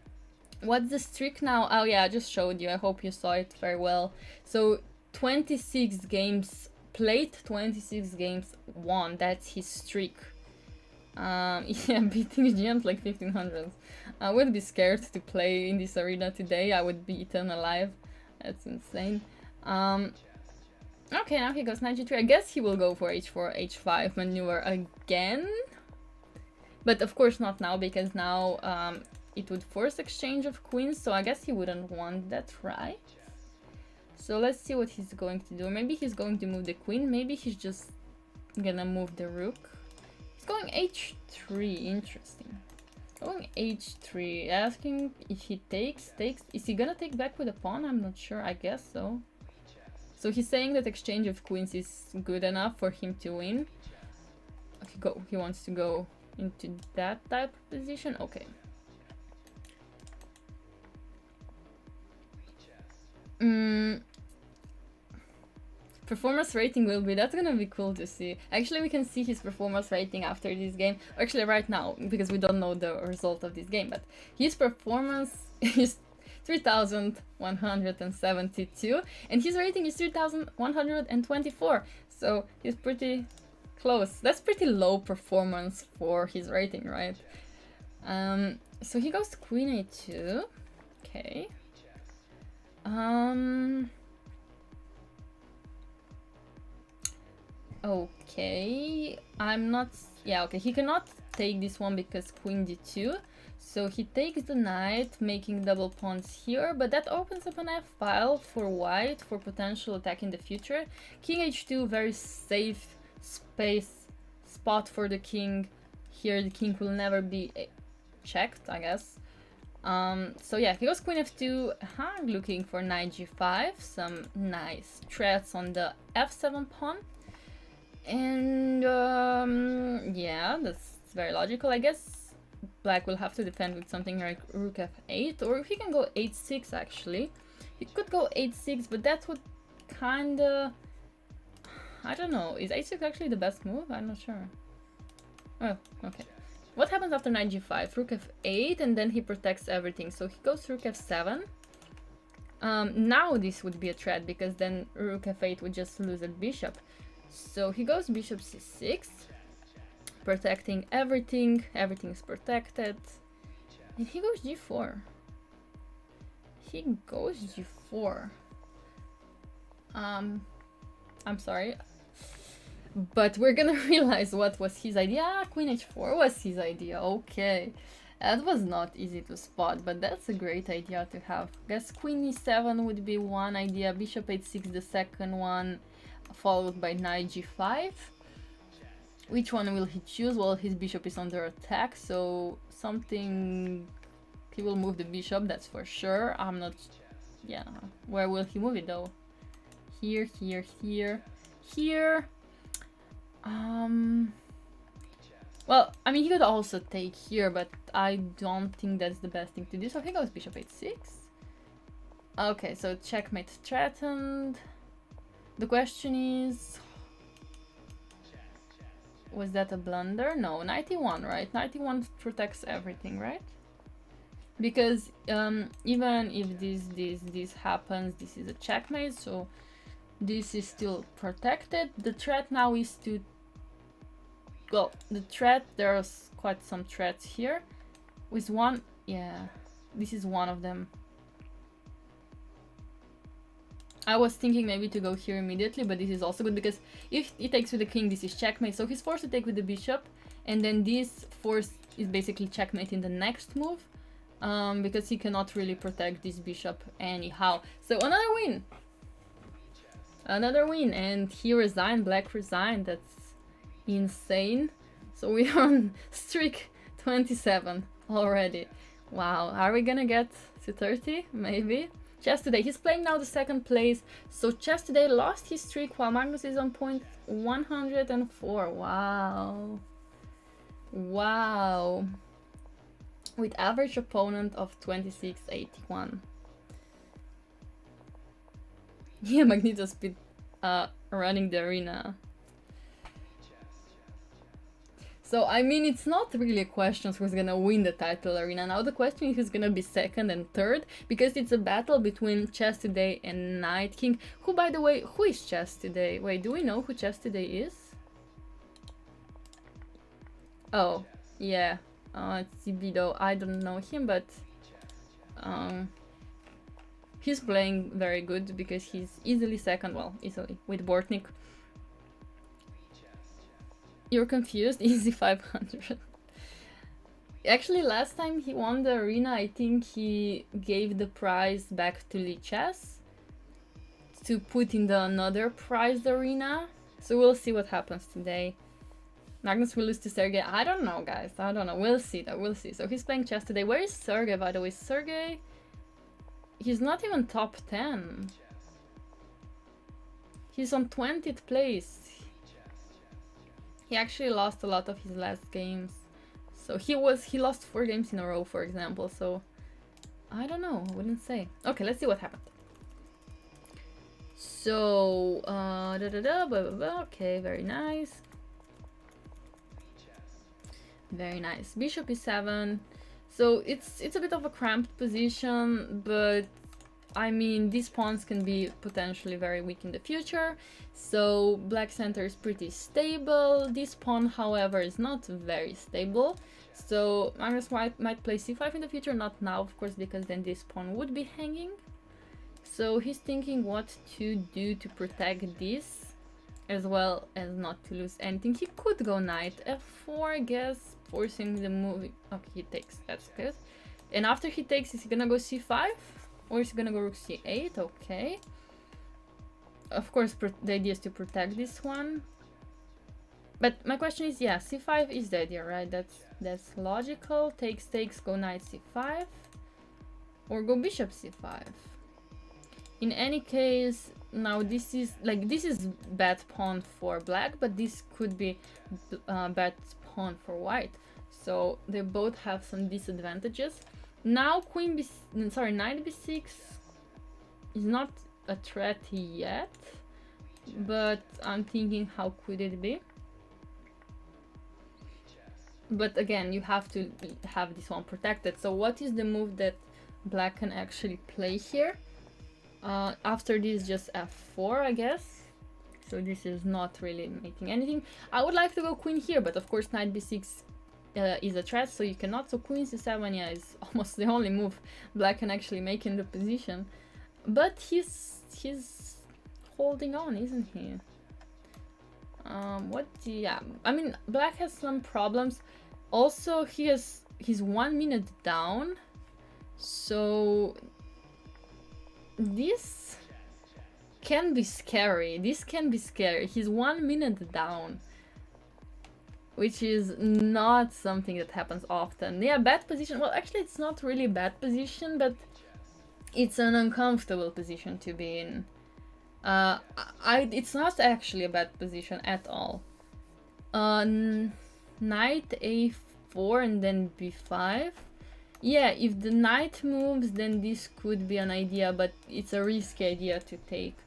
What's the streak now? Oh yeah, I just showed you. I hope you saw it very well. So 26 games played, 26 games won. That's his streak. Yeah, beating GMs like 1500s. I would be scared to play in this arena today. I would be eaten alive. That's insane. Okay, now he goes 93. I guess he will go for h4, h5 maneuver again. But of course not now, because now it would force exchange of queens, so I guess he wouldn't want that, right? So let's see what he's going to do. Maybe he's going to move the queen, maybe he's just gonna move the rook. He's going h3, interesting. Going h3, asking if he takes. Is he gonna take back with a pawn? I'm not sure, I guess so. So he's saying that exchange of queens is good enough for him to win. He wants to go into that type of position, okay. Performance rating will be, that's gonna be cool to see. Actually, we can see his performance rating after this game, actually right now, because we don't know the result of this game, but his performance is 3,172 and his rating is 3,124, so he's pretty close. That's pretty low performance for his rating, right? So he goes to queen a2, okay. Okay, I'm not, yeah, okay, he cannot take this one because queen d2, so he takes the knight, making double pawns here, but that opens up an f-file for white for potential attack in the future. King h2, very safe spot for the king. Here the king will never be checked, I guess. So yeah, he goes queen f2, looking for knight g5, some nice threats on the f7 pawn. And yeah, that's very logical, I guess. Black will have to defend with something like rook f8, or he can go h6 actually. He could go h6, but that would kinda, I don't know, is h6 actually the best move? I'm not sure. Oh, okay. What happens after knight g5? Rook f8, and then he protects everything, so he goes rook f7. Now this would be a threat, because then rook f8 would just lose a bishop. So he goes bishop c6, protecting everything, everything's protected, and he goes g4. He goes g4. I'm sorry, but we're gonna realize what was his idea. Queen h4 was his idea, okay. That was not easy to spot, but that's a great idea to have. I guess queen e7 would be one idea, bishop h6 the second one, followed by knight g5. Which one will he choose? Well, his bishop is under attack, so something... He will move the bishop, that's for sure. I'm not... Yeah, where will he move it though? Here, here, here, here. Well, I mean, he could also take here, but I don't think that's the best thing to do, so he goes bishop h6. Okay, so checkmate threatened. The question is, was that a blunder? No, knight e1, right? Knight e1 protects everything, right? Because even if this happens, this is a checkmate, so this is still protected. The threat now is to, well, the threat, there's quite some threats here. With one, yeah, this is one of them. I was thinking maybe to go here immediately, but this is also good because if he takes with the king, this is checkmate, so he's forced to take with the bishop, and then this force is basically checkmate in the next move, because he cannot really protect this bishop anyhow. So another win! Another win, and he resigned, Black resigned, that's insane. So we are on streak 27 already. Wow, are we gonna get to 30? Maybe? Chess Today, he's playing now the second place, so Chess Today lost his streak while Magnus is on point 104. Wow. Wow. With average opponent of 2681. Yeah, Magneto's been running the arena. So, I mean, it's not really a question who's gonna win the title arena. Now the question is who's gonna be second and third, because it's a battle between Chess Today and Night King, who, by the way, who is Chess Today? Wait, do we know who Chess Today is? Oh, yeah, it's Zibido. I don't know him, but he's playing very good because he's easily second, well, easily, with Bortnik. You're confused? Easy 500. Actually, last time he won the arena, I think he gave the prize back to Lichess to put in the another prize arena. So we'll see what happens today. Magnus will lose to Sergey. I don't know, guys. I don't know. We'll see though. We'll see. So he's playing chess today. Where is Sergey, by the way? Sergey... He's not even top 10. He's on 20th place. He actually lost a lot of his last games. So he lost 4 games in a row, for example. So I don't know. I wouldn't say. Okay, let's see what happened. So blah, blah, blah. Okay, very nice. Very nice. Bishop e7. So it's a bit of a cramped position, but I mean these pawns can be potentially very weak in the future. So black center is pretty stable. This pawn, however, is not very stable. So Magnus might play c5 in the future, not now, of course, because then this pawn would be hanging. So he's thinking what to do to protect this, as well as not to lose anything. He could go knight f4, I guess, forcing the move. Okay, he takes, that's good. And after he takes, is he gonna go c5? Or is he gonna go rook c8? Okay. Of course, the idea is to protect this one. But my question is, yeah, c5 is the idea, right? That's logical. Takes, go knight c5. Or go bishop c5. In any case, now this is bad pawn for black, but this could be bad pawn for white. So they both have some disadvantages. Now knight b6 is not a threat yet, but I'm thinking how could it be? But again, you have to have this one protected. So what is the move that black can actually play here? After this, just f4, I guess. So this is not really making anything. I would like to go queen here, but of course knight b6 is a threat, so you cannot. So queen c7, yeah, is almost the only move black can actually make in the position. But he's holding on, isn't he? Yeah, I mean, black has some problems. Also, he's 1 minute down, so this can be scary. He's 1 minute down, which is not something that happens often. Yeah, bad position. Well, actually, it's not really a bad position, but it's an uncomfortable position to be in. It's not actually a bad position at all. Knight a4 and then b5. Yeah, if the knight moves, then this could be an idea, but it's a risky idea to take.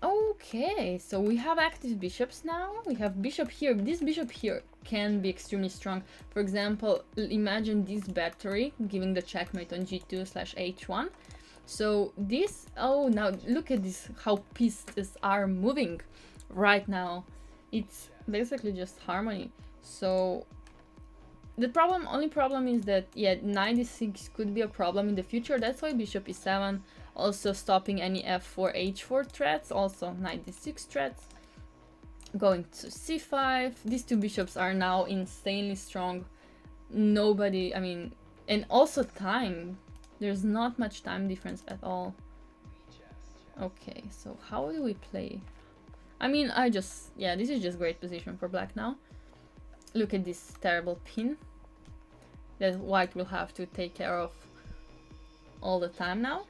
Okay, so we have active bishops now. We have bishop here. This bishop here can be extremely strong. For example, imagine this battery giving the checkmate on g2/h1. So this, oh, now look at this, how pieces are moving right now. It's basically just harmony. So the only problem is that, yeah, knight e6 could be a problem in the future. That's why bishop e7, also stopping any f4, h4 threats, also knight d6 threats. Going to c5. These two bishops are now insanely strong. Nobody, I mean, and also time. There's not much time difference at all. Okay, so how do we play? I mean, yeah, this is just great position for black now. Look at this terrible pin that white will have to take care of all the time now.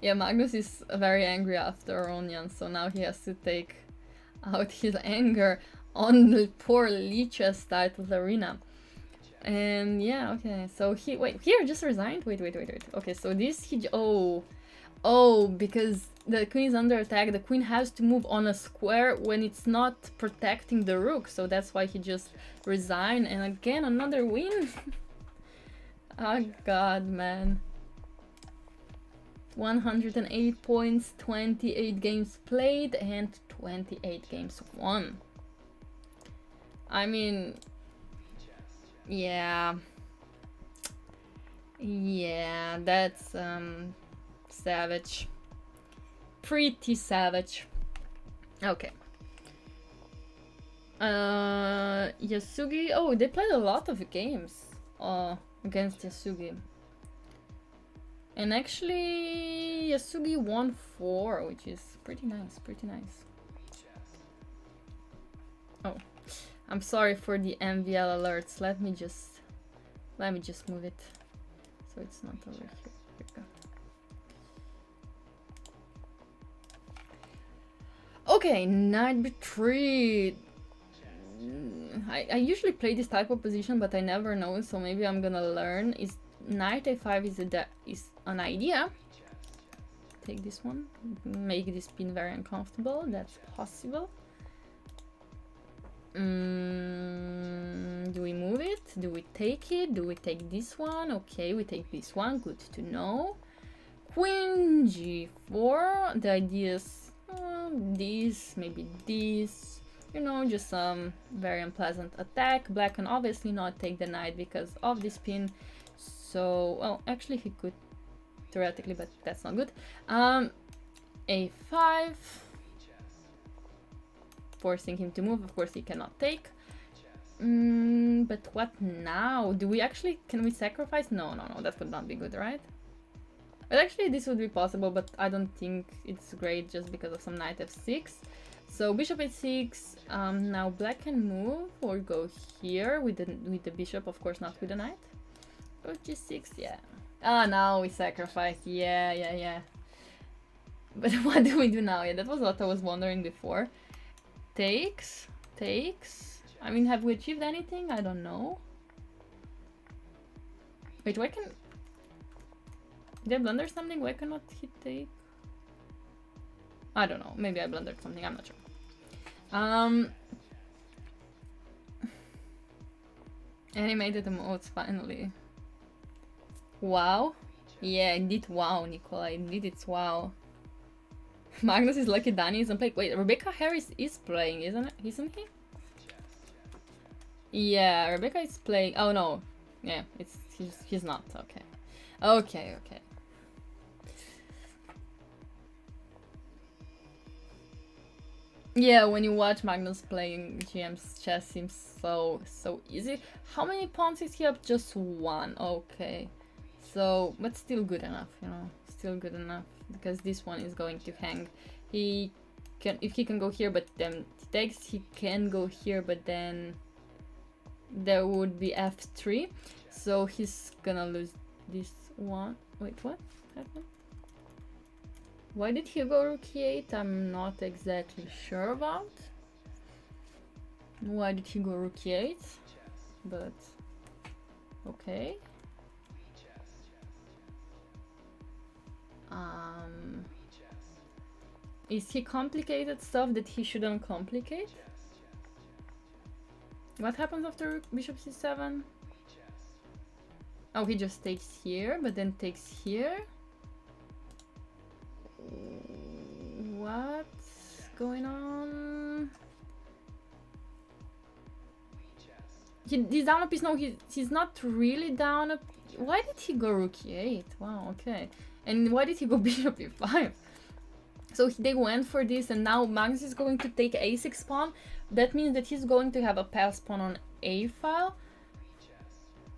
Yeah, Magnus is very angry after Aronian, so now he has to take out his anger on the poor Lichess Titled Arena. And yeah, okay, so wait, here just resigned? Wait. Okay, so this, oh, because the queen is under attack, the queen has to move on a square when it's not protecting the rook, so that's why he just resigned, and again, another win. Oh god, man. 108 points, 28 games played, and 28 games won. I mean, yeah, that's savage, pretty savage. Okay. Yasugi, oh, they played a lot of games against Yasugi. And actually, Yasugi won 4, which is pretty nice, pretty nice. Oh, I'm sorry for the MVL alerts. Let me just move it so it's not over here. Here we go. Okay, knight b3. I usually play this type of position, but I never know, so maybe I'm gonna learn. Is knight a5 is an idea. Take this one, make this pin very uncomfortable. That's possible. Do we move it? Do we take it? Do we take this one? Okay, we take this one. Good to know. Queen g4. The idea is this, maybe this. You know, just some very unpleasant attack. Black can obviously not take the knight because of this pin. So, well, actually he could theoretically, but that's not good. A5. Forcing him to move. Of course he cannot take. But what now? Do we actually, can we sacrifice? No, that would not be good, right? But actually this would be possible, but I don't think it's great just because of some knight f6. So bishop h6. Now black can move or go here with the bishop, of course not with the knight. Go g6, yeah. Ah, now we sacrifice. Yeah. But what do we do now? Yeah, that was what I was wondering before. Takes. I mean, have we achieved anything? I don't know. Wait, why can... Did I blunder something? Why cannot he take? I don't know. Maybe I blundered something. I'm not sure. Animated emotes, finally. Wow. Yeah, indeed, wow, Nicola. Indeed, it's wow. Magnus is lucky Danny isn't playing. Wait, Rebecca Harris is playing, isn't he? Yeah, Rebecca is playing. Oh no. Yeah, he's not. Okay. Yeah, when you watch Magnus playing GM's chess seems so easy. How many pawns is he up? Just 1. Okay. So, but still good enough, you know. Still good enough because this one is going to hang. He can, if he can go here, but then he takes. He can go here, but then there would be f3. So he's gonna lose this one. Wait, what happened? Why did he go rook e8? I'm not exactly sure about. Why did he go rook e8? But okay. Is he complicated stuff that he shouldn't complicate? What happens after bishop c7? Oh, he just takes here, but then takes here. What's going on? He's down a piece. No, he's not really down a... Why did he go rook e8? Wow, okay. And why did he go bishop e5? So they went for this, and now Magnus is going to take a6 pawn. That means that he's going to have a pass pawn on a file.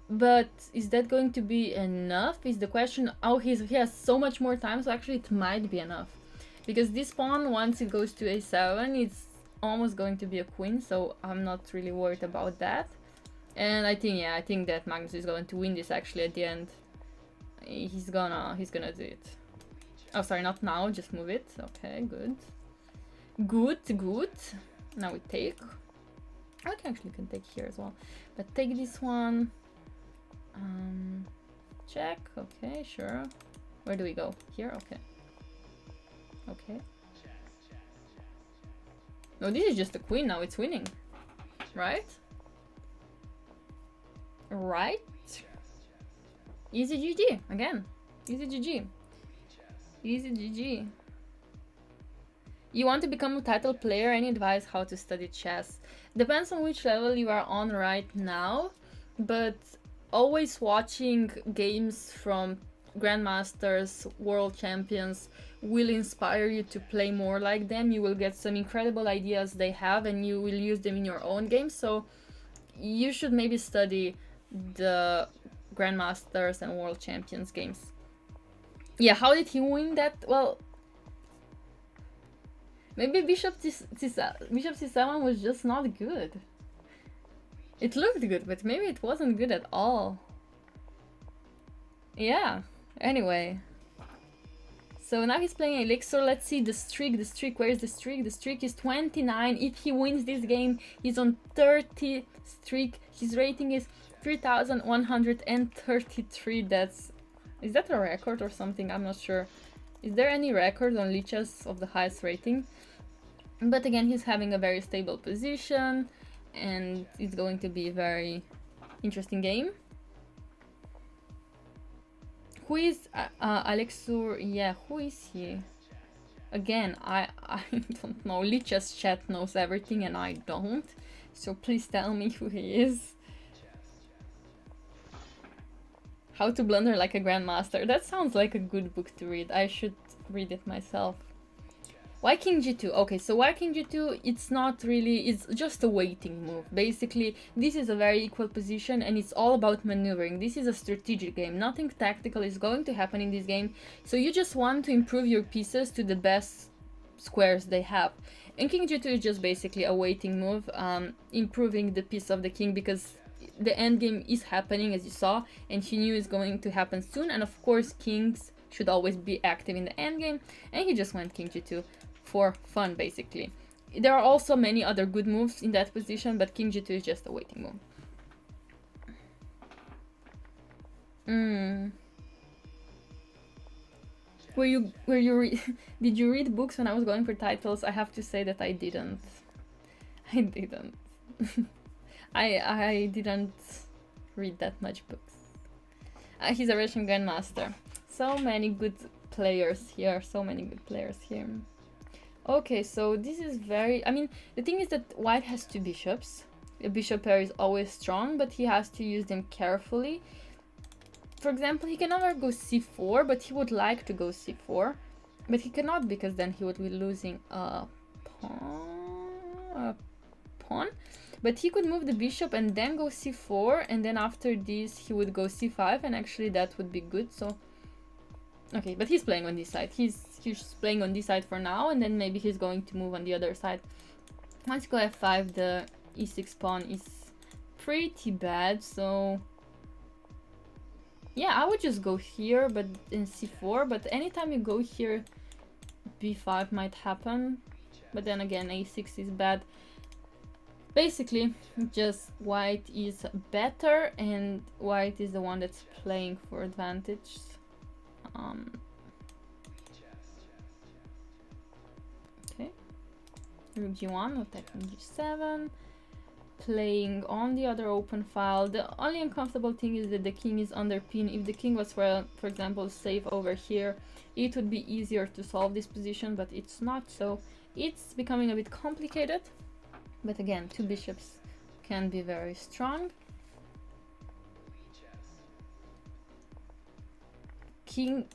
But is that going to be enough? Is the question. Oh, he has so much more time, so actually it might be enough. Because this pawn, once it goes to a7, it's almost going to be a queen, so I'm not really worried about that. And I think that Magnus is going to win this actually at the end. He's gonna do it. Oh, sorry, not now, just move it. Okay, good. Good. Now we take. I actually can take here as well. But take this one. Check. Okay, sure. Where do we go? Here? Okay. No, this is just a queen now. It's winning. Right? Easy GG. Again. Easy GG. You want to become a title player? Any advice how to study chess? Depends on which level you are on right now, but always watching games from grandmasters, world champions will inspire you to play more like them. You will get some incredible ideas they have and you will use them in your own games. So you should maybe study the grandmasters and world champions games. Yeah, how did he win that? Well, maybe bishop c7 was just not good. It looked good, but maybe it wasn't good at all. Yeah, anyway. So now he's playing Elixir. Let's see the streak. The streak, where is the streak? The streak is 29. If he wins this game, he's on 30 streak. His rating is 3,133. Is that a record or something? I'm not sure. Is there any record on Lichess of the highest rating? But again, he's having a very stable position, and it's going to be a very interesting game. Who is Alexur? Yeah, who is he? Again, I don't know. Lichess chat knows everything and I don't. So please tell me who he is. How to blunder like a grandmaster. That sounds like a good book to read. I should read it myself. Why King G2? Okay, so why King G2? It's not really, it's just a waiting move. Basically, this is a very equal position and it's all about maneuvering. This is a strategic game. Nothing tactical is going to happen in this game. So you just want to improve your pieces to the best squares they have. And King G2 is just basically a waiting move, improving the piece of the king, because the endgame is happening, as you saw, and he knew it's going to happen soon. And of course, kings should always be active in the endgame, and he just went King G2. For fun, basically. There are also many other good moves in that position, but King G2 is just a waiting move. Did you read books when I was going for titles? I have to say that I didn't. I didn't. I didn't read that much books. He's a Russian grandmaster. So many good players here. Okay, so this is very... I mean, the thing is that white has two bishops. A bishop pair is always strong, but he has to use them carefully. For example, he can never go c4, but he would like to go c4. But he cannot, because then he would be losing a pawn. But he could move the bishop and then go c4, and then after this he would go c5, and actually that would be good, so... Okay, but he's playing on this side. He's playing on this side for now, and then maybe he's going to move on the other side. Once you go f5, the e6 pawn is pretty bad, so... Yeah, I would just go here, but in c4, but anytime you go here, b5 might happen. But then again, a6 is bad. Basically, just white is better, and white is the one that's playing for advantage. Okay, rook g1, attacking g7, playing on the other open file. The only uncomfortable thing is that the king is under pin. If the king was, for example, safe over here, it would be easier to solve this position, but it's not, so it's becoming a bit complicated. But again, two bishops can be very strong.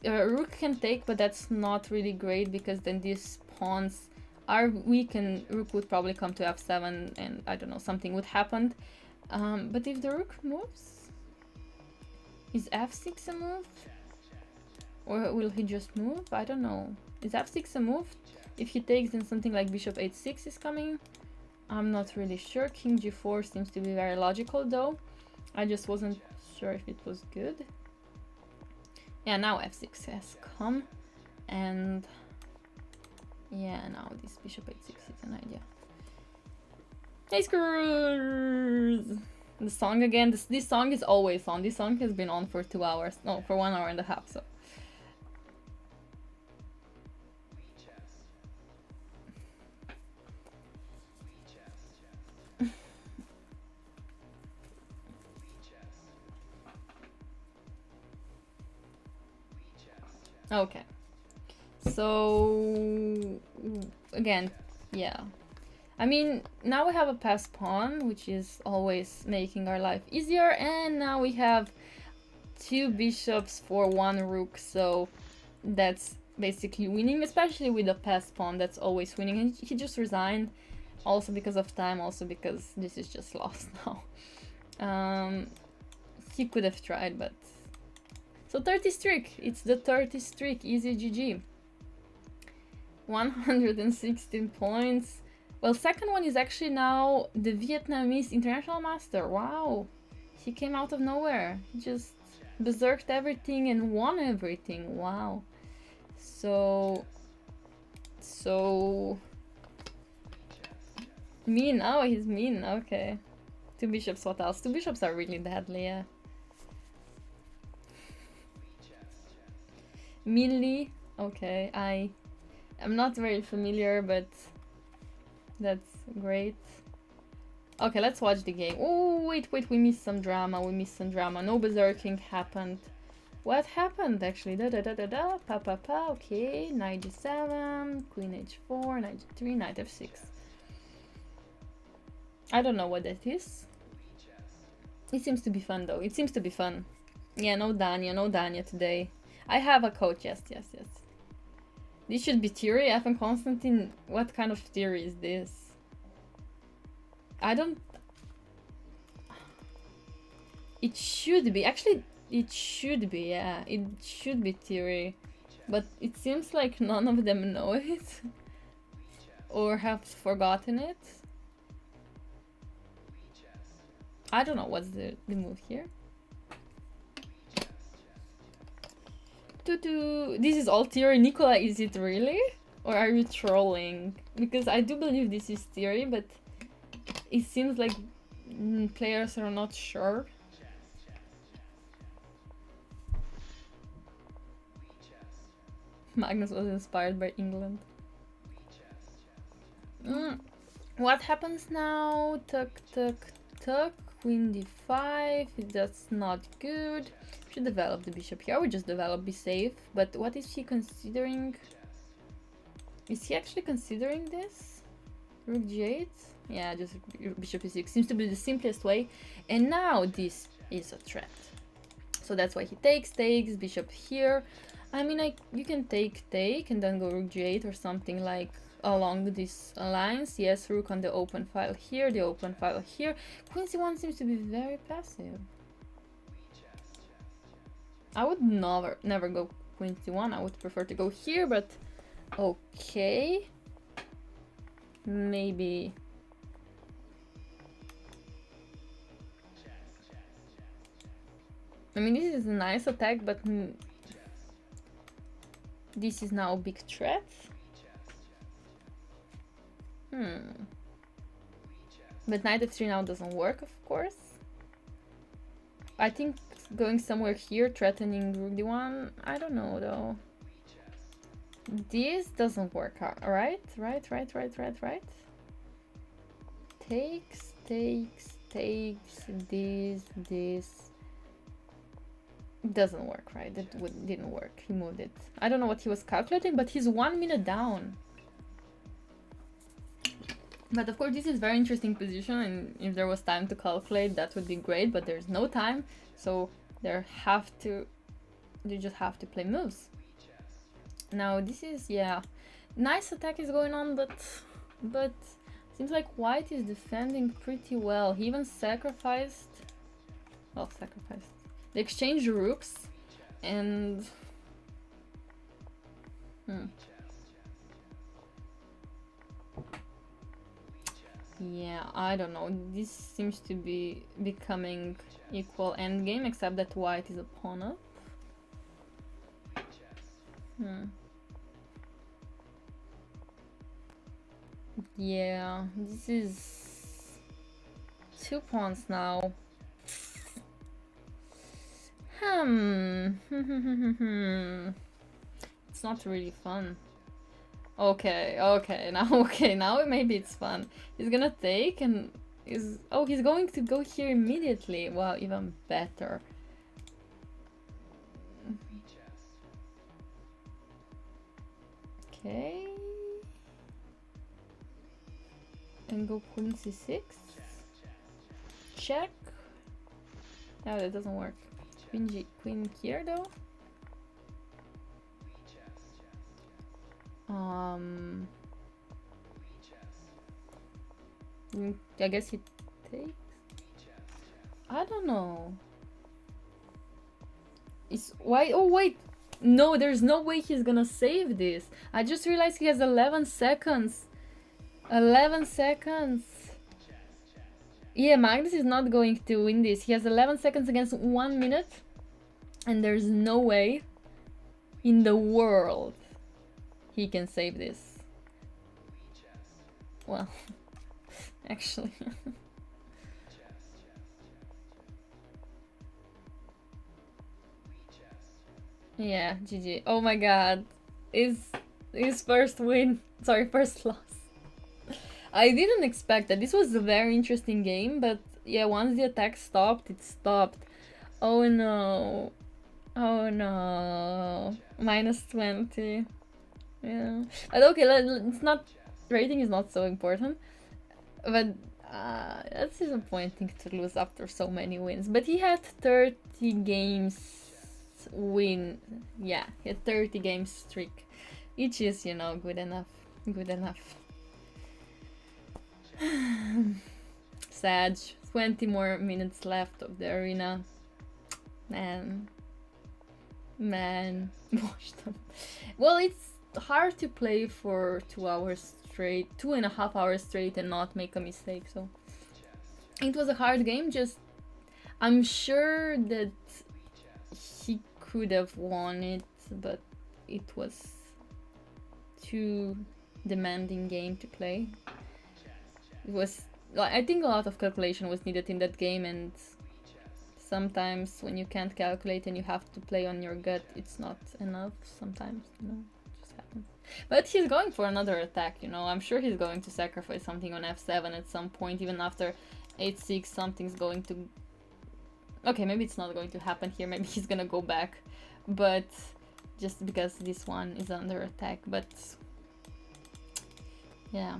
Rook can take, but that's not really great, because then these pawns are weak and rook would probably come to f7 and I don't know, something would happen. But if the rook moves, is f6 a move? Or will he just move? I don't know. Is f6 a move? If he takes, then something like bishop h6 is coming. I'm not really sure. King g4 seems to be very logical though. I just wasn't sure if it was good. Yeah, now f6 has come, and yeah, now this bishop h6 is an idea. Hey, screws! The song again. This song is always on. This song has been on for 2 hours. No, for 1 hour and a half. So. Okay, so again, yeah, I mean, now we have a passed pawn, which is always making our life easier, and now we have 2 bishops for 1 rook, so that's basically winning, especially with a passed pawn. That's always winning. And he just resigned, also because of time, also because this is just lost now. He could have tried, but So 30 streak. It's the 30 streak. Easy GG. 116 points. Well, second one is actually now the Vietnamese international master. Wow. He came out of nowhere. He just berserked everything and won everything. Wow. So mean. Oh, he's mean. Okay. Two bishops, what else? Two bishops are really deadly, yeah. Meanly. Okay, I'm not very familiar, but that's great. Okay, let's watch the game. Oh, wait, we missed some drama. No berserking happened. What happened actually? Pa. Okay, knight d7, queen h4, knight d3, knight f6. I don't know what that is. It seems to be fun though. It seems to be fun. Yeah, no Danya today. I have a coach, yes. This should be theory. F and Constantine, what kind of theory is this? It should be. Actually, it should be, yeah. It should be theory. But it seems like none of them know it. Or have forgotten it. I don't know what's the move here. This is all theory. Nicola, is it really? Or are you trolling? Because I do believe this is theory, but it seems like players are not sure. Magnus was inspired by England. What happens now? Tuck. Queen d5. That's not good. Should develop the bishop here. We just develop, be safe. But what is he considering? Is he actually considering this? Rook g8? Yeah, just bishop e6 seems to be the simplest way. And now this is a threat. So that's why he takes, bishop here. I mean, you can take, and then go rook g8 or something like along this lines. Yes, rook on the open file here, the open file here. Queen c1 seems to be very passive. I would never go queen c1. I would prefer to go here, but okay. Maybe. I mean, this is a nice attack, but this is now a big threat. But knight f3 now doesn't work, of course. I think going somewhere here, threatening rook d1, I don't know though. This doesn't work, right? Right. Takes, this. Doesn't work, right? That didn't work. He moved it. I don't know what he was calculating, but he's 1 minute down. But of course, this is very interesting position, and if there was time to calculate, that would be great, but there's no time, so they just have to play moves. Now this is, yeah, nice attack is going on, but seems like white is defending pretty well. He even sacrificed. They exchanged rooks, and yeah, I don't know. This seems to be becoming equal endgame, except that white is a pawn up. Yeah, this is 2 pawns now. It's not really fun. Okay, now maybe it's fun. He's gonna take and he's going to go here immediately. Wow, even better. Okay. And go queen c6. Check. No, that doesn't work. Queen here though. I guess he takes. I don't know. Is why? Oh wait, no, there's no way he's gonna save this. I just realized he has 11 seconds. 11 seconds. Yeah, Magnus is not going to win this. He has 11 seconds against 1 minute, and there's no way in the world he can save this. Well, actually. Yeah, GG. Oh my god. His first win. Sorry, first loss. I didn't expect that. This was a very interesting game, but yeah, once the attack stopped, it stopped. Oh no. Oh no. Minus 20. Yeah. But okay, it's not... Rating is not so important. But that's disappointing to lose after so many wins. But he had 30 games win. Yeah, he had 30 game streak. Which is, you know, good enough. Good enough. Sad. 20 more minutes left of the arena. Man. Watch them. Well, it's hard to play for 2 hours straight, 2.5 hours straight, and not make a mistake, so it was a hard game. Just I'm sure that he could have won it, but it was too demanding game to play. It was, I think a lot of calculation was needed in that game, and sometimes when you can't calculate and you have to play on your gut, it's not enough sometimes, you know, it just happens. But he's going for another attack, you know, I'm sure he's going to sacrifice something on f7 at some point, even after 8-6 something's going to... Okay, maybe it's not going to happen here, maybe he's gonna go back, but just because this one is under attack, but yeah.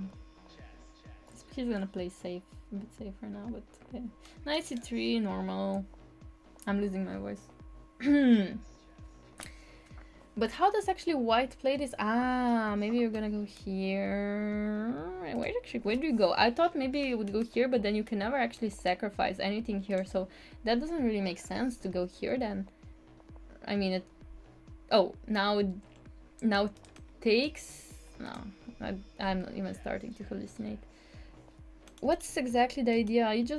He's gonna play safe, a bit safer now, but okay. Knight c3, normal. I'm losing my voice. But how does actually white play this? Ah, maybe you're gonna go here. Where do you go? I thought maybe you would go here, but then you can never actually sacrifice anything here, so that doesn't really make sense to go here then. I mean, it... Oh, now it takes... No, I'm not even starting to hallucinate. What's exactly the idea? You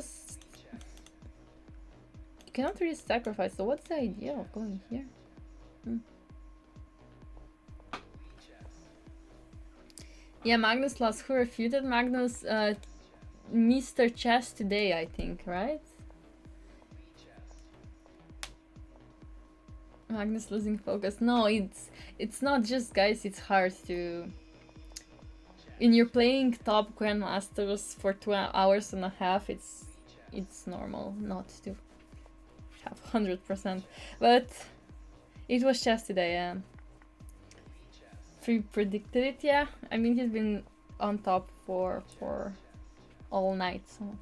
cannot really sacrifice, so what's the idea of going here? Yeah, Magnus lost. Who refuted Magnus? Mr. Chess today, I think, right? Magnus losing focus. No, it's not just, guys, it's hard to... When you're playing top grandmasters for 2 hours and a half, it's normal not to have 100%. But it was chess today, yeah. Predicted it, yeah. I mean, he's been on top for all night, so...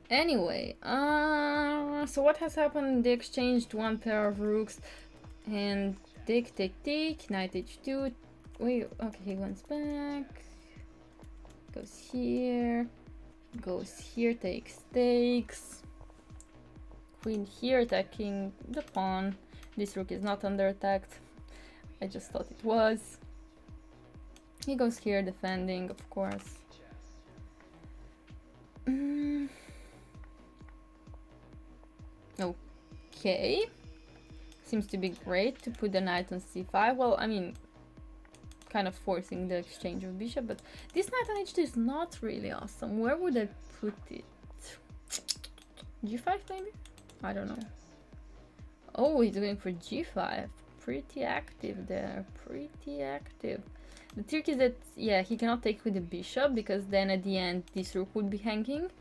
Anyway, so what has happened? They exchanged one pair of rooks and take, knight h2. Wait, okay, he went back. Goes here, takes. Queen here, attacking the pawn. This rook is not under attack. I just thought it was. He goes here, defending, of course. Okay. Seems to be great to put the knight on c5. Well, I mean, kind of forcing the exchange of bishop, but this knight on h2 is not really awesome. Where would I put it? g5 maybe? I don't know. Oh, he's going for g5. Pretty active there. Pretty active. The trick is that, yeah, he cannot take with the bishop, because then at the end this rook would be hanging.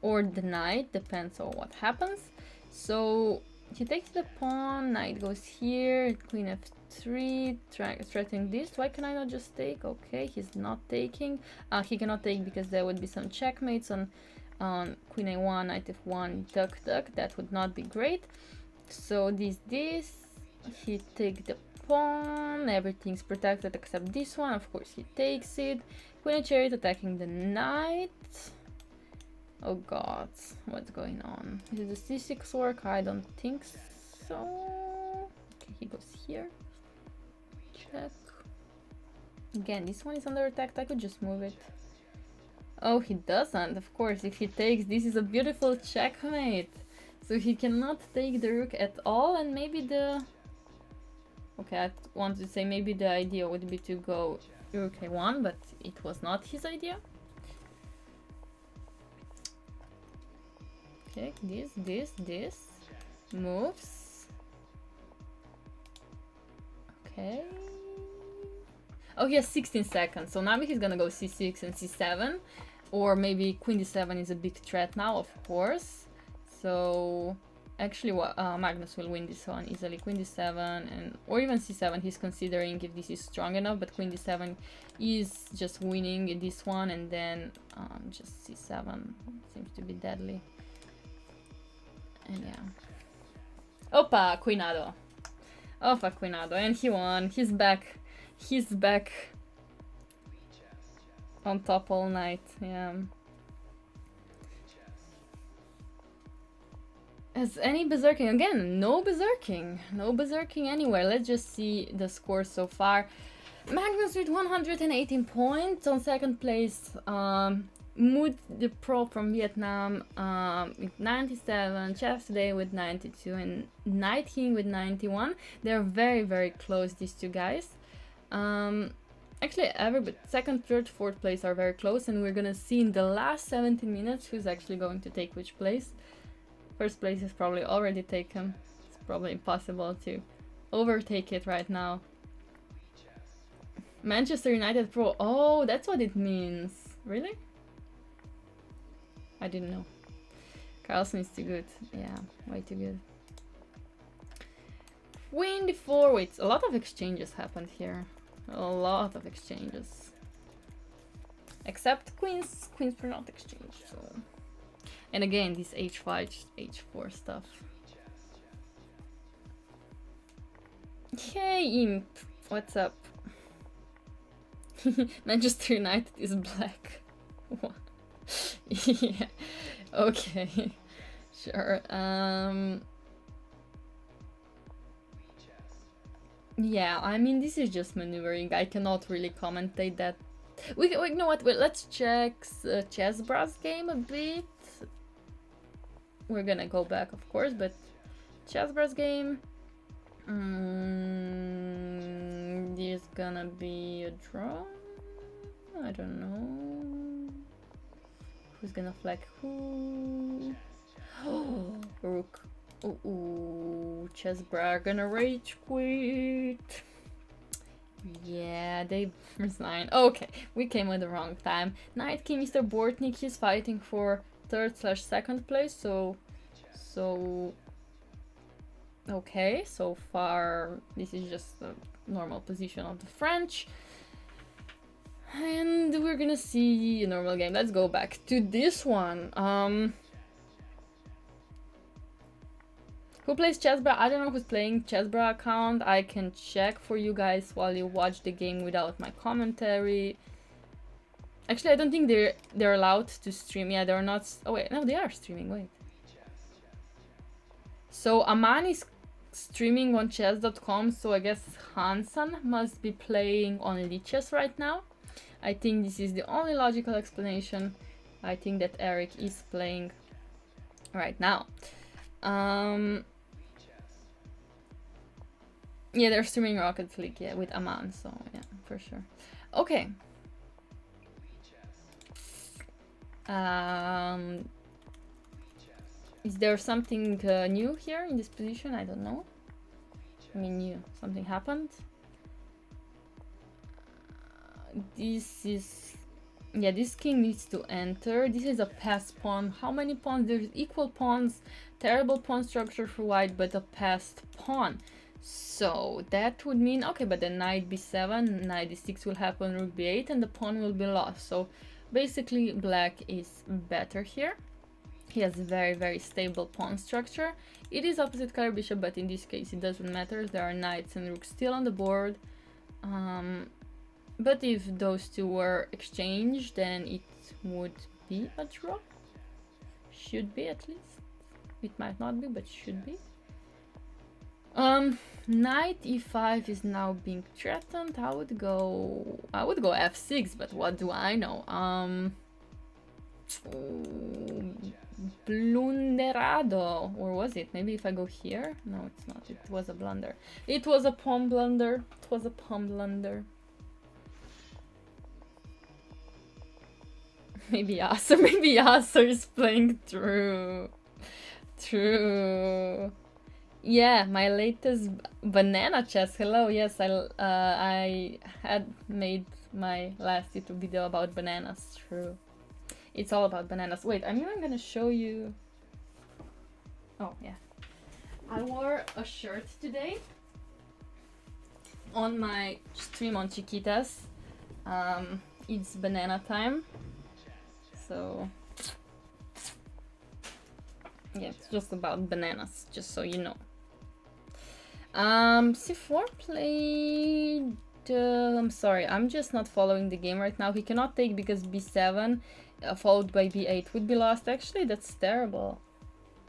Or the knight, depends on what happens. So he takes the pawn, knight goes here, queen f3, threatening this. Why can I not just take? Okay, he's not taking. He cannot take because there would be some checkmates on queen a1, knight f1, duck. That would not be great. So this, he takes the pawn, everything's protected except this one. Of course he takes it. Queen h8 attacking the knight. Oh god, what's going on? Is it the c6 work? I don't think so. Okay, he goes here. Check. Again, this one is under attack. I could just move it. Oh, he doesn't. Of course, if he takes, this is a beautiful checkmate. So he cannot take the rook at all, and maybe the... Okay, I wanted to say maybe the idea would be to go rook a1, but it was not his idea. Okay, this moves. Okay. Oh, he has 16 seconds, so now he's gonna go c6 and c7, or maybe queen d7 is a big threat now, of course. So actually, Magnus will win this one easily. Queen d7 and or even c7. He's considering if this is strong enough, but queen d7 is just winning this one, and then just c7 seems to be deadly. And yeah. Opa, Queenado. Opa, Queenado, and he won. He's back. He's back on top all night. Yeah. Has any berserking? Again, no berserking. No berserking anywhere. Let's just see the score so far. Magnus with 118 points on second place. Mood the pro from Vietnam with 97, Chef Today with 92, and Night King with 91. They're very, very close, these two guys. Actually, second, third, fourth place are very close, and we're gonna see in the last 17 minutes who's actually going to take which place. First place is probably already taken. It's probably impossible to overtake it right now. Manchester United Pro. Oh, that's what it means. Really? I didn't know. Carlson is too good. Yeah, way too good. Queen d4. Wait, a lot of exchanges happened here. A lot of exchanges. Except queens. Queens were not exchanged, so... And again, this h5, h4 stuff. Hey, Imp! What's up? Manchester United is black. What? Yeah, okay. Sure. Yeah, I mean, this is just maneuvering. I cannot really commentate that. We you know what? Wait, let's check Chessbra's game a bit. We're gonna go back, of course, but Chessbra's game. This is gonna be a draw. I don't know. Who's gonna flag who? Oh, Rook. Ooh, Chessbra gonna rage quit. Yeah, they resigned. Okay, we came at the wrong time. Knight King, Mr. Bortnik, he's fighting for third/second place, so okay, so far this is just the normal position of the French. And we're gonna see a normal game. Let's go back to this one. Who plays Chessbra? I don't know who's playing Chessbra account. I can check for you guys while you watch the game without my commentary. Actually, I don't think they're allowed to stream. Yeah, they're not. Oh wait, no, they are streaming. Wait. So Aman is streaming on chess.com. So I guess Hansen must be playing on Lichess right now. I think this is the only logical explanation. I think that Eric is playing right now. Yeah, they're streaming Rocket League, yeah, with Aman, so yeah, for sure. Okay. Is there something new here in this position? I don't know. I mean, new. Something happened. This is... Yeah, this king needs to enter. This is a passed pawn. How many pawns? There's equal pawns. Terrible pawn structure for white, but a passed pawn. So that would mean... Okay, but then knight b7, knight d6 will happen, rook b8, and the pawn will be lost. So basically, black is better here. He has very, very stable pawn structure. It is opposite color bishop, but in this case it doesn't matter. There are knights and rooks still on the board. But if those two were exchanged, then it would be a draw. Should be, at least. It might not be, but should be. Knight e5 is now being threatened. I would go f6, but what do I know? Blunderado, or was it? Maybe if I go here? No, it's not. It was a blunder. It was a pawn blunder. It was a pawn blunder. Maybe Yasser is playing through. True. Yeah, my latest banana chess. Hello, yes, I had made my last YouTube video about bananas. True. It's all about bananas. Wait, I'm even gonna show you. Oh, yeah. I wore a shirt today on my stream on Chiquitas. It's banana time. So yeah, it's just about bananas, just so you know. C4 played... I'm sorry, I'm just not following the game right now. He cannot take because b7 followed by b8 would be lost. Actually, that's terrible.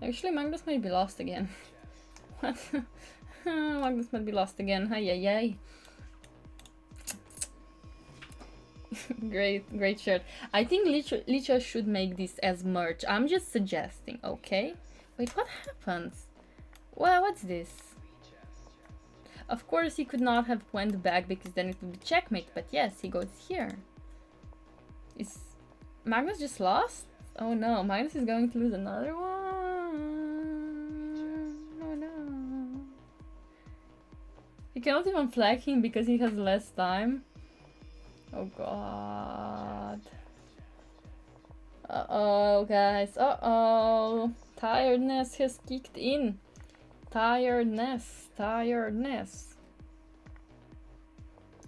Actually, Magnus might be lost again. What? Magnus might be lost again. Ay, ay, ay. Great shirt. I think Lichess should make this as merch. I'm just suggesting, okay? Wait, what happens? Well, what's this? Of course, he could not have went back because then it would be checkmate, but yes, he goes here. Is Magnus just lost? Oh no, Magnus is going to lose another one. Oh no. He cannot even flag him because he has less time. Oh god. Uh-oh, guys. Uh-oh. Tiredness has kicked in. Tiredness.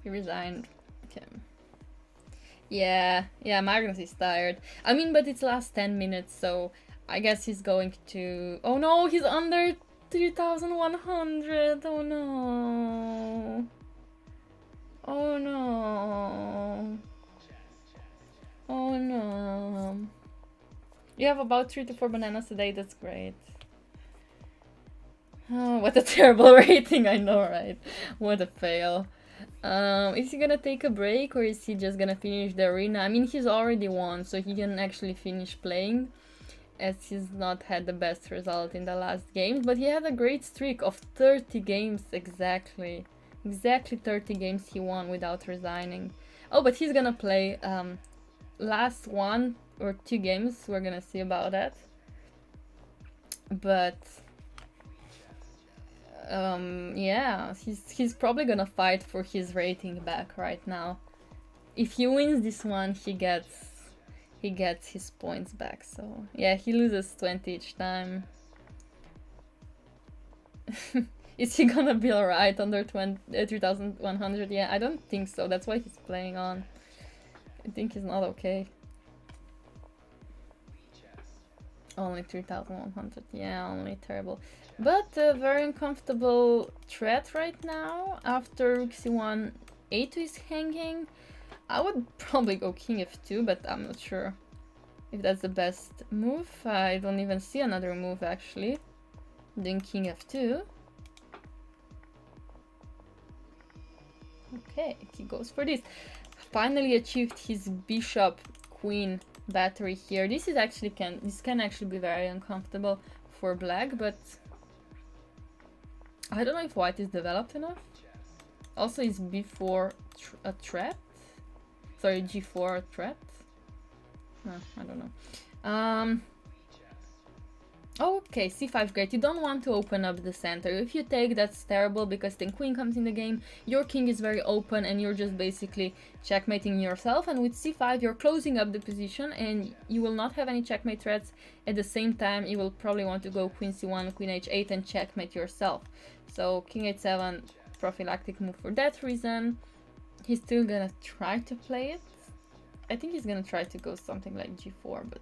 He resigned. Okay. Yeah, Magnus is tired. I mean, but it's last 10 minutes, so I guess he's going to... Oh no, he's under 3,100. Oh no. Oh no. Oh no. You have about 3 to 4 bananas a day, that's great. Oh, what a terrible rating, I know, right? What a fail. Is he gonna take a break or is he just gonna finish the arena? I mean, he's already won, so he can actually finish playing, as he's not had the best result in the last games, but he had a great streak of 30 games exactly. Exactly 30 games he won without resigning. Oh, but he's gonna play last 1 or 2 games, we're gonna see about that. But yeah, he's probably gonna fight for his rating back right now. If he wins this one, he gets his points back. So yeah, he loses 20 each time. Is he gonna be alright under 3,100? Yeah, I don't think so. That's why he's playing on. I think he's not okay. Only 3,100. Yeah, only terrible. But a very uncomfortable threat right now. After rook c1, a2 is hanging. I would probably go king f2, but I'm not sure if that's the best move. I don't even see another move actually. Then king f2. Okay, he goes for this. Finally achieved his bishop queen battery here. This is actually can actually be very uncomfortable for black, but I don't know if white is developed enough. Also, is b4 a threat? Sorry, g4 a threat? No, I don't know. Okay, c5 great. You don't want to open up the center. If you take, that's terrible because then queen comes in the game. Your king is very open and you're just basically checkmating yourself. And with c5, you're closing up the position and you will not have any checkmate threats. At the same time, you will probably want to go queen c1, queen h8 and checkmate yourself. So king h7, prophylactic move for that reason. He's still gonna try to play it. I think he's gonna try to go something like g4, but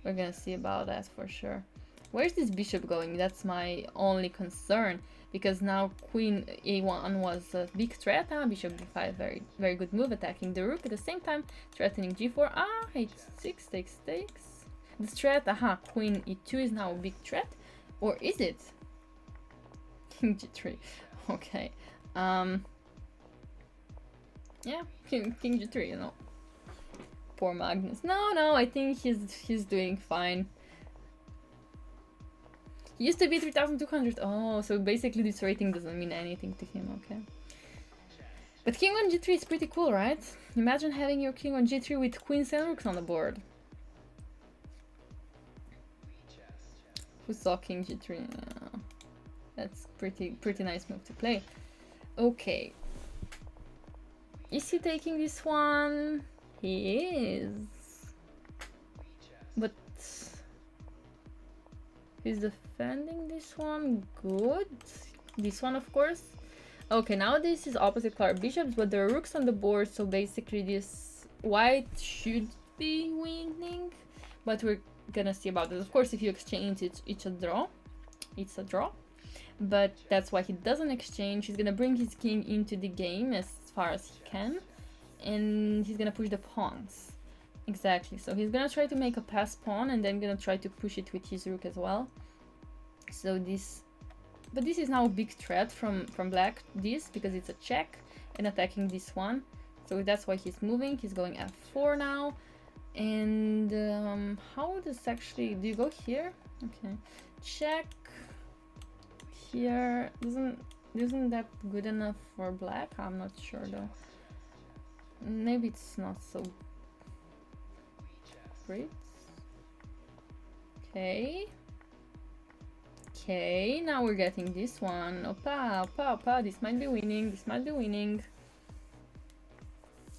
we're gonna see about that for sure. Where's this bishop going? That's my only concern, because now queen a1 was a big threat. Bishop b5, very good move, attacking the rook. At the same time, threatening g4. H6 takes. The threat, aha, queen e2 is now a big threat. Or is it? King g3. Okay. Yeah, king g3, you know. Poor Magnus. No, I think he's doing fine. He used to be 3,200. Oh, so basically this rating doesn't mean anything to him, okay. But king on g3 is pretty cool, right? Imagine having your king on g3 with queens and rooks on the board. Who saw king g3? Yeah. That's pretty nice move to play. Okay. Is he taking this one? He is. But he's defending this one. Good. This one, of course. Okay, now this is opposite color bishops, but there are rooks on the board, so basically this white should be winning. But we're gonna see about this. Of course, if you exchange, it's a draw. It's a draw. But that's why he doesn't exchange. He's gonna bring his king into the game as far as he can. And he's gonna push the pawns. Exactly. So he's gonna try to make a pass pawn and then gonna try to push it with his rook as well. So this... But this is now a big threat from black, this, because it's a check and attacking this one. So that's why he's moving. He's going f4 now. And how does actually... Do you go here? Okay. Check. Here. Isn't that good enough for black? I'm not sure though. Maybe it's not so great. Okay. Okay, now we're getting this one. Opa, this might be winning, this might be winning.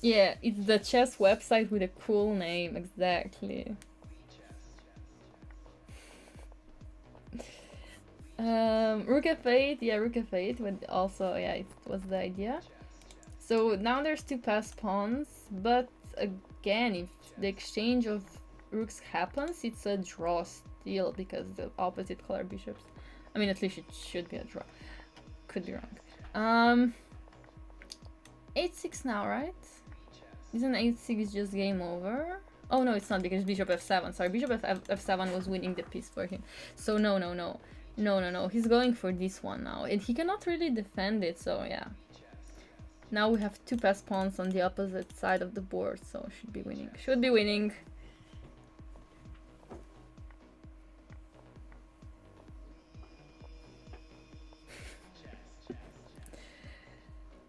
Yeah, it's the chess website with a cool name, exactly. Rook f8, yeah, rook f8, but also, yeah, it was the idea. So now there's two pass pawns, but again, if the exchange of rooks happens, it's a draw still, because the opposite color bishops. I mean, at least it should be a draw. Could be wrong. 8-6 now, right? Isn't 8-6 just game over? Oh no, it's not, because bishop f7. Sorry, bishop f7 was winning the piece for him. So no. He's going for this one now, and he cannot really defend it. So yeah. Now we have two pass pawns on the opposite side of the board, so should be winning. Should be winning.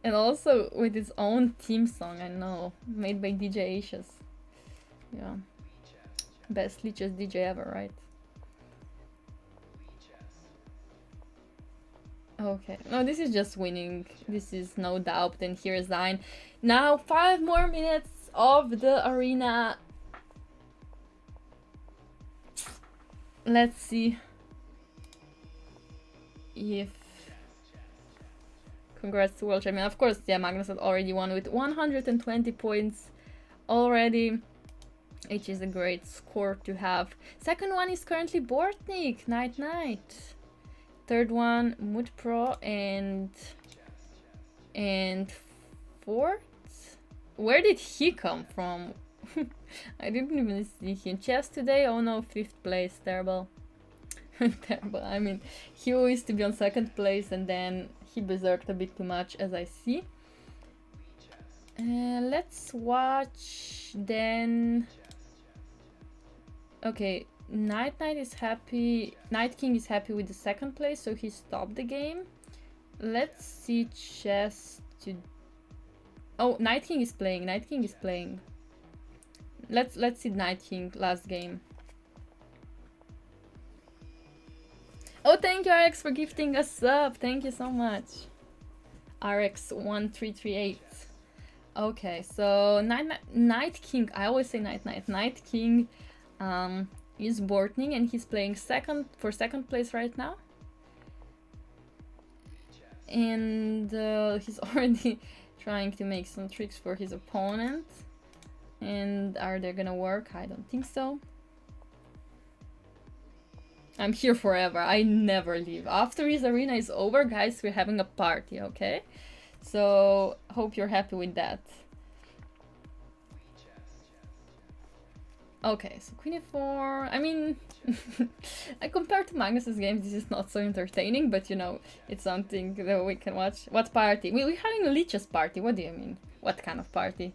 And also with his own theme song, I know, made by DJ Lichess. Yeah. Best Lichess DJ ever, right? Okay, no, this is just winning. This is no doubt. And here's Zine. Now 5 more minutes of the arena. Let's see if... Congrats to world champion. Of course, yeah, Magnus had already won with 120 points already, which is a great score to have. Second one is currently Bortnik, Night. Third one, Mood Pro, and fourth? Where did he come from? I didn't even see him. Chess today? Oh no, 5th place. Terrible. Terrible. I mean, he used to be on 2nd place and then he berserked a bit too much, as I see. Let's watch then. Okay. Night is happy. Night King is happy with the 2nd place, so he stopped the game. Let's see chess to... Oh, Night King is playing. Let's see Night King last game. Oh, thank you, RX, for gifting us up. Thank you so much. RX1338. Okay, so Night King. I always say Night. Night King. Is Bortning, and he's playing for 2nd place right now. And he's already trying to make some tricks for his opponent. And are they gonna work? I don't think so. I'm here forever. I never leave. After his arena is over, guys, we're having a party, okay? So, hope you're happy with that. Okay, so queen e4. I mean, compared to Magnus's games, this is not so entertaining, but you know, it's something that we can watch. What party? We're having a Lichess party. What do you mean? What kind of party?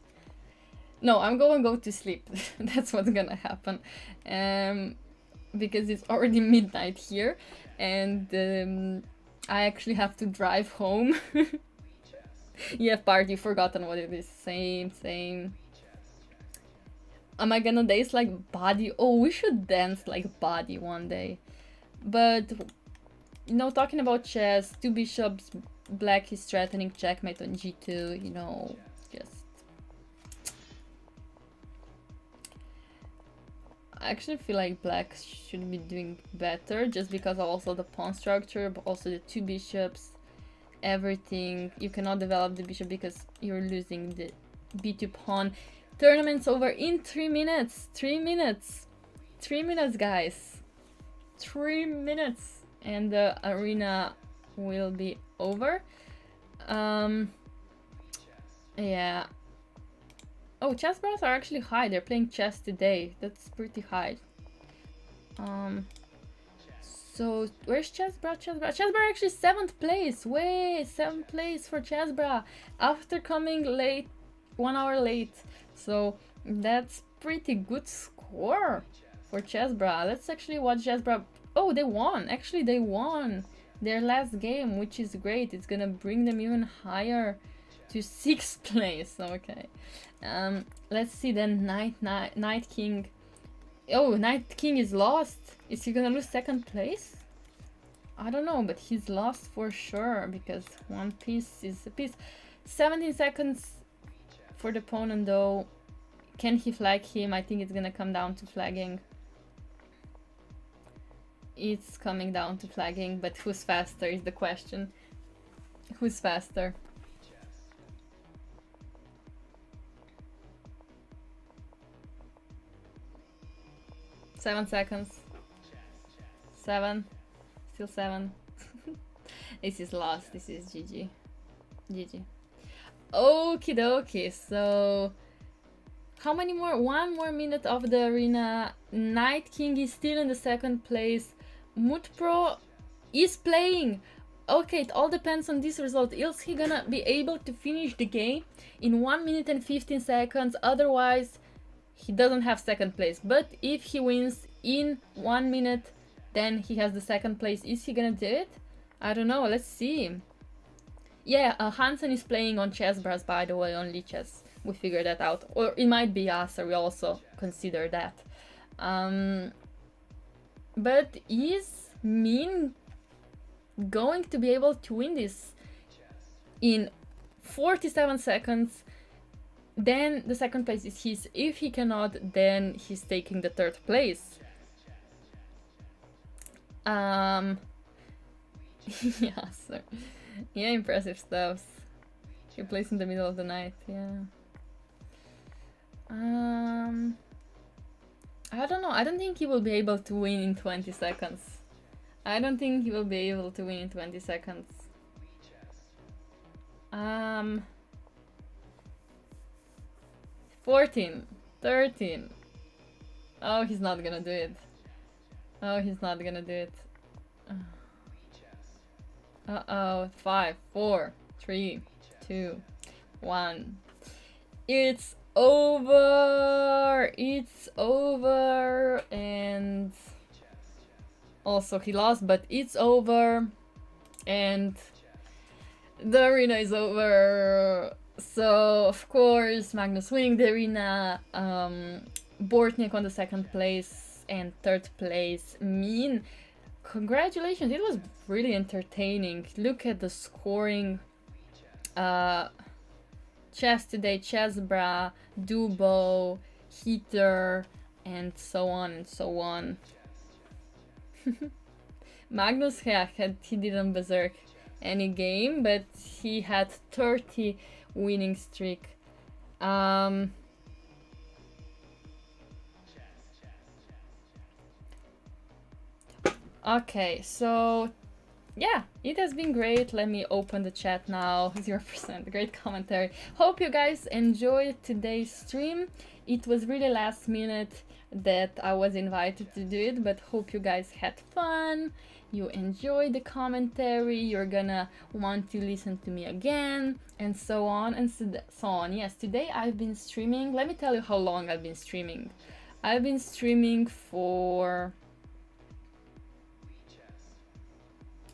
No, I'm gonna go to sleep. That's what's gonna happen. Because it's already midnight here, and I actually have to drive home. Yeah, party, forgotten what it is. Same. Am I gonna dance like body? Oh, we should dance like body one day. But, you know, talking about chess, two bishops, black is threatening checkmate on g2, you know, just... I actually feel like black should be doing better, just because of also the pawn structure, but also the two bishops, everything. You cannot develop the bishop because you're losing the b2 pawn. Tournament's over in 3 minutes. 3 minutes. 3 minutes, guys. 3 minutes. And the arena will be over. Yeah. Oh, chess bras are actually high. They're playing chess today. That's pretty high. So where's Chessbra? Chessbra actually 7th place. Way 7th place for Chessbra after coming late, 1 hour late. So that's pretty good score for Chessbra. Let's actually watch Chessbra. Oh, they won. Actually, they won their last game, which is great. It's gonna bring them even higher to 6th place. Okay. Let's see then. Knight King. Oh, Knight King is lost. Is he gonna lose 2nd place? I don't know, but he's lost for sure because one piece is a piece. 17 seconds for the opponent though. Can he flag him? I think it's gonna come down to flagging. It's coming down to flagging, but who's faster is the question. Who's faster? Seven seconds. 7. Still 7. This is lost. This is GG. GG. Okie dokie. So how many more? 1 more minute of the arena. Knight King is still in the 2nd place. Mutpro is playing. Okay, it all depends on this result. Is he gonna be able to finish the game in 1 minute and 15 seconds? Otherwise, he doesn't have 2nd place. But if he wins in 1 minute, then he has the 2nd place. Is he gonna do it? I don't know. Let's see. Yeah, Hansen is playing on Chessbras, by the way, on Lichess. We figured that out. Or it might be us, or we also consider that. But is Min going to be able to win this in 47 seconds? Then the 2nd place is his. If he cannot, then he's taking the 3rd place. Yeah, sir. Yeah, impressive stuff. He plays in the middle of the night, yeah. I don't know. I don't think he will be able to win in 20 seconds. I don't think he will be able to win in 20 seconds. 14, 13. Oh, he's not gonna do it. Oh, he's not gonna do it. Uh-oh. 5, 4, 3, 2, 1. It's over! It's over! And also he lost, but it's over. And the arena is over. So, of course, Magnus winning the arena. Bortnik on the 2nd place and 3rd place. Min. Congratulations, it was really entertaining. Look at the scoring. Chess today, Chessbra, Dubo, Heater, and so on and so on. Magnus, yeah, he didn't berserk any game, but he had 30 winning streak. Okay, so yeah, it has been great. Let me open the chat now. 0%. Great commentary. Hope you guys enjoyed today's stream. It was really last minute that I was invited to do it, but hope you guys had fun. You enjoyed the commentary. You're gonna want to listen to me again, and so on and so on. Yes, today I've been streaming. Let me tell you how long I've been streaming. I've been streaming for...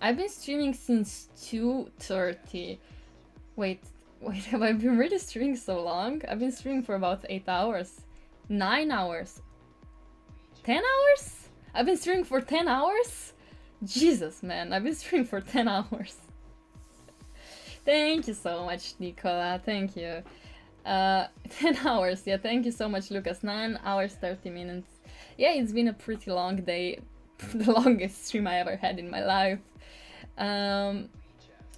I've been streaming since 2:30. Wait, have I been really streaming so long? I've been streaming for about 8 hours. 9 hours. 10 hours? I've been streaming for 10 hours? Jesus, man, I've been streaming for 10 hours. Thank you so much, Nicola. Thank you. 10 hours. Yeah, thank you so much, Lucas. 9 hours, 30 minutes. Yeah, it's been a pretty long day. The longest stream I ever had in my life.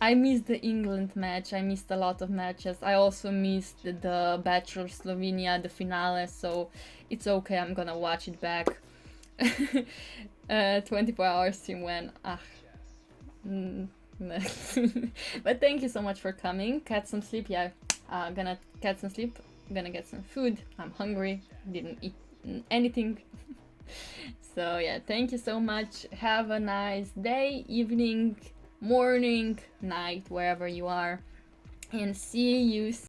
I missed the England match. I missed a lot of matches. I also missed the Bachelor Slovenia, the finale, so it's okay. I'm gonna watch it back. 24-hour stream when... But thank you so much for coming. Get some sleep. Yeah, gonna get some sleep. Gonna get some food. I'm hungry. Didn't eat anything. So yeah, thank you so much. Have a nice day, evening, morning, night, wherever you are, and see you